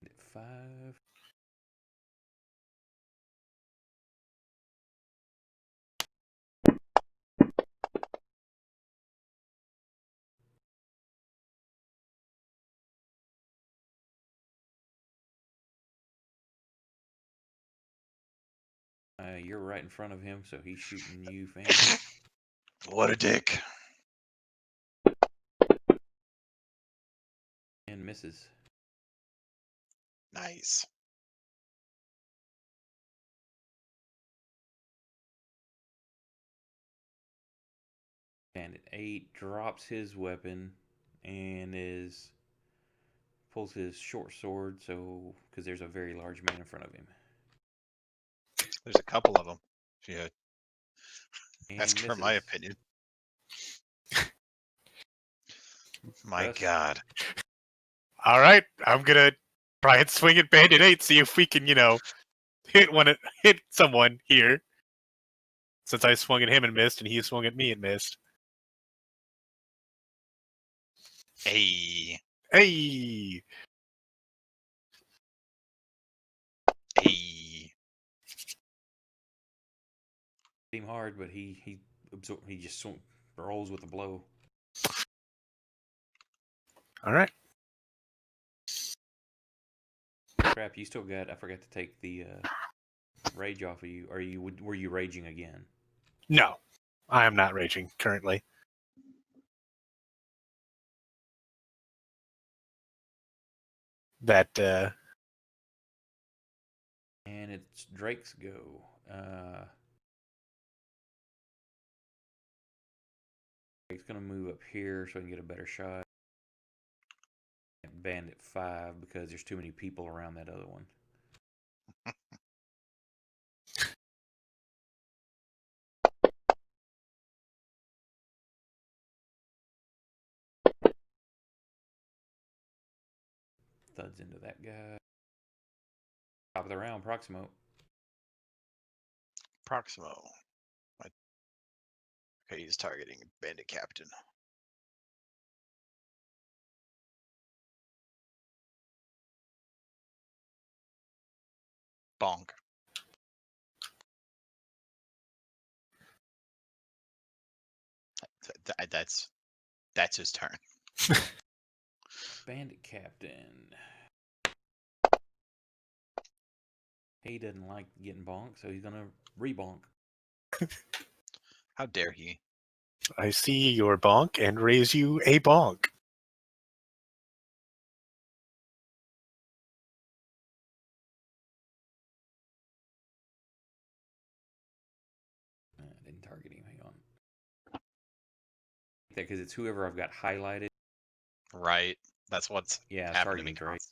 At 5. You're right in front of him, so he's shooting you, fam. What a dick. And misses. Nice. And at 8 drops his weapon and pulls his short sword, so because there's a very large man in front of him. There's a couple of them. Yeah. And Ask for my opinion. My Gus. God. All right, I'm gonna try and swing at Bandit 8, see if we can, hit someone here. Since I swung at him and missed, and he swung at me and missed. Hey. Hey! Hey. Seem hard, but he just rolls with a blow. All right. Crap, you still got. I forgot to take the rage off of you. Were you raging again? No, I am not raging currently. That And it's Drake's go. Drake's gonna move up here so I can get a better shot. Bandit 5 because there's too many people around that other one. Thuds into that guy. Top of the round, Proximo. Proximo. Okay, he's targeting Bandit Captain. Bonk. That's his turn. Bandit Captain. He doesn't like getting bonked, so he's gonna re-bonk. How dare he? I see your bonk and raise you a bonk. Didn't target him. Hang on. Because it's whoever I've got highlighted. Right. That's what's happened to me targeting's right. constantly.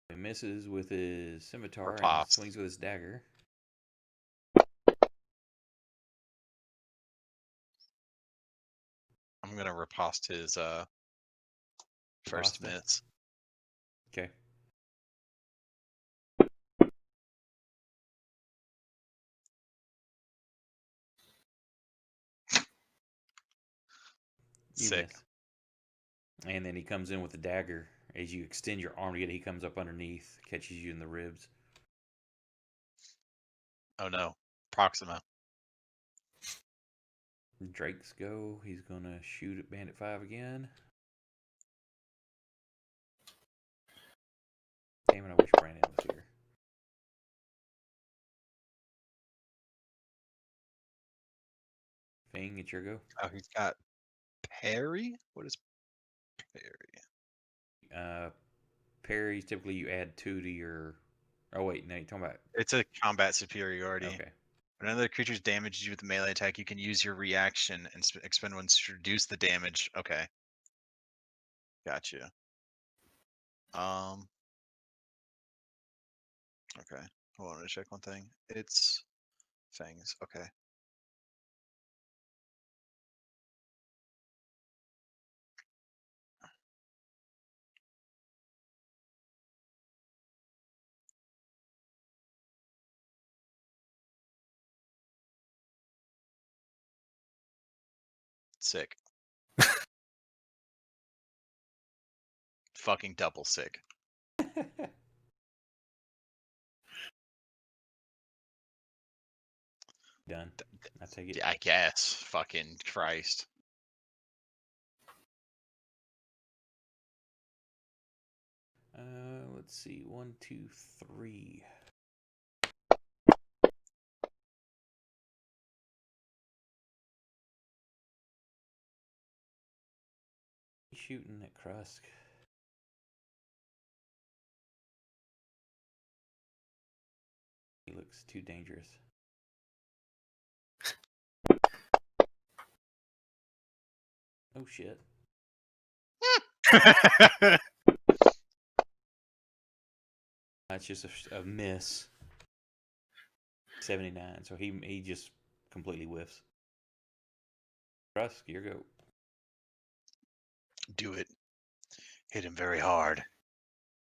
He misses with his scimitar and Riposte. swings with his dagger. I'm gonna riposte his first Riposte? miss. Okay. You Sick. miss. And then he comes in with a dagger. As you extend your arm to get it, he comes up underneath, catches you in the ribs. Oh no. Proxima. Drake's go. He's going to shoot at Bandit 5 again. Damn it, I wish Brandon was here. Fing, it's your go. Oh, he's got parry? What is parry? Parries, typically you add 2 to your... Oh, wait, no, you're talking about... It's a combat superiority. Okay. When another creature's damages you with a melee attack, you can use your reaction and expend one to reduce the damage. Okay. Gotcha. Okay. Hold on to check one thing. It's fangs. Okay. Sick. Fucking double sick. Done. I take it. I guess. Fucking Christ. Let's see. 1, 2, 3. Shooting at Krusk. He looks too dangerous. Oh shit. That's just a miss. 79. So he just completely whiffs. Krusk, your go. Do it. Hit him very hard.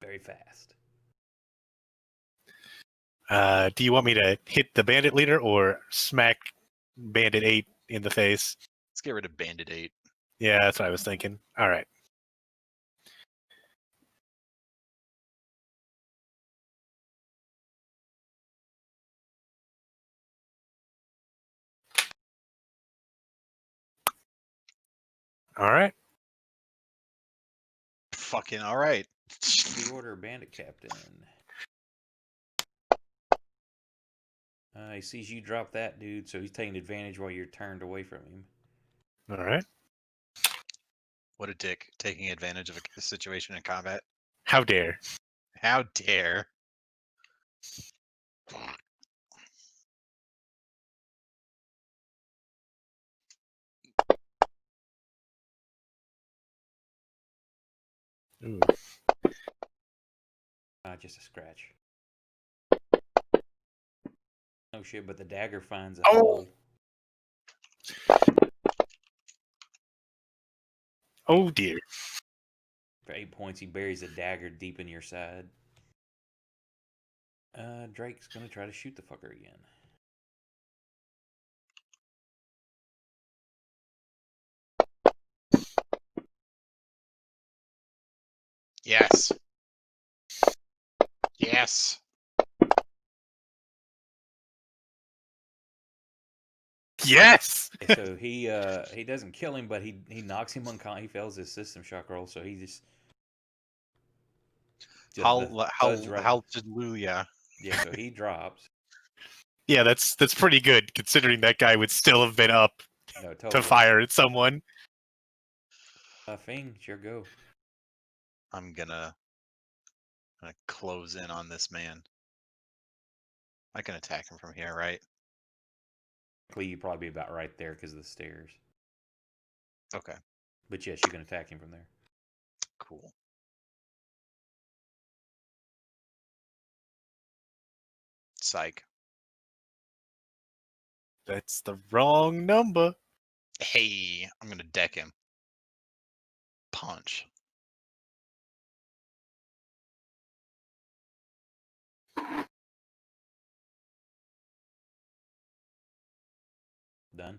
Very fast. Do you want me to hit the bandit leader or smack Bandit 8 in the face? Let's get rid of Bandit 8. Yeah, that's what I was thinking. All right. All right. Fucking all right. The order, Bandit Captain. He sees you drop that, dude, so he's taking advantage while you're turned away from him. All right. What a dick. Taking advantage of a situation in combat. How dare. How dare. Ooh. Just a scratch. Oh shit, but the dagger finds a Oh! hole. Oh dear. For 8 points, he buries a dagger deep in your side. Drake's gonna try to shoot the fucker again. Yes. Yes. Yes. So he doesn't kill him, but he knocks him unconscious. He fails his system shock roll, so he just Hallelujah. Yeah, so he drops. Yeah, that's pretty good considering that guy would still have been up No, totally. to fire at someone. Fing, it's your go. I'm gonna close in on this man. I can attack him from here, right? You'd probably be about right there because of the stairs. Okay. But yes, you can attack him from there. Cool. Psych. That's the wrong number. Hey, I'm gonna deck him. Punch. Done.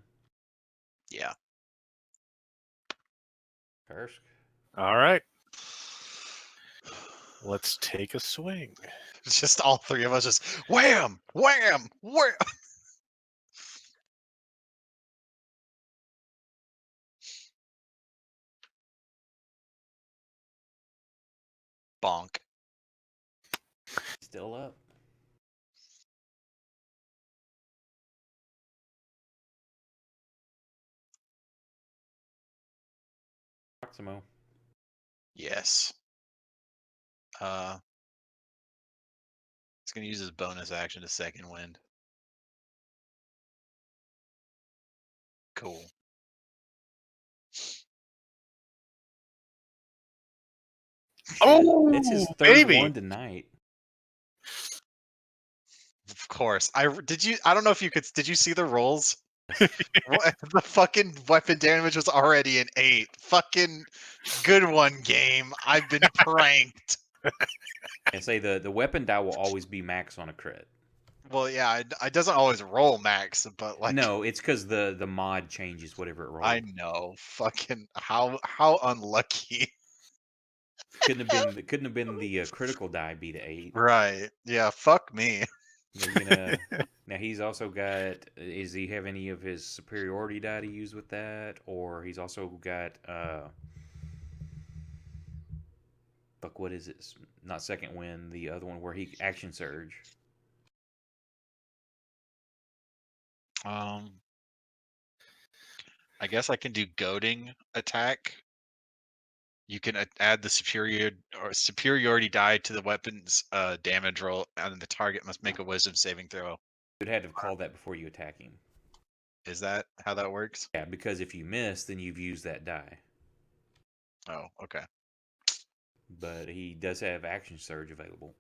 Yeah. Kursk. All right. Let's take a swing. Just all three of us just wham, wham, wham. Bonk. Still up. Proximo. Yes. He's gonna use his bonus action to second wind. Cool. Oh, It's his third baby. one tonight. Of course. I don't know if you could. Did you see the rolls? The fucking weapon damage was already an 8. Fucking good one, game. I've been pranked. I say the weapon die will always be max on a crit. Well, yeah, it doesn't always roll max, but like No, it's because the mod changes whatever it rolls. I know. Fucking how unlucky. Couldn't have been the critical die be the 8. Right. Yeah, fuck me. Now he's also got. Is he have any of his superiority die to use with that, or he's also got fuck, what is it? Not second wind. The other one where he action surge. I guess I can do goading attack. You can add the superiority die to the weapon's damage roll, and the target must make a wisdom saving throw. You would have to call that before you attack him. Is that how that works? Yeah, because if you miss, then you've used that die. Oh, okay. But he does have action surge available.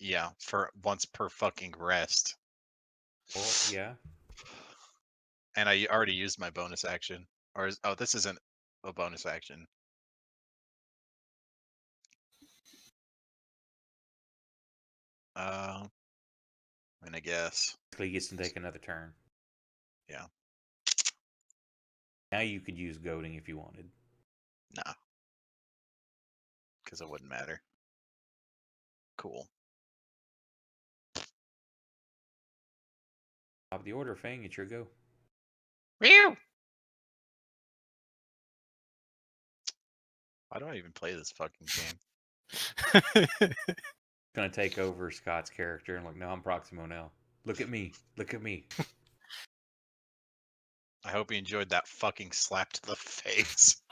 Yeah, for once per fucking rest. Well, yeah. And I already used my bonus action. Oh, this isn't a bonus action. I guess. He gets to take another turn. Yeah. Now you could use goading if you wanted. Nah. Because it wouldn't matter. Cool. Top of the order, Fang, it's your go. Meow. Why do I even play this fucking game? Gonna take over Scott's character and like, no, I'm Proximo now. Look at me. Look at me. I hope you enjoyed that fucking slap to the face.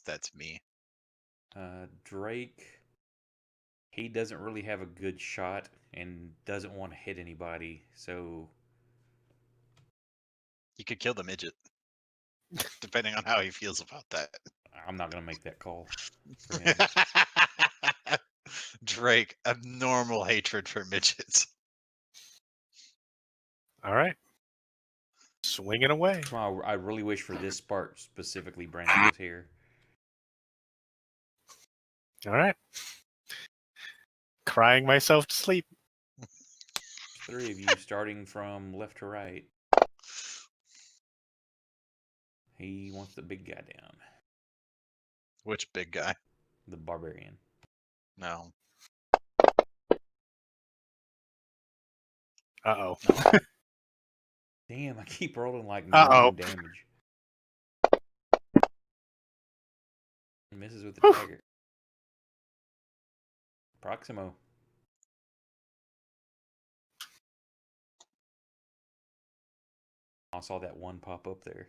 That's me. Drake, he doesn't really have a good shot and doesn't want to hit anybody, so You could kill the midget. Depending on how he feels about that. I'm not gonna make that call. Drake, abnormal hatred for midgets. All right. Swinging away. I really wish for this part specifically Brandon was here. All right. Crying myself to sleep. 3 of you starting from left to right. He wants the big guy down. Which big guy? The barbarian. No. Uh-oh. Damn, I keep rolling like Uh-oh. no damage. Misses with the dagger. Proximo. I saw that one pop up there.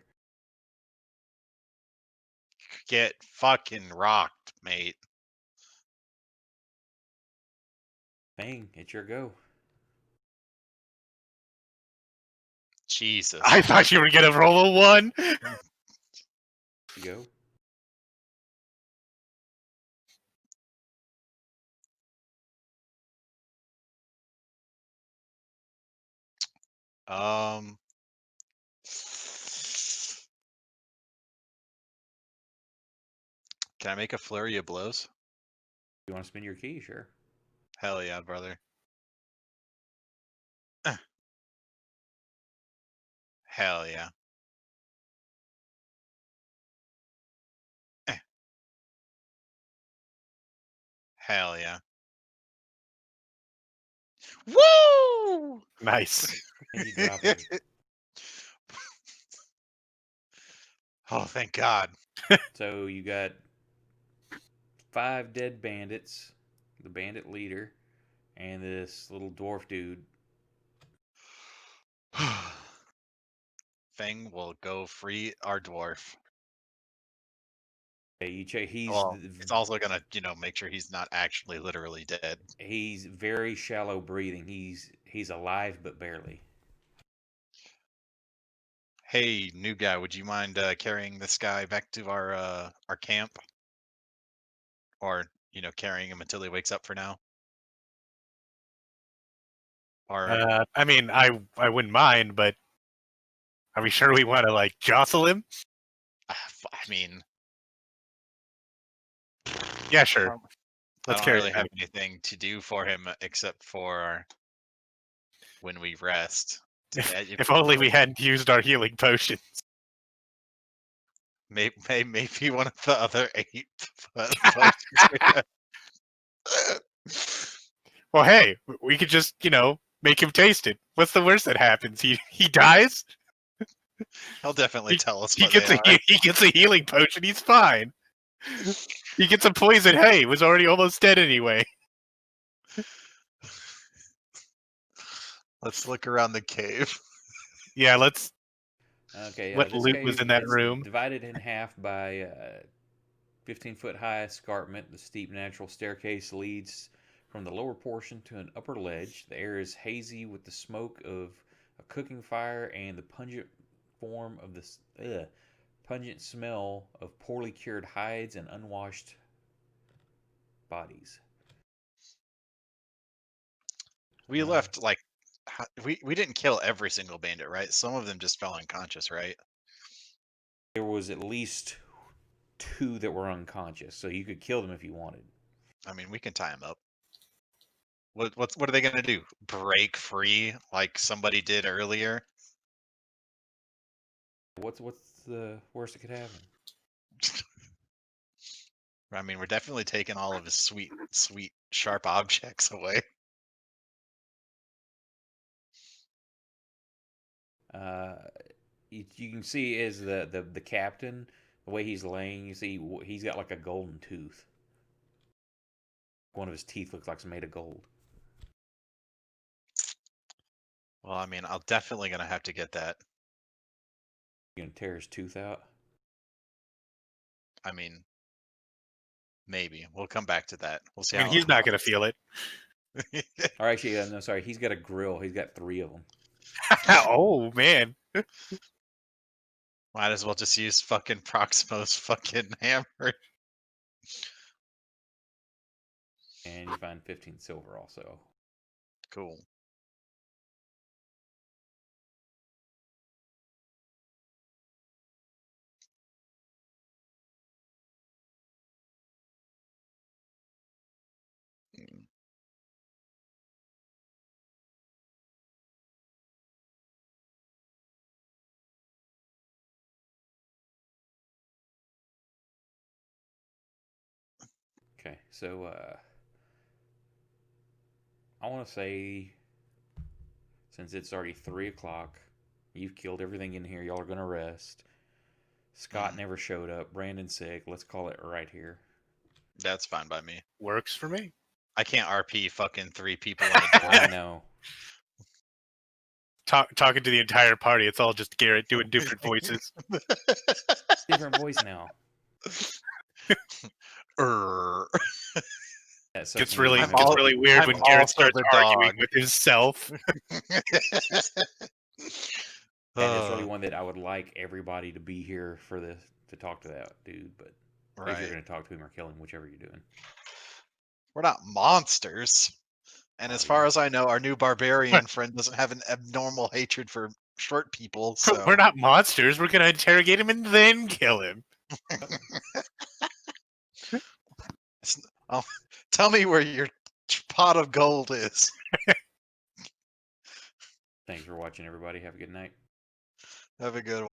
Get fucking rocked, mate. Bang, it's your go. Jesus. I thought you were going to roll a 1. You go. Can I make a flurry of blows? You want to spin your key? Sure. Hell yeah, brother. Hell yeah. Eh, hell yeah. Woo! Nice. And you drop him. Oh, thank God. So you got 5 dead bandits, the bandit leader, and this little dwarf dude. Fang will go free our dwarf. Hey, you check. Well, it's also gonna, make sure he's not actually literally dead. He's very shallow breathing. He's alive but barely. Hey, new guy, would you mind carrying this guy back to our camp? Or, carrying him until he wakes up for now? Or I mean, I wouldn't mind, but are we sure we want to like jostle him? I mean, Yeah, sure. I Let's don't carry really him. have anything to do for him except for when we rest. If only we hadn't used our healing potions. Maybe one of the other 8 potions we have. Well, hey, we could just, make him taste it. What's the worst that happens? He dies. He'll definitely tell us He what gets they are. he gets a healing potion. He's fine. He gets a poison. Hey, was already almost dead anyway. Let's look around the cave. Yeah, let's. Okay, What this loot cave was in that is room? divided in half by 15-foot high escarpment. The steep natural staircase leads from the lower portion to an upper ledge. The air is hazy with the smoke of a cooking fire and the pungent pungent smell of poorly cured hides and unwashed bodies. We left we didn't kill every single bandit, right? Some of them just fell unconscious, right? There was at least 2 that were unconscious, so you could kill them if you wanted. I mean, we can tie them up. What are they gonna do? Break free like somebody did earlier? What's the worst that could happen? I mean, we're definitely taking all of his sweet, sweet, sharp objects away. Uh, you can see is the captain, the way he's laying. You see he's got like a golden tooth. One of his teeth looks like it's made of gold. Well, I mean, I'm definitely gonna have to get that. You gonna tear his tooth out? I mean, maybe we'll come back to that. We'll see I mean, how. he's not gonna feel it. Or actually, no, sorry, he's got a grill. He's got 3 of them. Oh man. Might as well just use fucking Proximo's fucking hammer. And you find 15 silver also. Cool. Mm. Okay, so I want to say, since it's already 3 o'clock, you've killed everything in here. Y'all are gonna rest. Scott never showed up. Brandon's sick. Let's call it right here. That's fine by me. Works for me. I can't RP fucking 3 people in a I day. know. Talking to the entire party. It's all just Garrett doing different voices. Different voice now. That sucks Gets when you really don't I'm have all- really weird I'm when Garrett also starts the arguing dog. with himself. And it's really one that I would like everybody to be here for this to talk to that dude, but if you're Right. going to talk to him or kill him, whichever you're doing. We're not monsters. And as Oh, far yeah. as I know, our new barbarian friend doesn't have an abnormal hatred for short people. So We're not monsters. We're gonna interrogate him and then kill him. Oh, tell me where your pot of gold is. Thanks for watching, everybody. Have a good night. Have a good one.